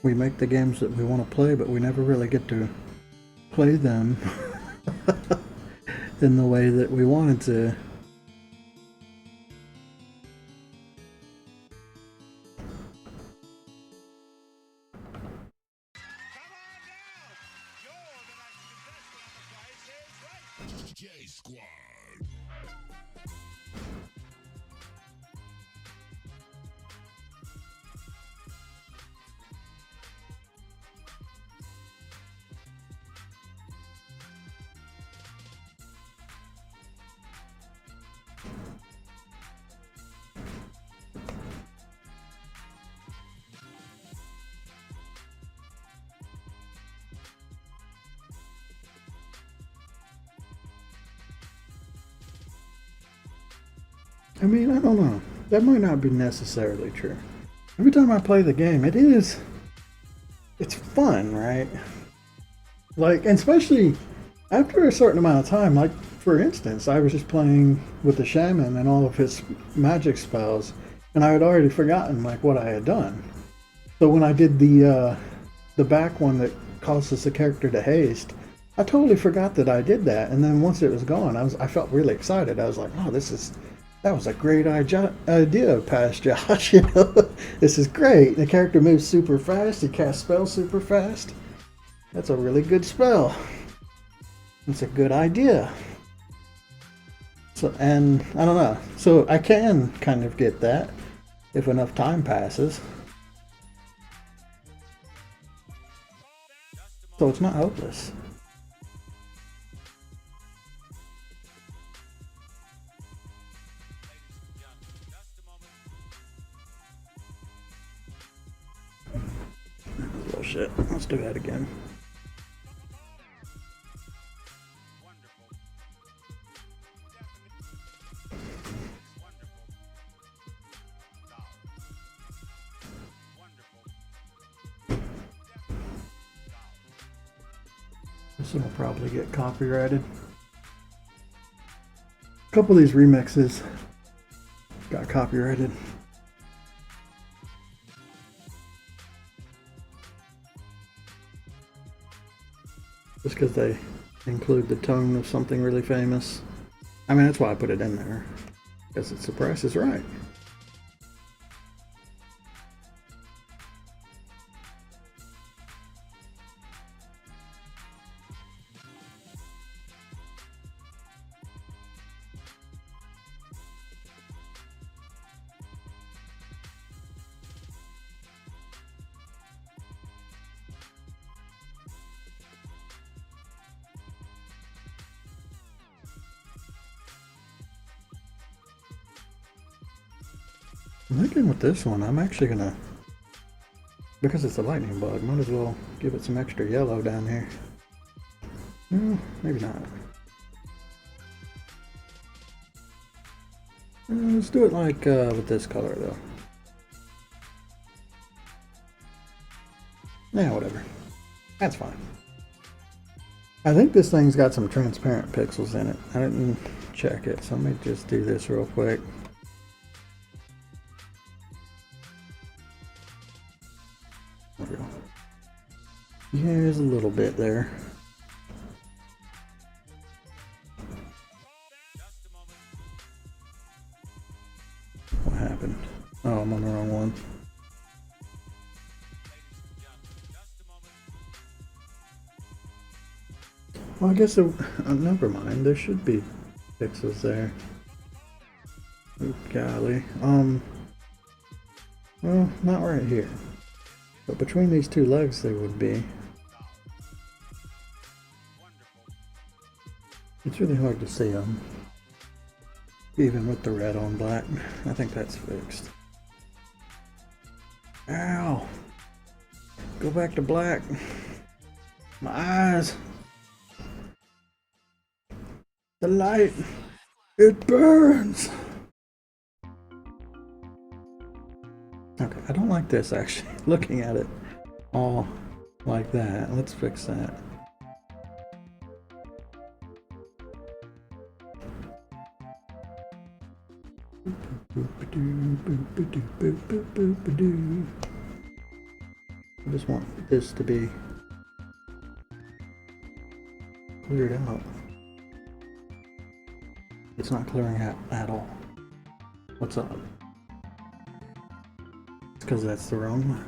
We make the games that we want to play, but we never really get to play them in the way that we wanted to. I mean, I don't know. That might not be necessarily true. Every time I play the game, it's fun, right? Like, and especially after a certain amount of time, like, for instance, I was just playing with the Shaman and all of his magic spells, and I had already forgotten, like, what I had done. So when I did the back one that causes the character to haste, I totally forgot that I did that, and then once it was gone, I felt really excited. I was like, oh, that was a great idea, past Josh. You know, this is great. The character moves super fast. He casts spells super fast. That's a really good spell. It's a good idea. So, and I don't know. So I can kind of get that if enough time passes. So it's not hopeless. Oh shit. Let's do that again. This one will probably get copyrighted. A couple of these remixes got copyrighted. Just because they include the tone of something really famous. I mean, that's why I put it in there. Because it's The Price is Right. I'm thinking with this one, I'm actually gonna, because it's a lightning bug, might as well give it some extra yellow down here. No, maybe not. Let's do it like with this color though. Yeah, whatever. That's fine. I think this thing's got some transparent pixels in it. I didn't check it, so let me just do this real quick. Yeah, there's a little bit there. What happened? Oh, I'm on the wrong one. Well, I guess never mind. There should be pixels there. Oop, golly. Well, not right here. But between these two legs they would be. It's really hard to see them. Even with the red on black. I think that's fixed. Ow! Go back to black. My eyes. The light. It burns. Okay, I don't like this actually. Looking at it all like that. Let's fix that. I just want this to be cleared out. It's not clearing out at all. What's up? It's because that's the wrong one.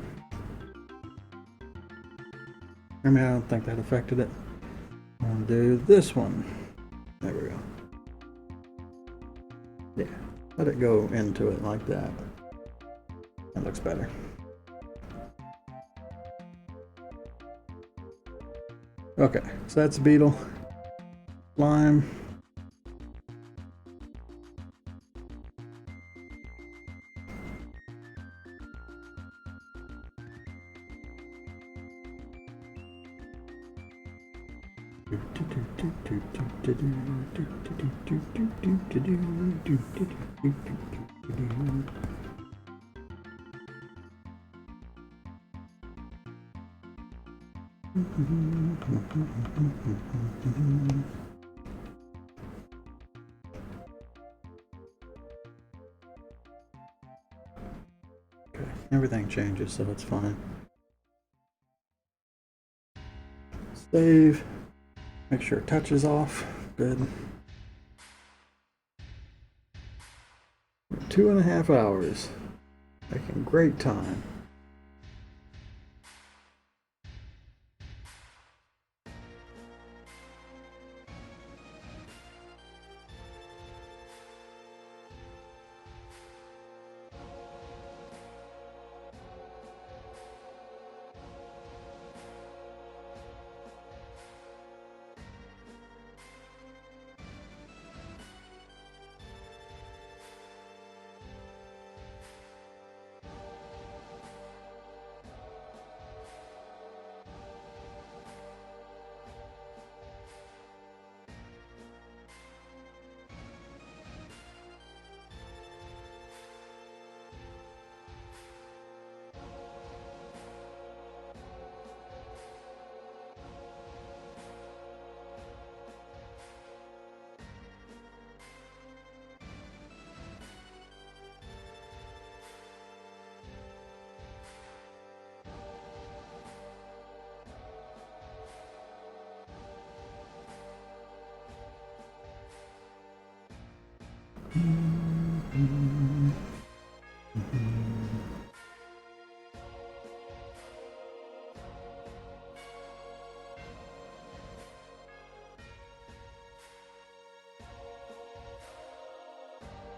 I mean, I don't think that affected it. I'm gonna do this one. There we go. Yeah, let it go into it like that. That looks better. Okay, so that's beetle. Lime. Okay, everything changes, so it's fine. Save. Make sure touch is off. Good. 2.5 hours. Making great time.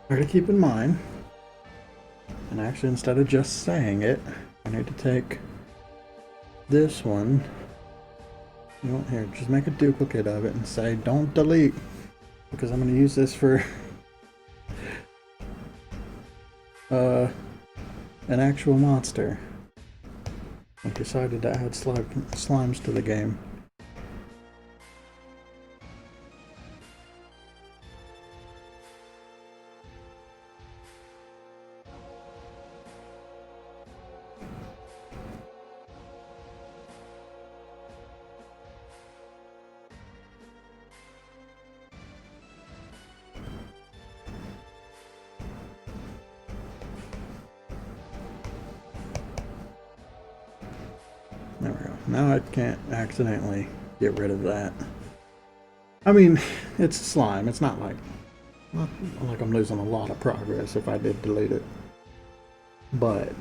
To keep in mind, and actually instead of just saying it, I need to take this one. You know, here, just make a duplicate of it and say don't delete, because I'm going to use this for an actual monster. I decided to add slimes to the game. There we go. Now I can't accidentally get rid of that. I mean, it's slime. It's not like I'm losing a lot of progress if I did delete it. But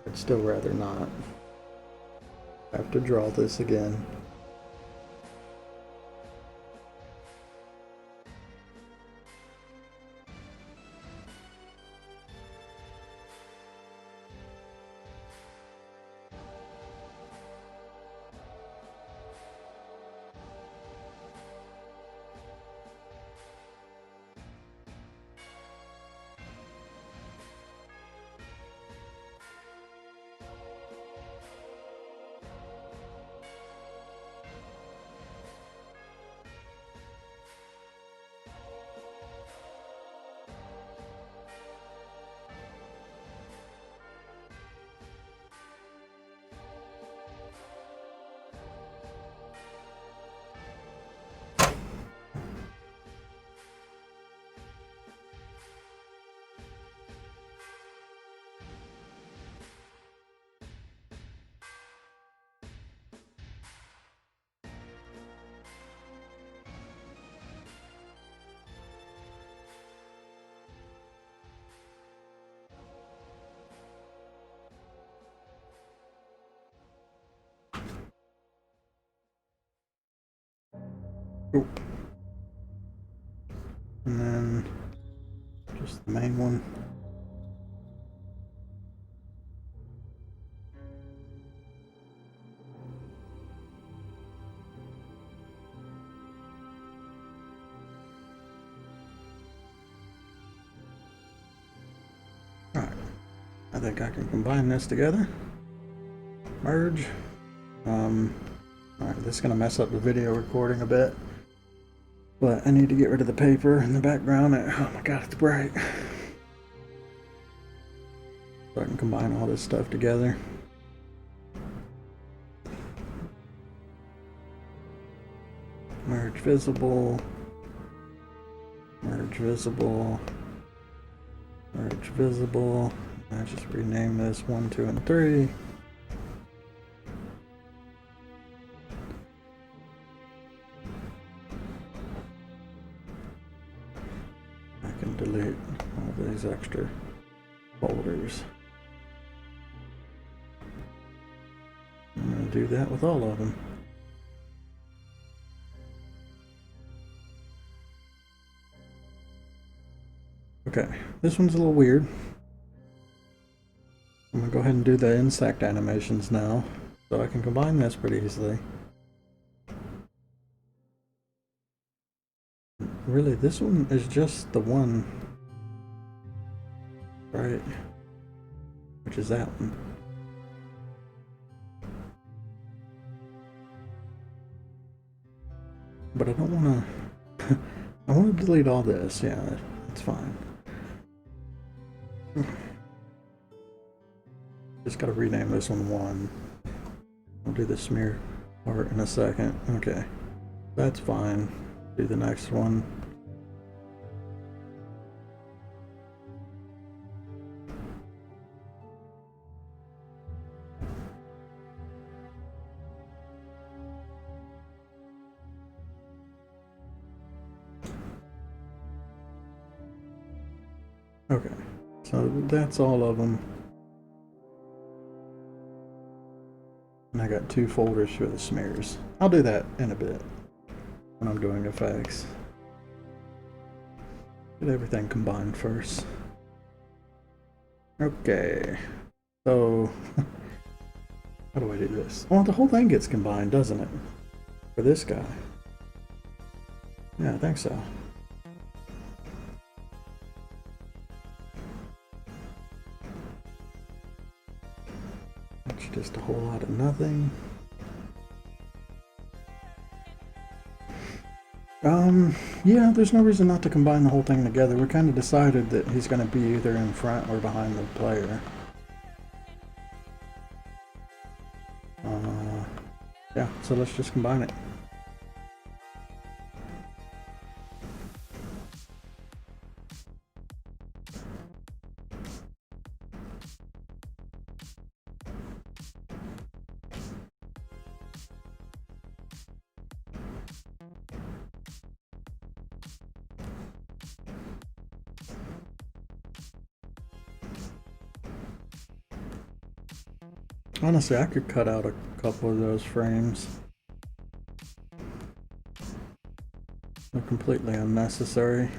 I'd still rather not have to draw this again. Oop. And then just the main one. Alright, I think I can combine this together. Merge. Alright, this is going to mess up the video recording a bit. But I need to get rid of the paper in the background. Oh my god, it's bright. So I can combine all this stuff together. Merge visible. Merge visible. Merge visible. I just rename this 1, 2, and 3. I can delete all these extra folders. I'm going to do that with all of them. Okay, this one's a little weird. I'm going to go ahead and do the insect animations now, so I can combine this pretty easily. Really, this one is just the one, right? Which is that one. But I don't want to... I want to delete all this, yeah, that's fine. Just gotta rename this one 1. I'll do the smear part in a second. Okay, that's fine. Do the next one. Okay, so that's all of them. And I got 2 folders for the smears. I'll do that in a bit when I'm doing effects. Get everything combined first. Okay, so how do I do this? Oh, the whole thing gets combined, doesn't it? For this guy. Yeah, I think so. It's just a whole lot of nothing. Yeah, there's no reason not to combine the whole thing together. We kind of decided that he's going to be either in front or behind the player. Yeah, so let's just combine it. Honestly, I could cut out a couple of those frames. They're completely unnecessary.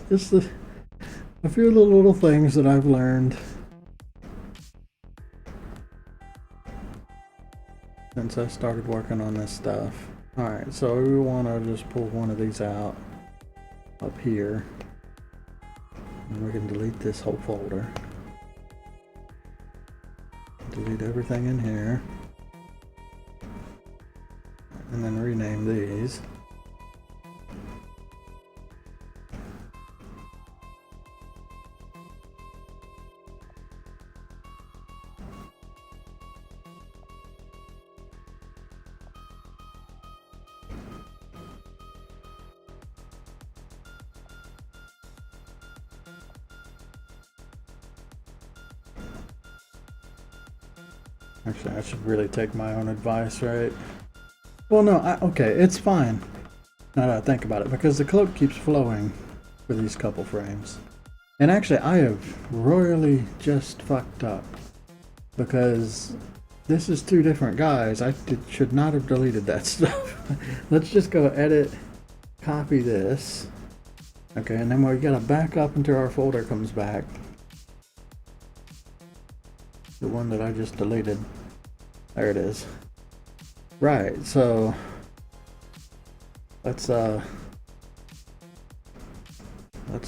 Just a few little things that I've learned since I started working on this stuff. Alright, so we want to just pull one of these out up here. And we can delete this whole folder. Delete everything in here. And then rename these. Actually, I should really take my own advice, right? Well, no, okay, it's fine. Now that I think about it, because the cloak keeps flowing for these couple frames. And actually, I have royally just fucked up. Because this is two different guys. Should not have deleted that stuff. Let's just go edit, copy this. Okay, and then we gotta back up until our folder comes back. The one that I just deleted. There it is. Right, so let's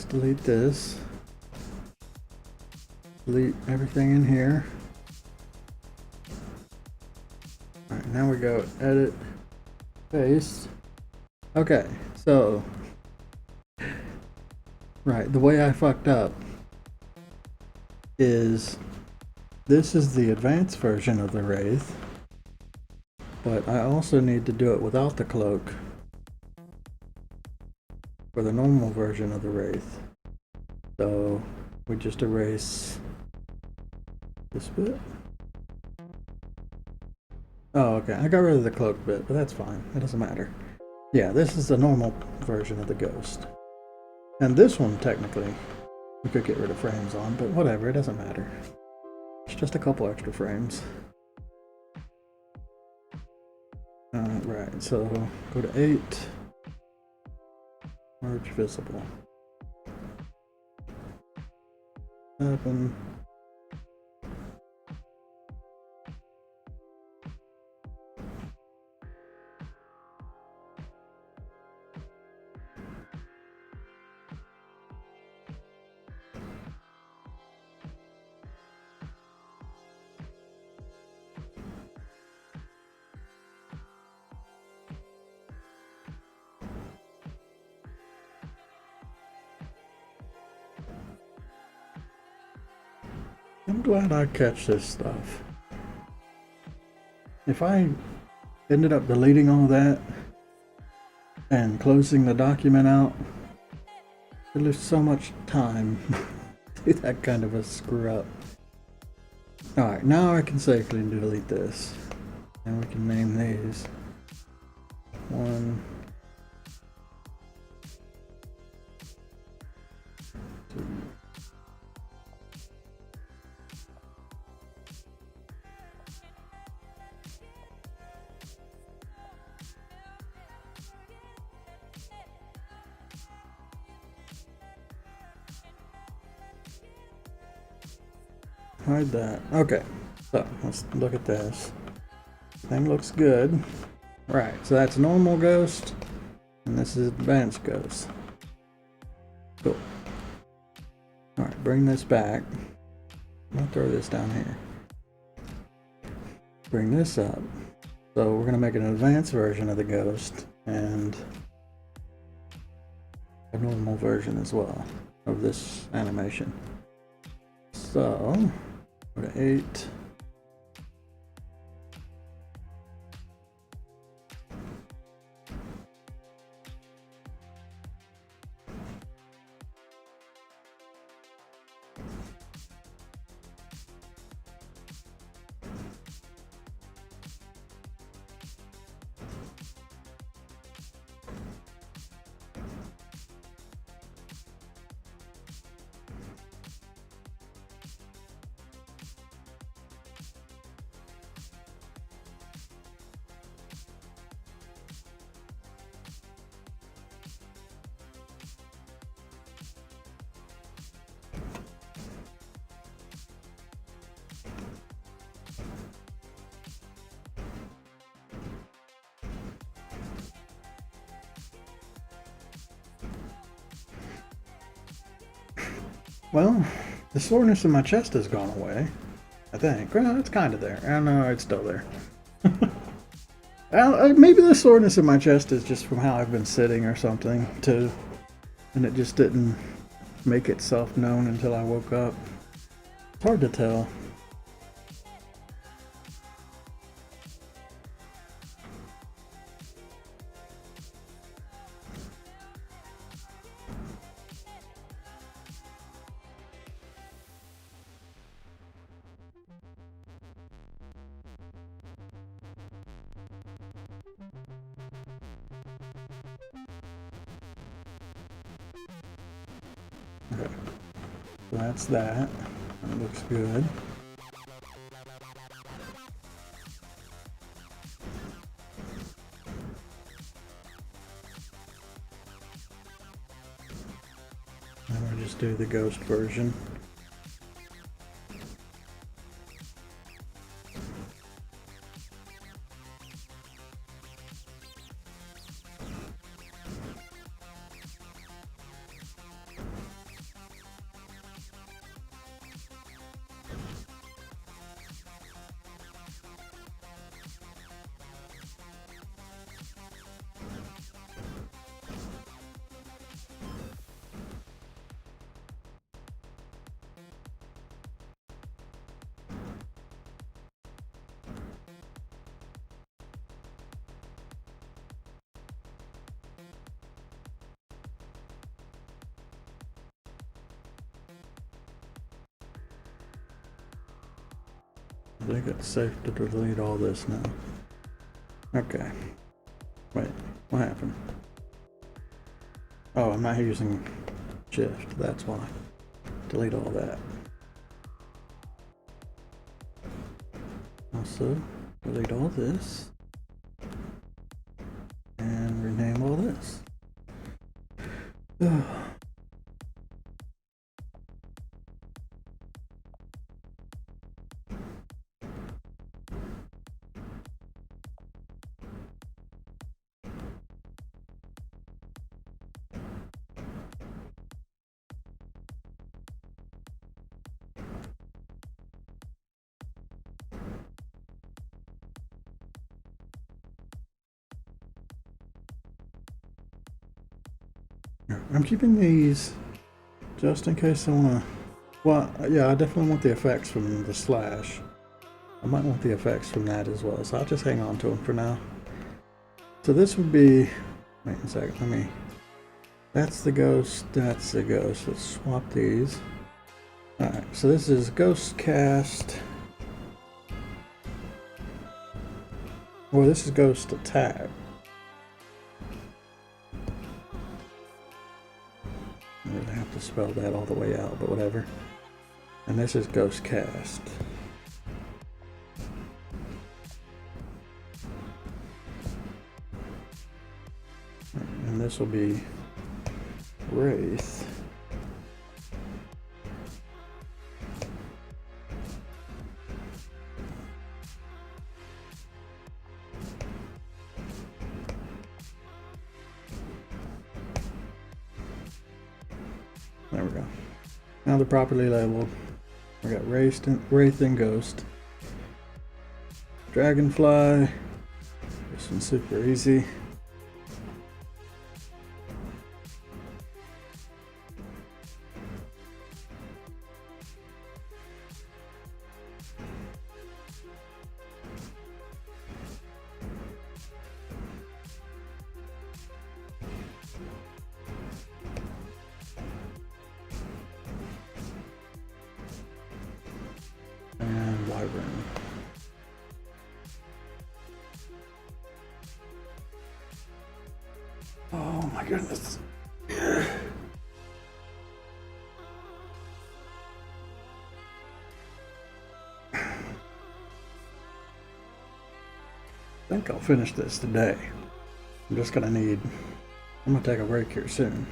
delete this. Delete everything in here. Alright, now we go edit, paste. Okay, so right, the way I fucked up is this is the advanced version of the Wraith, but I also need to do it without the cloak for the normal version of the Wraith. So we just erase this bit. Oh, okay, I got rid of the cloak bit, but that's fine, it doesn't matter. Yeah, this is the normal version of the ghost. And this one, technically, we could get rid of frames on, but whatever, it doesn't matter. It's just a couple extra frames. Right, so go to 8, merge visible. 7. I'm glad I catch this stuff. If I ended up deleting all that and closing the document out, I'd lose so much time to do that kind of a screw up. Alright, now I can safely delete this. And we can name these. 1, 2. Hide that. Okay, so let's look at this. Thing looks good. Right, so that's normal ghost, and this is advanced ghost. Cool. Alright, bring this back. I'm gonna throw this down here. Bring this up. So we're gonna make an advanced version of the ghost and a normal version as well of this animation. So go to 8. Well, the soreness in my chest has gone away, I think. Well, it's kind of there. I don't know, it's still there. Maybe the soreness in my chest is just from how I've been sitting or something, too. And it just didn't make itself known until I woke up. It's hard to tell. Okay. So that's that. That looks good. just do the ghost version. I think it's safe to delete all this now. Okay. Wait, what happened? Oh, I'm not using shift, that's why. Delete all that. Also, delete all this. And rename all this. I'm keeping these just in case I want to. Well, yeah, I definitely want the effects from the slash. I might want the effects from that as well, so I'll just hang on to them for now. So this would be. Wait a second, let me. That's the ghost, that's the ghost. Let's swap these. Alright, so this is ghost cast. Well, this is ghost attack. I really have to spell that all the way out, but whatever. And this is ghost cast. And this will be Wraith. There we go. Now they're properly labeled. We got Wraith and Ghost. Dragonfly. This one's super easy. And Wyvern. Oh my goodness. I think I'll finish this today. I'm gonna take a break here soon.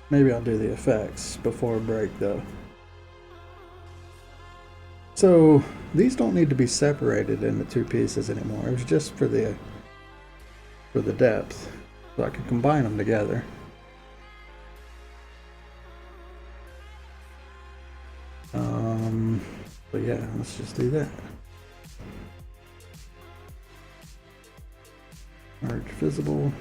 Maybe I'll do the effects before a break though. So these don't need to be separated into two pieces anymore. It was just for the depth, so I can combine them together. So yeah, let's just do that. Merge visible.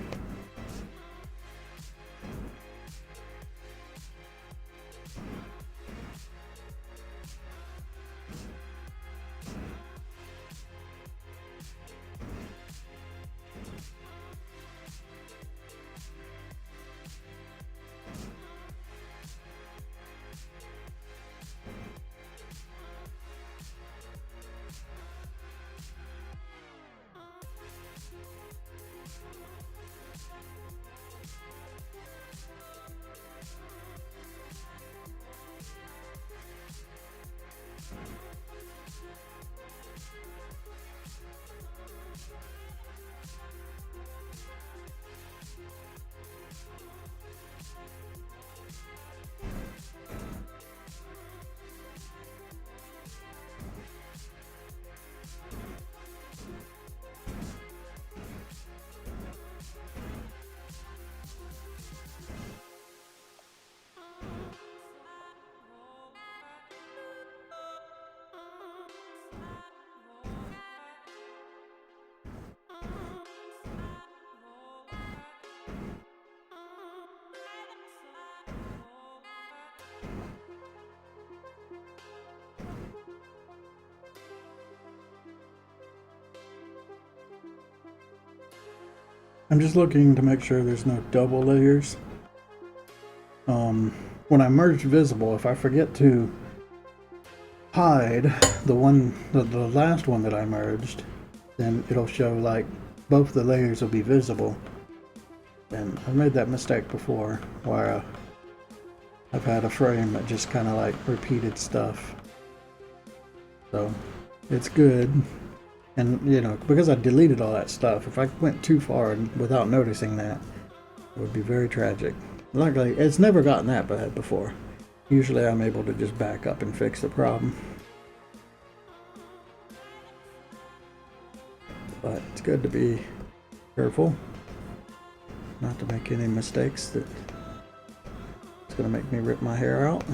I'm just looking to make sure there's no double layers. When I merge visible, if I forget to hide the last one that I merged, then it'll show like both the layers will be visible. And I've made that mistake before where I've had a frame that just kind of like repeated stuff. So it's good. And you know, because I deleted all that stuff, if I went too far without noticing that, it would be very tragic. Luckily, it's never gotten that bad before. Usually I'm able to just back up and fix the problem. But it's good to be careful not to make any mistakes that it's going to make me rip my hair out.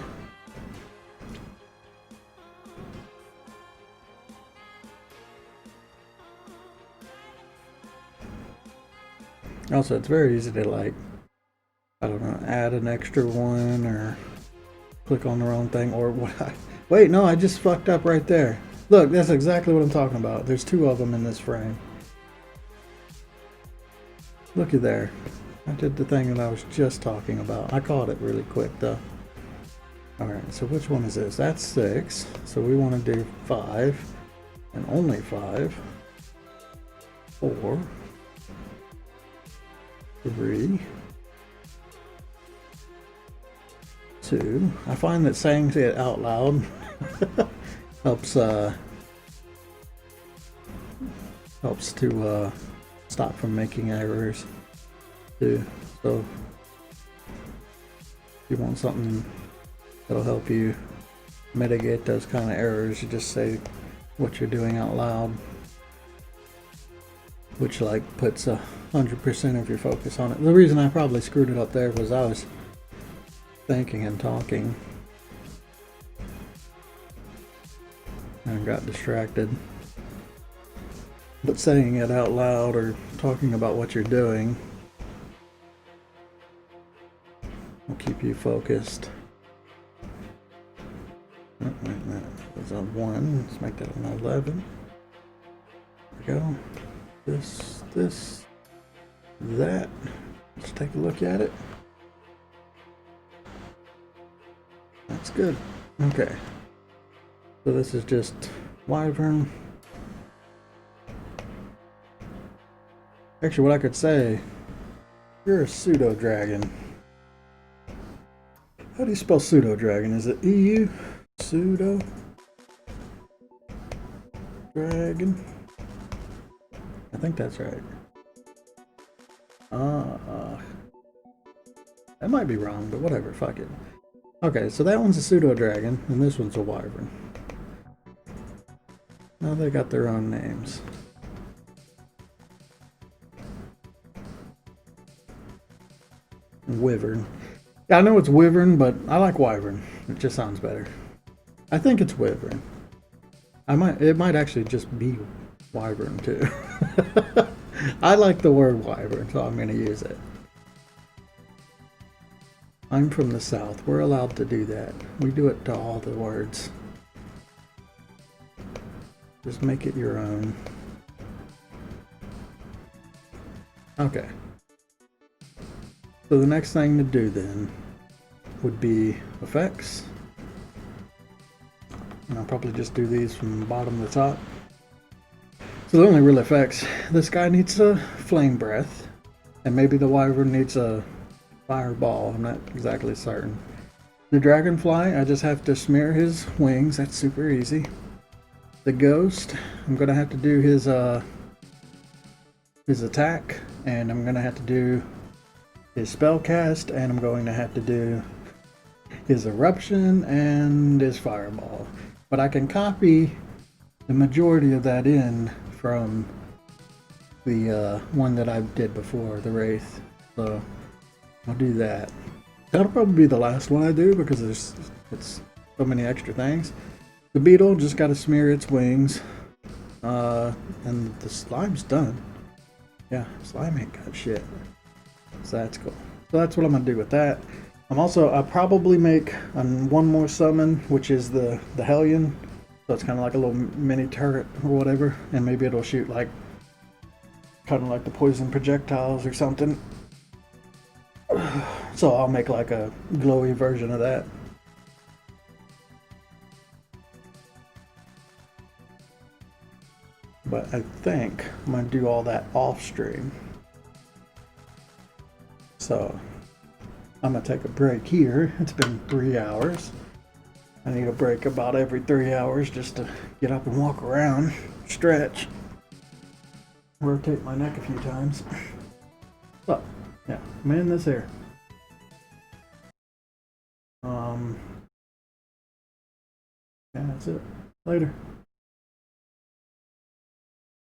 Also, it's very easy to, like, I don't know, add an extra one or click on the wrong thing or what. Wait, no, I just fucked up right there. Look, that's exactly what I'm talking about. There's two of them in this frame. Looky there. I did the thing that I was just talking about. I caught it really quick though. Alright, so which one is this? That's 6. So we want to do 5 and only 5. 4. 3. 2. I find that saying it out loud helps to stop from making errors too. So if you want something that'll help you mitigate those kind of errors, you just say what you're doing out loud, which like puts 100% of your focus on it. The reason I probably screwed it up there was I was thinking and talking and got distracted. But saying it out loud or talking about what you're doing will keep you focused. Oh, wait, that was a 1. Let's make that an 11. There we go. This, that. Let's take a look at it. That's good. Okay. So this is just Wyvern. Actually, what I could say, you're a pseudo dragon. How do you spell pseudo dragon? Is it EU? Pseudo dragon? I think that's right. That might be wrong, but whatever, fuck it. Okay, so that one's a pseudo dragon, and this one's a wyvern. Now they got their own names. Wyvern. Yeah, I know it's wyvern, but I like wyvern. It just sounds better. I think it's wyvern. It might actually just be wyvern too. I like the word wyvern, so I'm going to use it. I'm from the South. We're allowed to do that. We do it to all the words. Just make it your own. Okay. So the next thing to do then would be effects. And I'll probably just do these from the bottom to the top. So the only real effects, this guy needs a flame breath, and maybe the wyvern needs a fireball. I'm not exactly certain. The dragonfly, I just have to smear his wings. That's super easy. The ghost, I'm gonna have to do his attack, and I'm gonna have to do his spell cast, and I'm going to have to do his eruption and his fireball. But I can copy the majority of that in from the one that I did before, the Wraith. So I'll do that. That'll probably be the last one I do because it's so many extra things. The beetle just got to smear its wings, and the slime's done. Yeah, slime ain't got shit. So that's cool. So that's what I'm gonna do with that. I'll probably make one more summon, which is the Hellion. So it's kind of like a little mini turret or whatever, and maybe it'll shoot like kind of like the poison projectiles or something. So I'll make like a glowy version of that. But I think I'm going to do all that off stream. So I'm going to take a break here. It's been 3 hours. I need a break about every 3 hours just to get up and walk around, stretch, rotate my neck a few times. So, yeah, I'm in this here. Yeah, that's it. Later.